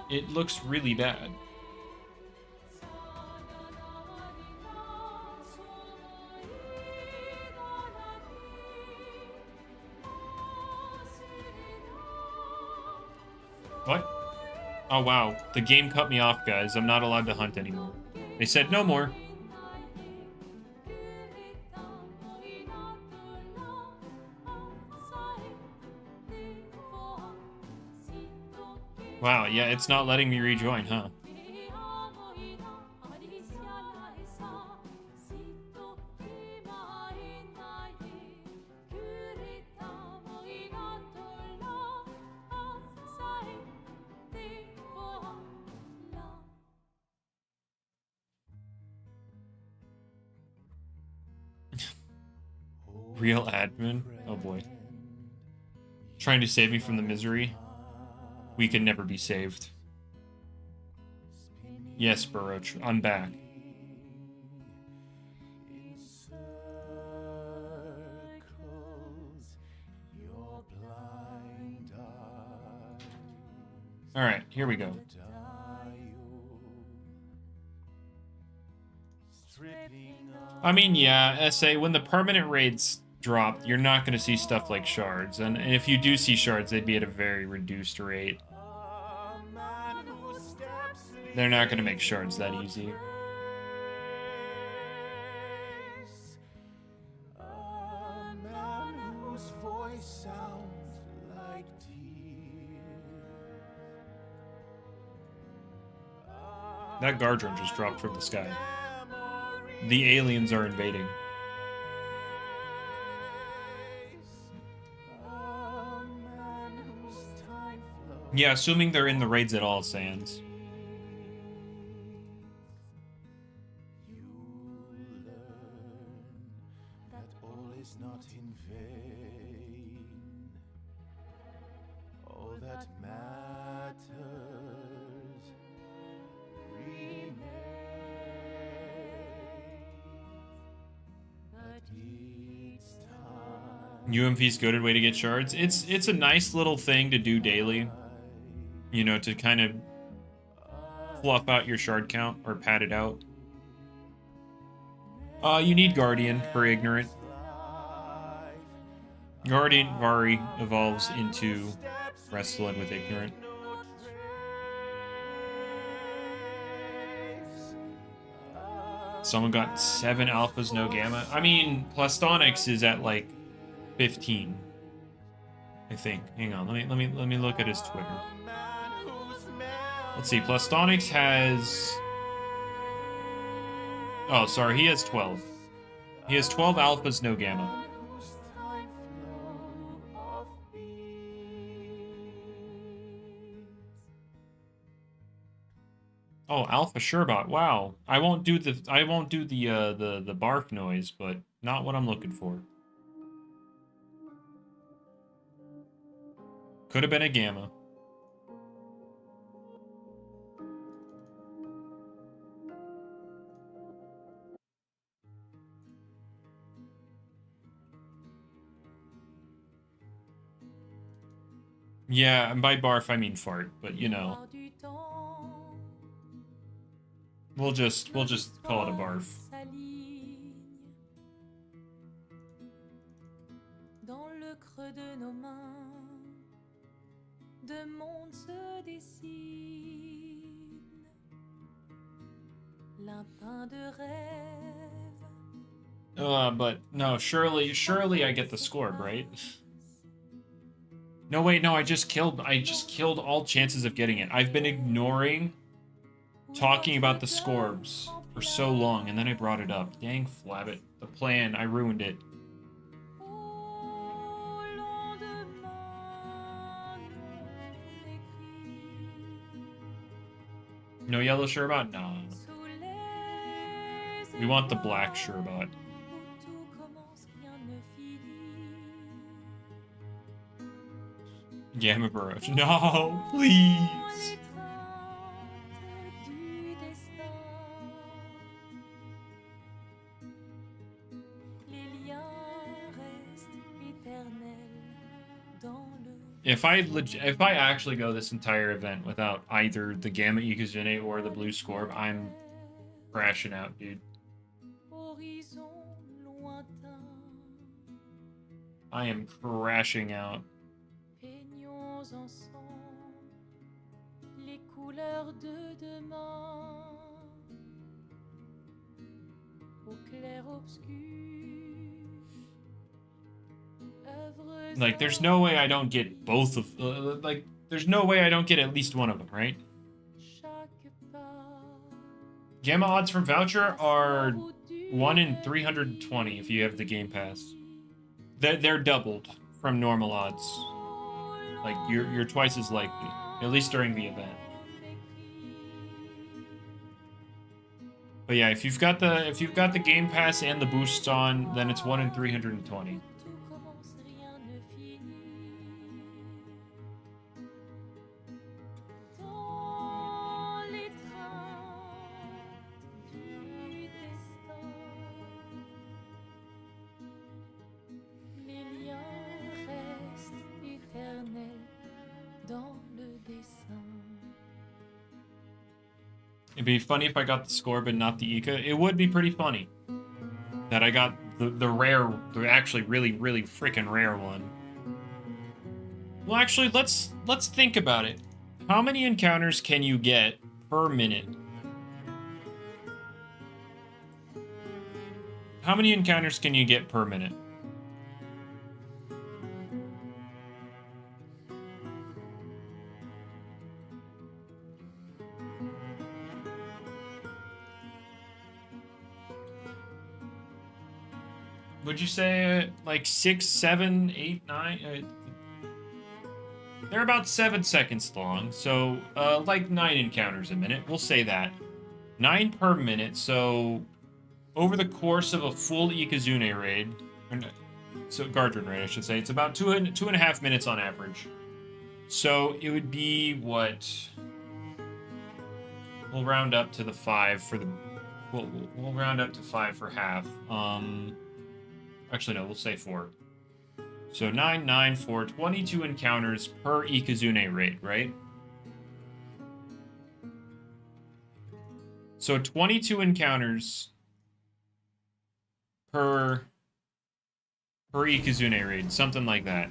It looks really bad. What? Oh wow, the game cut me off, guys. I'm not allowed to hunt anymore. They said no more. Wow, yeah, it's not letting me rejoin, huh? Real admin? Oh boy. Trying to save me from the misery. We can never be saved. Yes, Baroch, I'm back. Alright, here we go. I mean, yeah, SA, when the permanent raids drop, you're not going to see stuff like shards. And if you do see shards, they'd be at a very reduced rate. They're not going to make shards that easy. That Guardian just dropped from the sky. The aliens are invading. Yeah, assuming they're in the raids at all, Sans. UMV's goaded way to get shards. It's a nice little thing to do daily. You know, to kind of fluff out your shard count or pad it out. You need Guardian for Ignorant. Guardian Vari evolves into Wrestling with Ignorant. Someone got 7 alphas, no gamma. I mean, Plastonics is at like 15. I think. Hang on, let me look at his Twitter. Let's see, Plastonics has... Oh, sorry, he has 12. He has 12 alphas, no gamma. Oh, Alpha Sherbot. Wow. I won't do the barf noise, but not what I'm looking for. Could have been a gamma. Yeah, and by barf I mean fart, but you know. We'll just call it a barf. But no, surely I get the scorb, right? No, wait, no, I just killed all chances of getting it. I've been ignoring talking about the scorbs for so long, and then I brought it up. Dang flabbit. The plan, I ruined it. No yellow Sherbot? No. We want the black Sherbot. Gamma Baroche. No, please. If I actually go this entire event without either the Gamma Ikazune or the Blue Scorb, I'm crashing out, dude. I am crashing out. Like, there's no way I don't get both of... like, there's no way I don't get at least one of them, right? Gamma odds from Voucher are 1 in 320 if you have the Game Pass. They're doubled from normal odds. Like, you're twice as likely, at least during the event. But yeah, if you've got the Game Pass and the boosts on, then it's 1 in 320. It'd be funny if I got the Scorb and not the Ika. It would be pretty funny that I got the rare, the actually really, really freaking rare one. Well, actually, let's think about it. How many encounters can you get per minute? How many encounters can you get per minute? Would you say like 6, 7, 8, 9? They're about 7 seconds long, so like 9 encounters a minute. We'll say that. 9 per minute, so over the course of a full Ikazune raid, or no, so Guardian raid, I should say, it's about 2.5 minutes on average. So it would be what? We'll round up to the 5 for the. We'll round up to 5 for half. Actually, no, we'll say 4. So 9, 9, 4, 22 encounters per Ikazune raid, right? So 22 encounters per Ikazune raid, something like that.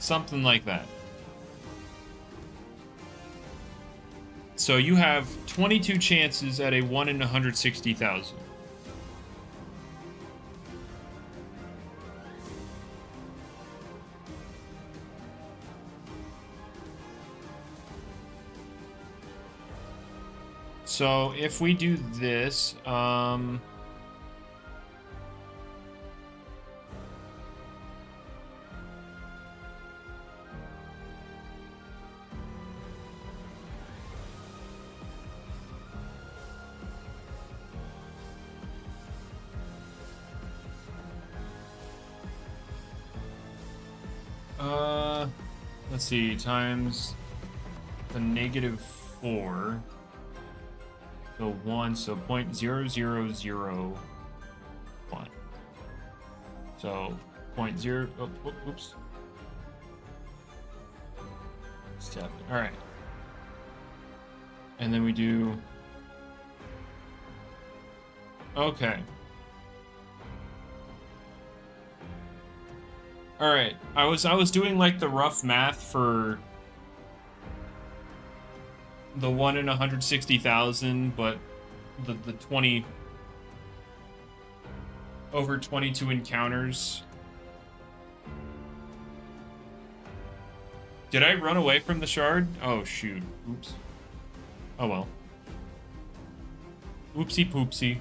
Something like that. So you have 22 chances at a 1 in 160,000. So if we do this, let's see, times the -4. So 1, so 0.0001. So 0.0, oh, oops. Step, all right. And then we do, okay. All right, I was doing like the rough math for the 1 in 160,000, but the 20 over 22 encounters. Did I run away from the shard? Oh shoot! Oops. Oh well. Oopsie poopsie.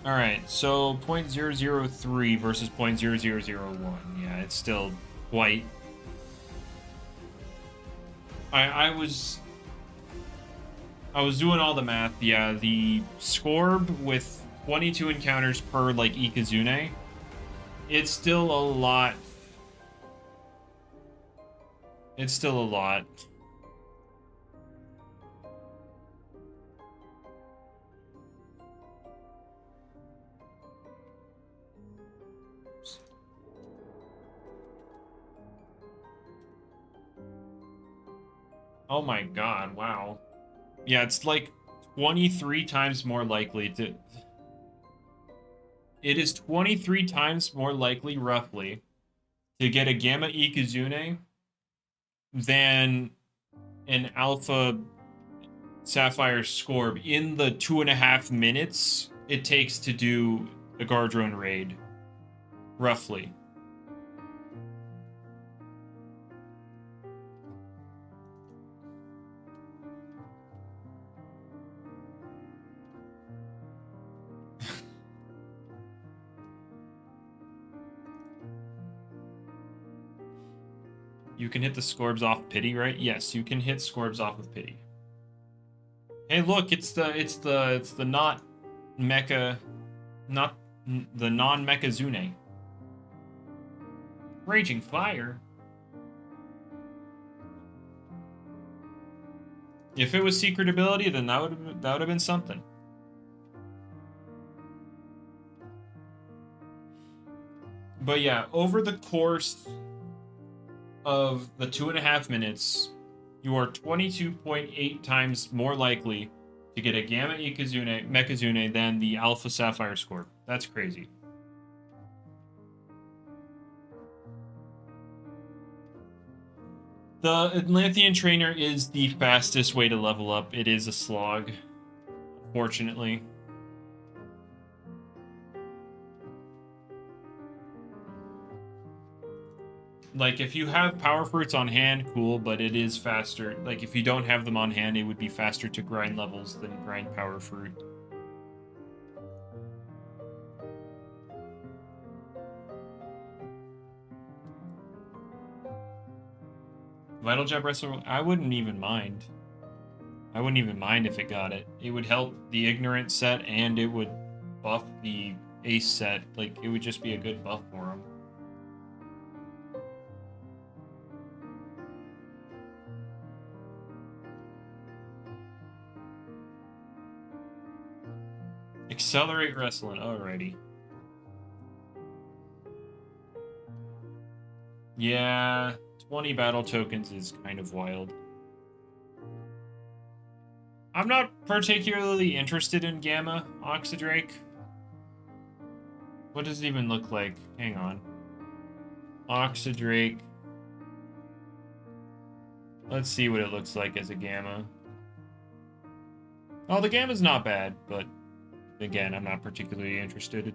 All right, so 0.003 versus 0.0001. Yeah, it's still quite. I was doing all the math. Yeah, the Scorb with 22 encounters per like Ikazune, it's still a lot. It's still a lot. Oh my god, wow. Yeah, it's like 23 times more likely to... It is 23 times more likely, roughly, to get a Gamma Ikazune than an Alpha Sapphire Scorb in the 2.5 minutes it takes to do a Guardrone raid. Roughly. You can hit the Scorbs off pity, right? Yes, you can hit Scorbs off with pity. Hey, look, it's the not mecha, not the non-mecha Zune. Raging Fire. If it was secret ability, then that would have been something. But yeah, over the course of the 2.5 minutes, you are 22.8 times more likely to get a Gamma Mechazune than the Alpha Sapphire score. That's crazy. The Atlantean Trainer is the fastest way to level up. It is a slog, unfortunately. Like, if you have Power Fruits on hand, cool, but it is faster. Like, if you don't have them on hand, it would be faster to grind levels than grind Power Fruit. Vital Jab Wrestler, I wouldn't even mind. I wouldn't even mind if it got it. It would help the Ignorant set, and it would buff the Ace set. Like, it would just be a good buff for him. Accelerate Wrestling, alrighty. Yeah, 20 battle tokens is kind of wild. I'm not particularly interested in Gamma Oxidrake. What does it even look like? Hang on. Oxidrake. Let's see what it looks like as a Gamma. Oh, the Gamma's not bad, but again, I'm not particularly interested.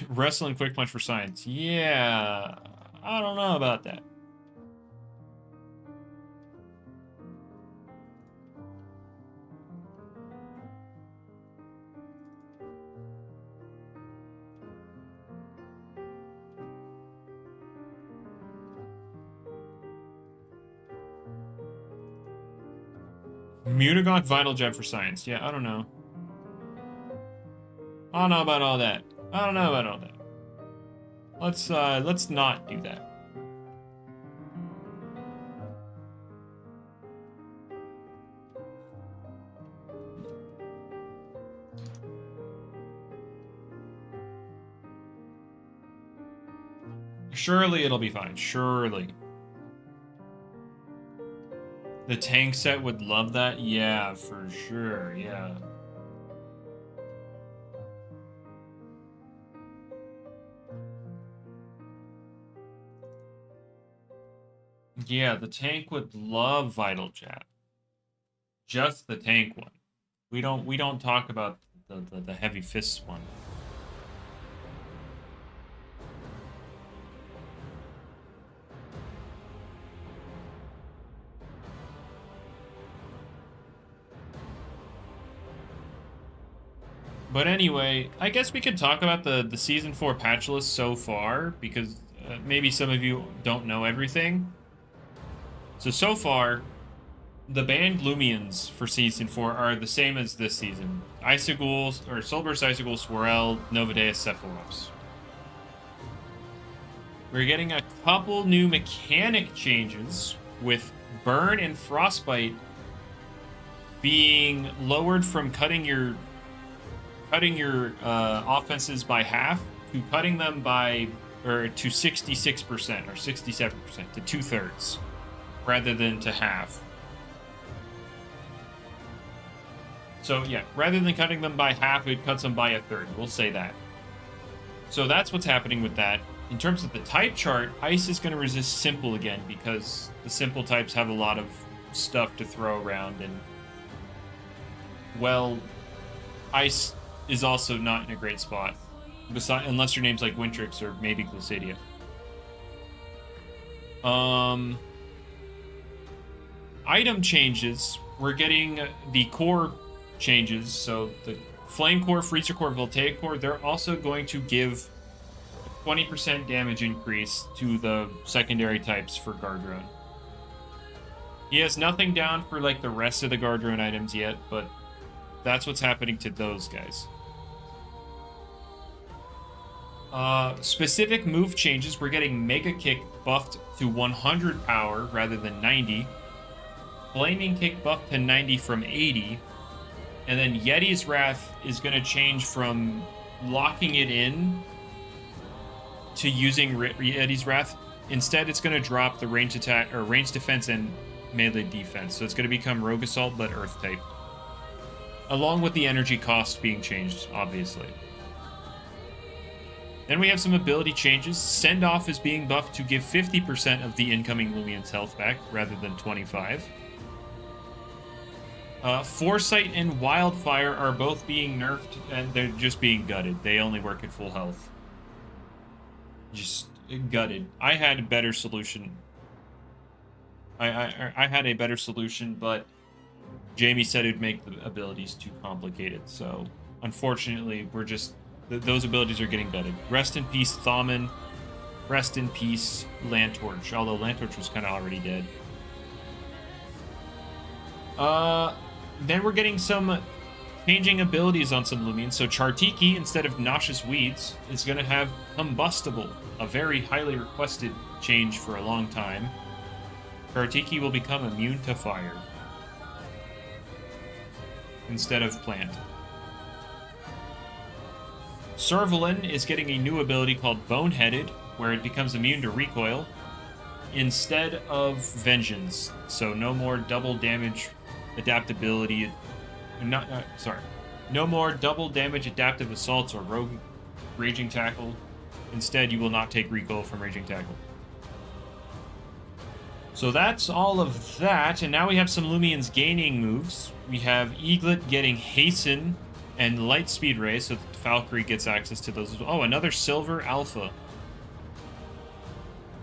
Wrestling Quick Punch for Science. Yeah, I don't know about that. Mutagon Vital Jab for Science. Yeah, I don't know. I don't know about all that. I don't know about all that. Let's not do that. Surely it'll be fine. Surely. The tank set would love that? Yeah, for sure. Yeah. Yeah, the tank would love Vital Jab. Just the tank one. We don't talk about the heavy fists one. But anyway, I guess we could talk about the Season 4 patch list so far, because maybe some of you don't know everything. So far, the banned Loomians for Season 4 are the same as this season. Icicles, or Soulburst Icicle, Swirl, Novadeus, Cephalops. We're getting a couple new mechanic changes, with Burn and Frostbite being lowered from cutting your offenses by half to cutting them by, or to 66% or 67% to 2/3 rather than to half. So yeah, rather than cutting them by half, it cuts them by 1/3. We'll say that. So that's what's happening with that. In terms of the type chart, Ice is going to resist Simple again because the Simple types have a lot of stuff to throw around, and well, Ice is also not in a great spot, unless your name's like Wintrix or maybe Glacidia. Item changes. We're getting the core changes. So the Flame Core, Freezer Core, Voltaic Core, they're also going to give a 20% damage increase to the secondary types for Gardrone. He has nothing down for like the rest of the Gardrone items yet, but that's what's happening to those guys. Specific move changes. We're getting Mega Kick buffed to 100 power rather than 90. Flaming Kick buff to 90 from 80. And then Yeti's Wrath is going to change from locking it in to using Yeti's Wrath. Instead, it's going to drop the range attack or range defense and melee defense. So it's going to become Rogue Assault but Earth type. Along with the energy cost being changed, obviously. Then we have some ability changes. Send Off is being buffed to give 50% of the incoming Loomian's health back rather than 25. Foresight and Wildfire are both being nerfed, and they're just being gutted. They only work at full health. Just gutted. I had a better solution. I had a better solution, but Jamie said it'd make the abilities too complicated. So, unfortunately, we're just... those abilities are getting gutted. Rest in peace, Thaumin. Rest in peace, Lantorch. Although Lantorch was kind of already dead. Then we're getting some changing abilities on some Loomians. So Chartiki, instead of Noxious Weeds, is going to have Combustible, a very highly requested change for a long time. Chartiki will become immune to fire instead of plant. Servalin is getting a new ability called Boneheaded, where it becomes immune to recoil instead of Vengeance. So no more double damage adaptability. No more double damage adaptive assaults or rogue Raging Tackle. Instead, you will not take recoil from Raging Tackle. So that's all of that, and now we have some Loomians gaining moves. We have Eaglet getting Hasten and Light Speed Ray, so Valkyrie gets access to those as well. Oh, another Silver Alpha.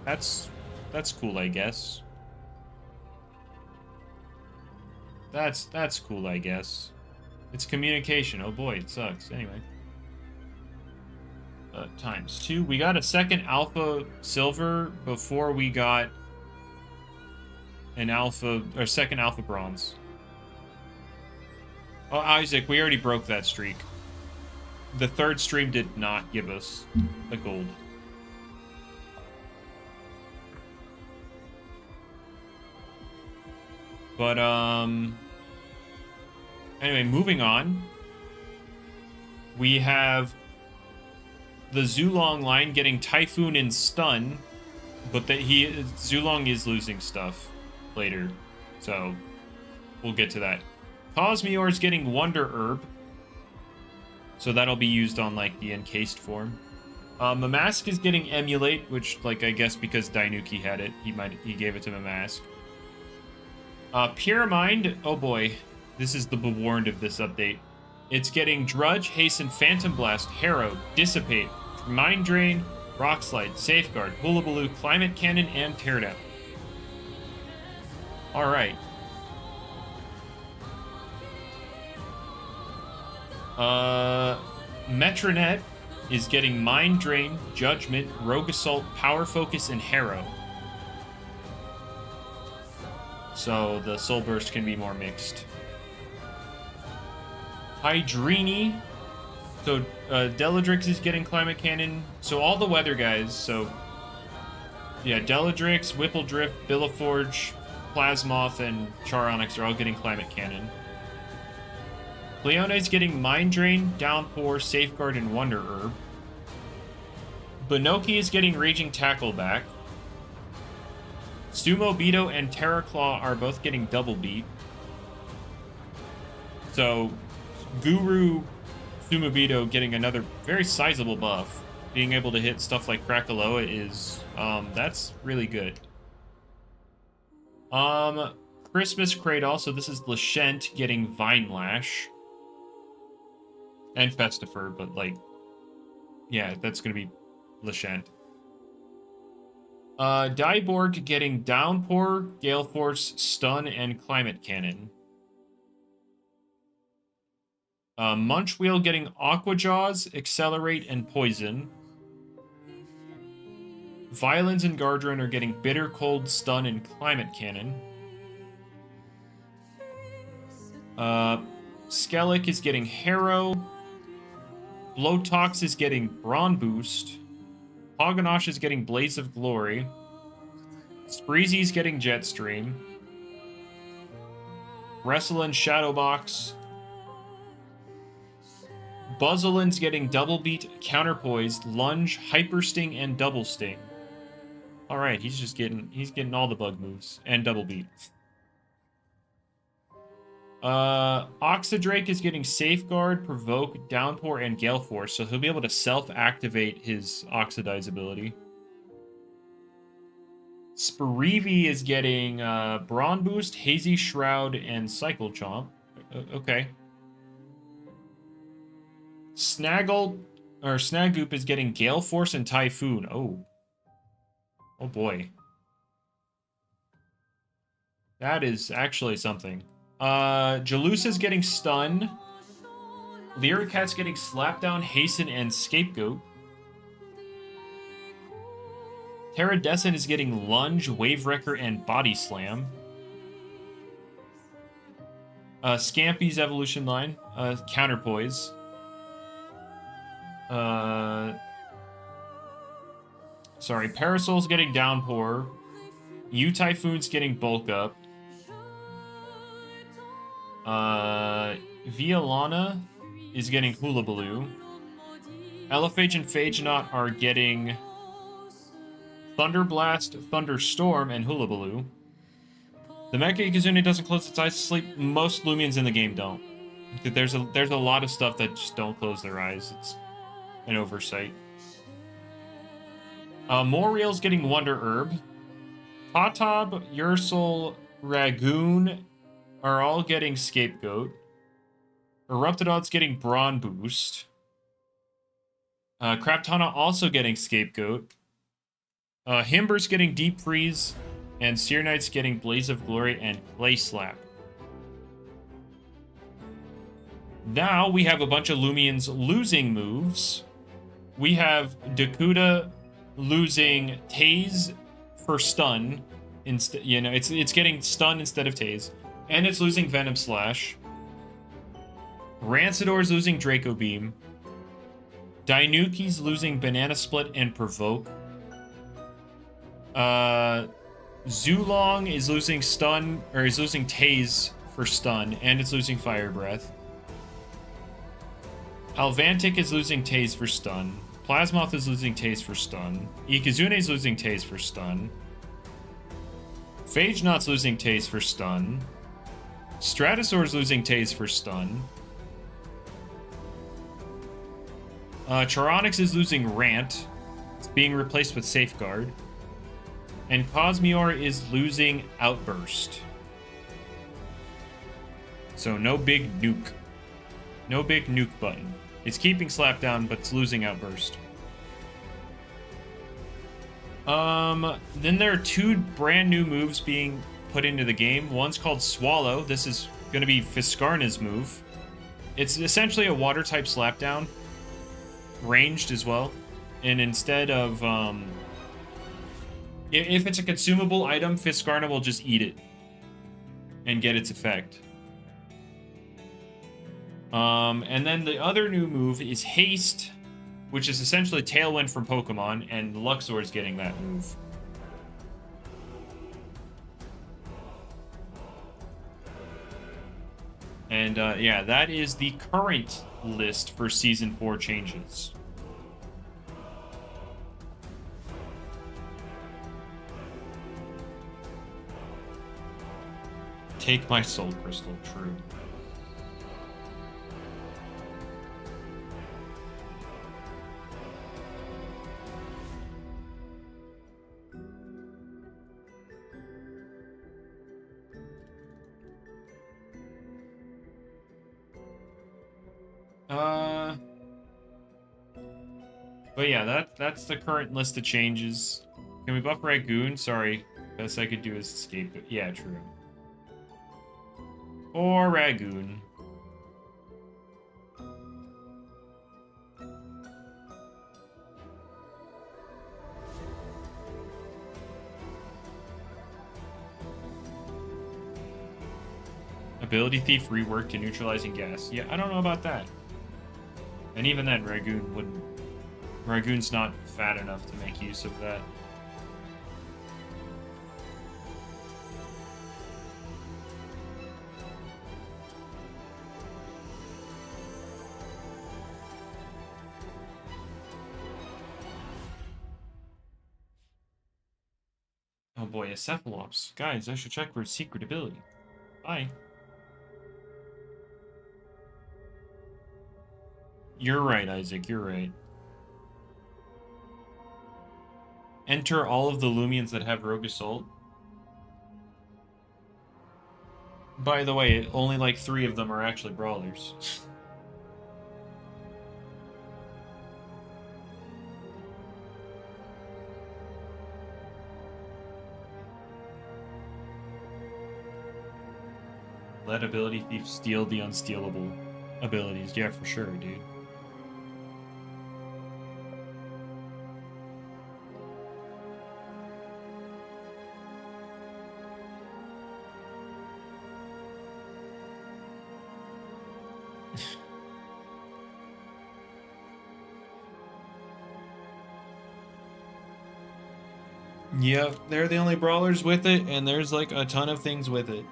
That's cool, I guess. That's cool, I guess. It's communication. Oh boy, it sucks. Anyway. ×2. We got a second Alpha Silver before we got an Alpha, or second Alpha Bronze. Oh, Isaac, we already broke that streak. The third stream did not give us the gold. But, anyway, moving on. We have the Zulong line getting Typhoon and Stun, but that Zulong is losing stuff later, so we'll get to that. Cosmeor's getting Wonder Herb, so that'll be used on, like, the encased form. Mamask is getting Emulate, which, like, I guess because Dainuki had it, he gave it to Mamask. Pure Mind, oh boy, this is the Bewarned of this update. It's getting Drudge, Hasten, Phantom Blast, Harrow, Dissipate, Mind Drain, Rock Slide, Safeguard, Hullabaloo, Climate Cannon, and Teardown. Alright. Metronet is getting Mind Drain, Judgment, Rogue Assault, Power Focus, and Harrow. So the Soul Burst can be more mixed. Hydrini. So Deladrix is getting Climate Cannon. So all the weather guys. So yeah, Deladrix, Whippledrift, Billaforge, Plasmoth, and Charonyx are all getting Climate Cannon. Leona's getting Mind Drain, Downpour, Safeguard, and Wonder Herb. Binoki is getting Raging Tackle back. Sumobito and Terraclaw are both getting Double Beat. So, Guru Sumobito getting another very sizable buff. Being able to hit stuff like Krakaloa is, that's really good. Christmas Cradle, so this is Lashent getting Vine Lash. And Festifer, but, like, yeah, that's gonna be Lashent. Dyborg getting Downpour, Gale Force, Stun, and Climate Cannon. Munchwheel getting Aquajaws, Accelerate, and Poison. Violins and Gardron are getting Bitter Cold, Stun, and Climate Cannon. Skellic is getting Harrow. Blowtox is getting Brawn Boost. Hoganosh is getting Blaze of Glory. Spreezy's getting Jetstream. Wrestle and Shadow Box. Buzzolin's getting Double Beat, Counterpoise, Lunge, Hyper Sting, and Double Sting. Alright, he's getting all the bug moves. And Double Beat. Oxidrake is getting Safeguard, Provoke, Downpour, and Gale Force, so he'll be able to self-activate his Oxidize ability. Spirivi is getting Brawn Boost, Hazy Shroud, and Cycle Chomp. Okay. Snagoop is getting Gale Force and Typhoon. Oh. Oh boy. That is actually something. Jalous is getting Stun. Lyricat's getting Slapdown, Hasten, and Scapegoat. Terradescent is getting Lunge, Wave Wrecker, and Body Slam. Scampy's Evolution Line, Counterpoise. Sorry, Parasol's getting Downpour. U-Typhoon's getting Bulk Up. Violana is getting Hula Baloo. Elephage and Phagenaut are getting Thunder Blast, Thunderstorm, and Hula Baloo. The Mecha Ikazune doesn't close its eyes to sleep. Most Loomians in the game don't. There's a lot of stuff that just don't close their eyes. It's an oversight. Moriel's getting Wonder Herb. Patob, Ursul, Ragoon are all getting Scapegoat. Eruptidon's getting Brawn Boost. Craptana also getting Scapegoat. Himber's getting Deep Freeze. And Seer Knight's getting Blaze of Glory and Clay Slap. Now we have a bunch of Loomians losing moves. We have Dakuda losing Tase for Stun. It's getting Stun instead of Tase. And it's losing Venom Slash. Rancidor's losing Draco Beam. Dainuki's losing Banana Split and Provoke. Zulong is losing Stun, or is losing Tase for Stun, and it's losing Fire Breath. Alvantic is losing Tase for Stun. Plasmoth is losing Tase for Stun. Ikazune is losing Tase for Stun. Phagenaut's losing Tase for Stun. Stratosaur's losing Tase for Stun. Charonix is losing Rant. It's being replaced with Safeguard. And Cosmeor is losing Outburst. So no big nuke. No big nuke button. It's keeping Slapdown, but it's losing Outburst. Then there are two brand new moves being put into the game. One's called Swallow. This is going to be Fiscarna's move. It's essentially a water-type Slapdown. Ranged as well. And instead of... if it's a consumable item, Fiscarna will just eat it. And get its effect. And then the other new move is Haste, which is essentially Tailwind from Pokemon, and Luxor is getting that move. And yeah, that is the current list for Season 4 changes. Take my Soul Crystal, true. But yeah, that's the current list of changes. Can we buff Ragoon? Sorry. Best I could do is escape it. Yeah, true. Or Ragoon. Ability Thief reworked to neutralizing gas. Yeah, I don't know about that. And even then, Ragoon wouldn't. Ragoon's not fat enough to make use of that. Oh boy, a Cephalops. Guys, I should check for his secret ability. Bye. You're right, Isaac, you're right. Enter all of the Loomians that have Rogue Assault. By the way, only like 3 of them are actually Brawlers. Let Ability Thief steal the unstealable abilities. Yeah, for sure, dude. Yep, they're the only Brawlers with it, and there's like a ton of things with it.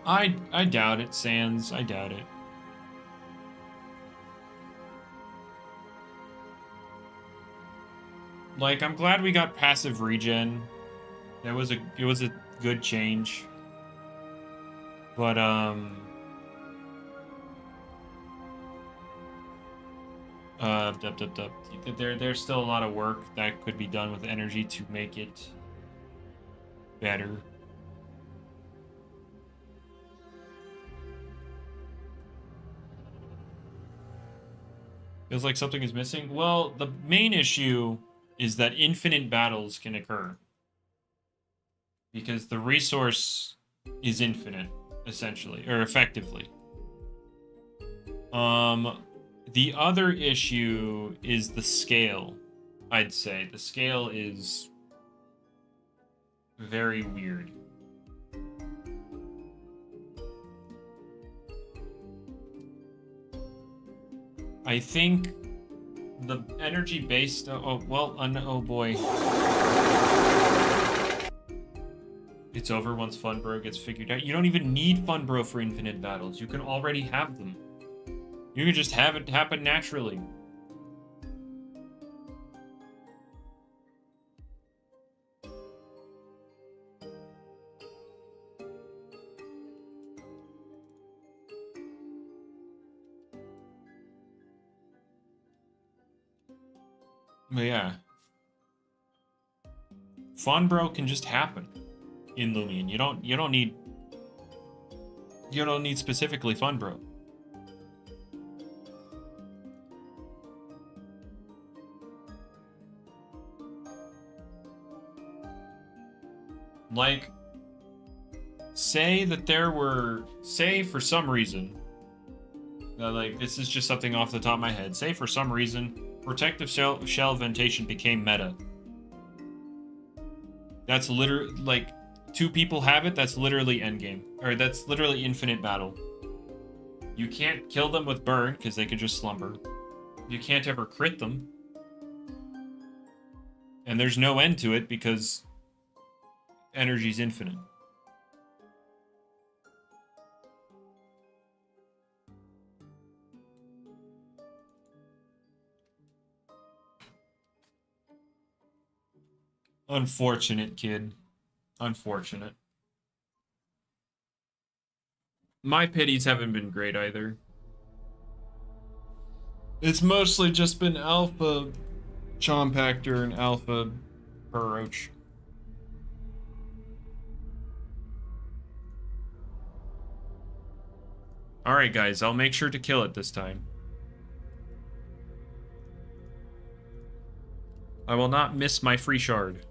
I doubt it, Sans. I doubt it. Like, I'm glad we got passive regen. It was a good change. But there's still a lot of work that could be done with energy to make it better. Feels like something is missing. Well, the main issue is that infinite battles can occur. Because the resource is infinite, essentially, or effectively. The other issue is the scale, I'd say. The scale is very weird. I think the energy based. Oh boy. It's over once Funbro gets figured out. You don't even need Funbro for infinite battles. You can already have them. You can just have it happen naturally. But yeah. Funbro can just happen in Loomian. You don't need specifically Funbro. Like, say for some reason, like, this is just something off the top of my head. Say for some reason, Protective Shell Ventation became meta. That's literally, like, 2 people have it, that's literally endgame. Or that's literally infinite battle. You can't kill them with burn, because they could just slumber. You can't ever crit them. And there's no end to it, because energy's infinite. Unfortunate, kid. Unfortunate. My pities haven't been great either. It's mostly just been Alpha Chompactor and Alpha Burroach. Alright guys, I'll make sure to kill it this time. I will not miss my free shard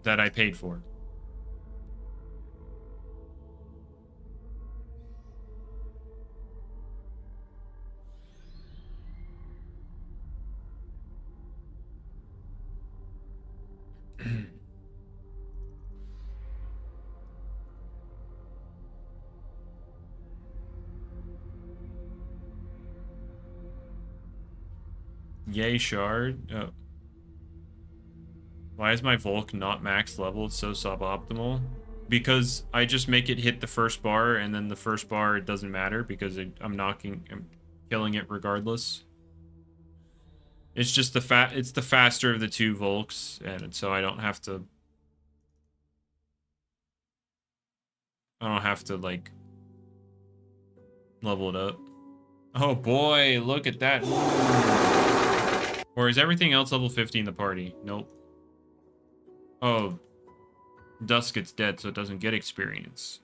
that I paid for. Yay shard. Oh. Why is my Volk not max level? It's so suboptimal. Because I just make it hit the first bar, and then the first bar, it doesn't matter, because I'm knocking... killing it regardless. It's just it's the faster of the two Volks, and so I don't have to like level it up. Oh boy, look at that. Or is everything else level 50 in the party? Nope. Oh, Dusk gets dead, so it doesn't get experience.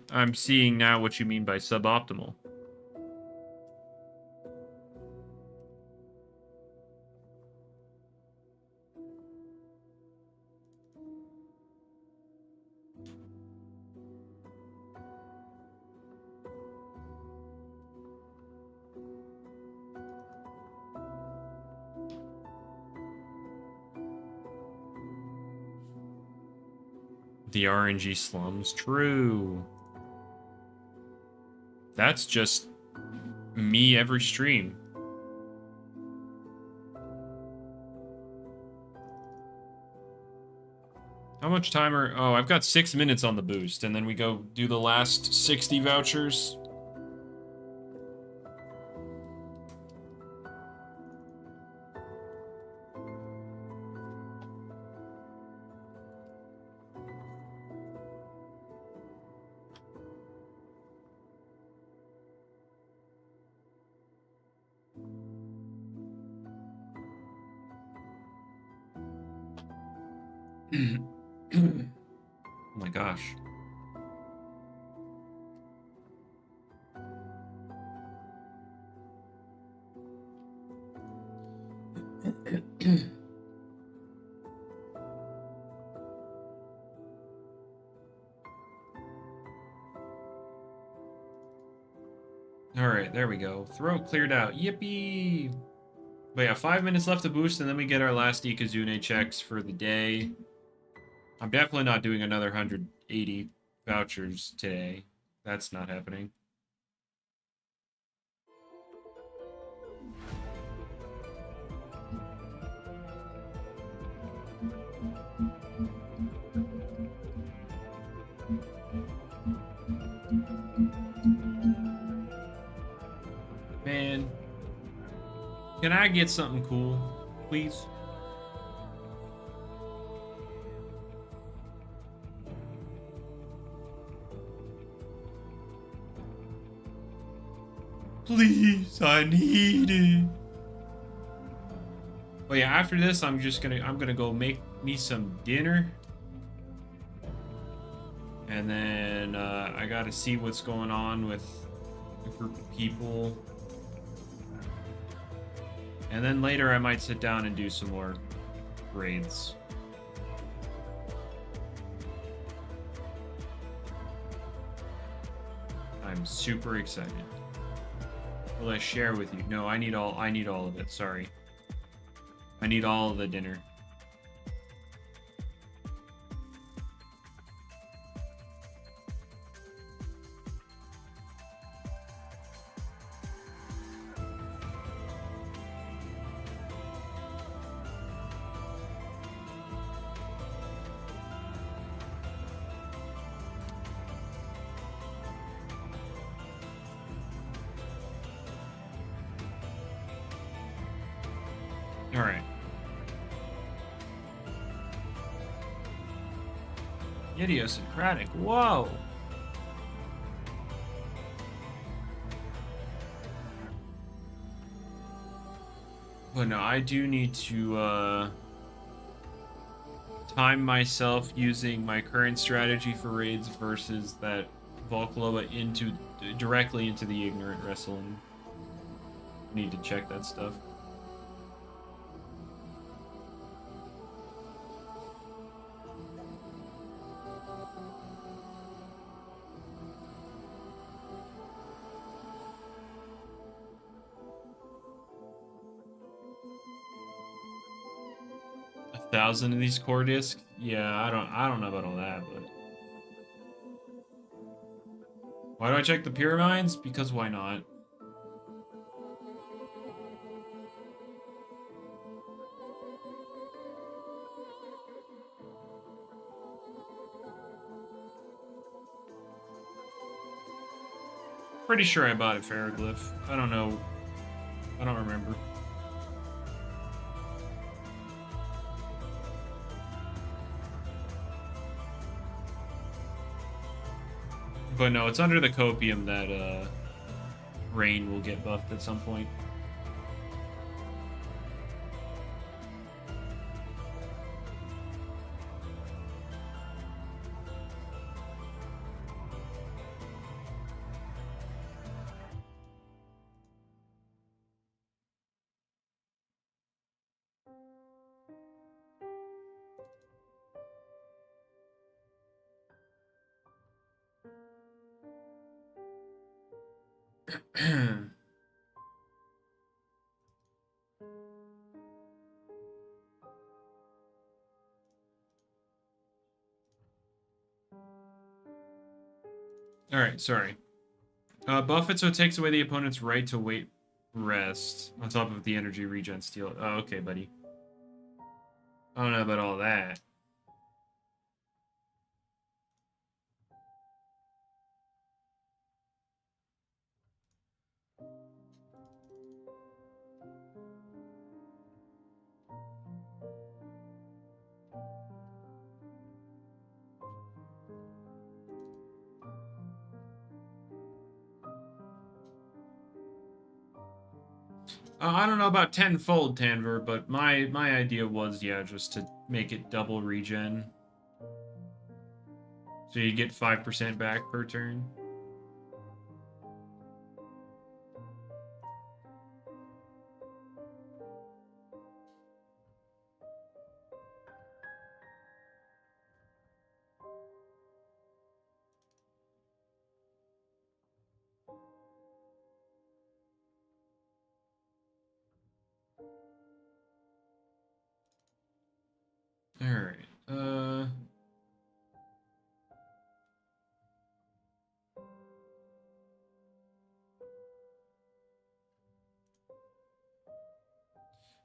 I'm seeing now what you mean by suboptimal. The RNG slums. True. That's just me every stream. How much time are... Oh, I've got 6 minutes on the boost, and then we go do the last 60 vouchers. Oh my gosh. Alright, there we go. Throat cleared out. Yippee! But yeah, 5 minutes left to boost, and then we get our last Ikazune checks for the day. I'm definitely not doing another 180 vouchers today. That's not happening. Man, can I get something cool, please? Please, I need it. But yeah, after this, I'm gonna go make me some dinner. And then I gotta see what's going on with a group of people. And then later I might sit down and do some more raids. I'm super excited. Will I share with you? No, I need all of it, sorry. I need all of the dinner. All right. Idiosyncratic. Whoa. But no, I do need to time myself using my current strategy for raids versus that Volkloa directly into the ignorant wrestling. Need to check that stuff. Thousand of these core discs? Yeah, I don't know about all that, but why do I check the pyramids? Because why not? Pretty sure I bought it Ferroglyph. I don't know. I don't remember. But no, it's under the copium that Rain will get buffed at some point. Alright, sorry. Buff it so it takes away the opponent's right to wait rest on top of the energy regen steal. Oh, okay, buddy. I don't know about all that. I don't know about tenfold, Tanver, but my idea was, yeah, just to make it double regen. So you get 5% back per turn. Alright,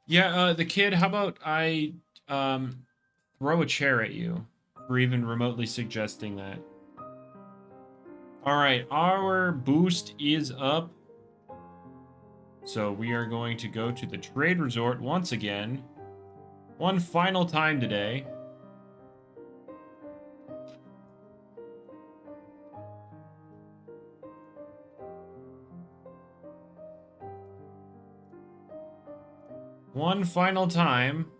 yeah, the kid, how about I, throw a chair at you for even remotely suggesting that. Alright, our boost is up. So we are going to go to the trade resort once again. One final time today. One final time.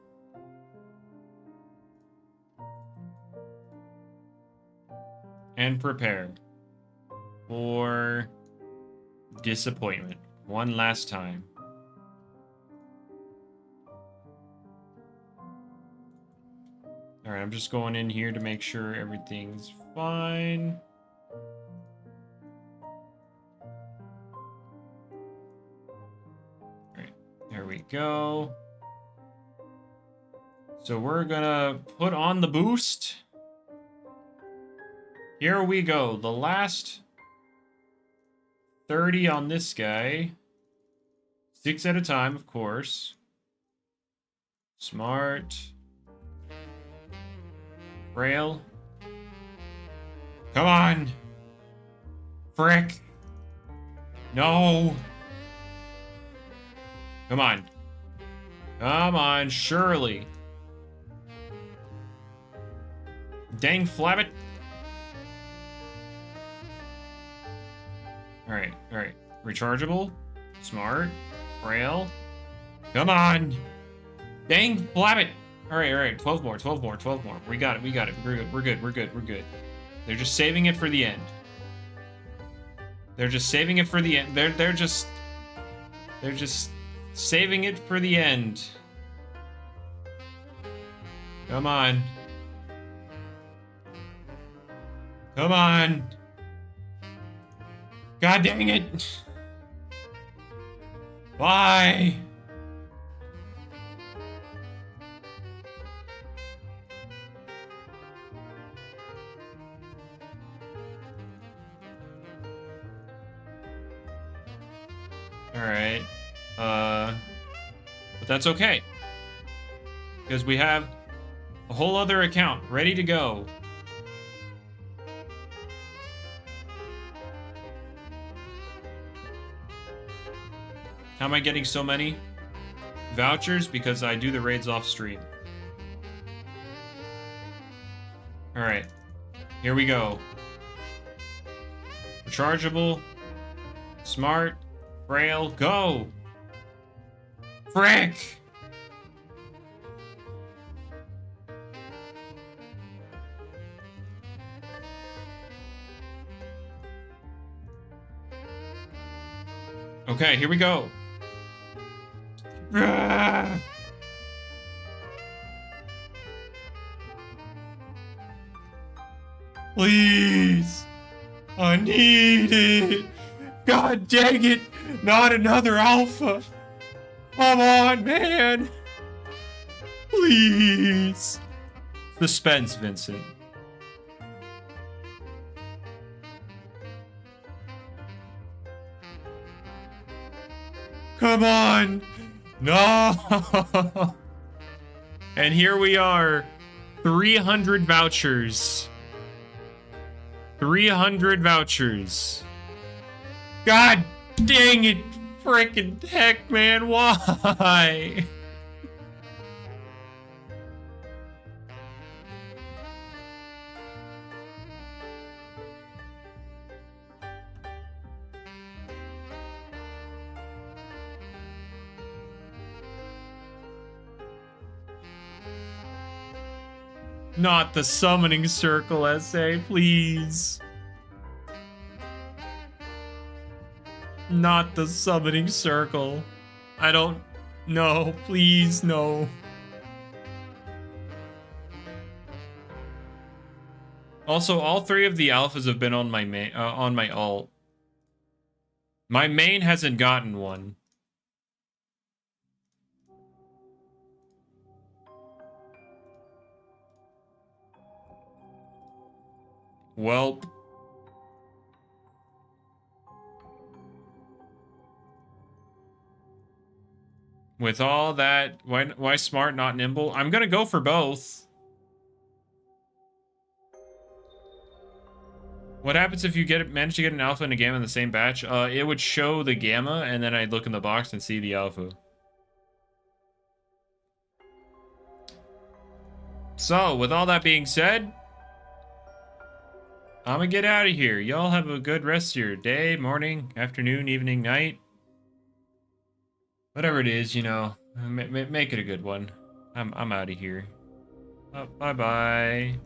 And prepare for disappointment. One last time. Alright, I'm just going in here to make sure everything's fine. Alright, there we go. So we're gonna put on the boost. Here we go. The last 30 on this guy. 6 at a time, of course. Smart. Frail. Come on! Frick! No! Come on. Come on, surely. Dang flabbit. Alright, alright. Rechargeable. Smart. Frail. Come on! Dang flabbit! Alright, alright. 12 more, 12 more, 12 more. We got it, we got it. We're good, we're good, we're good, we're good. They're just saving it for the end. They're just saving it for the end. They're just saving it for the end. Come on. Come on. God dang it. Why? Alright. But that's okay. Because we have a whole other account ready to go. How am I getting so many vouchers? Because I do the raids off stream. Alright. Here we go. Rechargeable. Smart. Frail. Go! Frick! Okay, here we go. Please. I need it. God dang it. Not another alpha. Come on, man. Please. Suspense, Vincent. Come on. No. And here we are. 300 vouchers. 300 vouchers. God dang it. Frickin' heck, man. Why? Not the summoning circle essay, please. Not the summoning circle. I don't... No, please, no. Also, all 3 of the alphas have been on my main, on my alt. My main hasn't gotten one. Welp. With all that, why smart, not nimble? I'm gonna go for both. What happens if you manage to get an alpha and a gamma in the same batch? It would show the gamma, and then I'd look in the box and see the alpha. So, with all that being said, I'm gonna get out of here. Y'all have a good rest of your day, morning, afternoon, evening, night. Whatever it is, you know, make it a good one. I'm out of here. Bye-bye.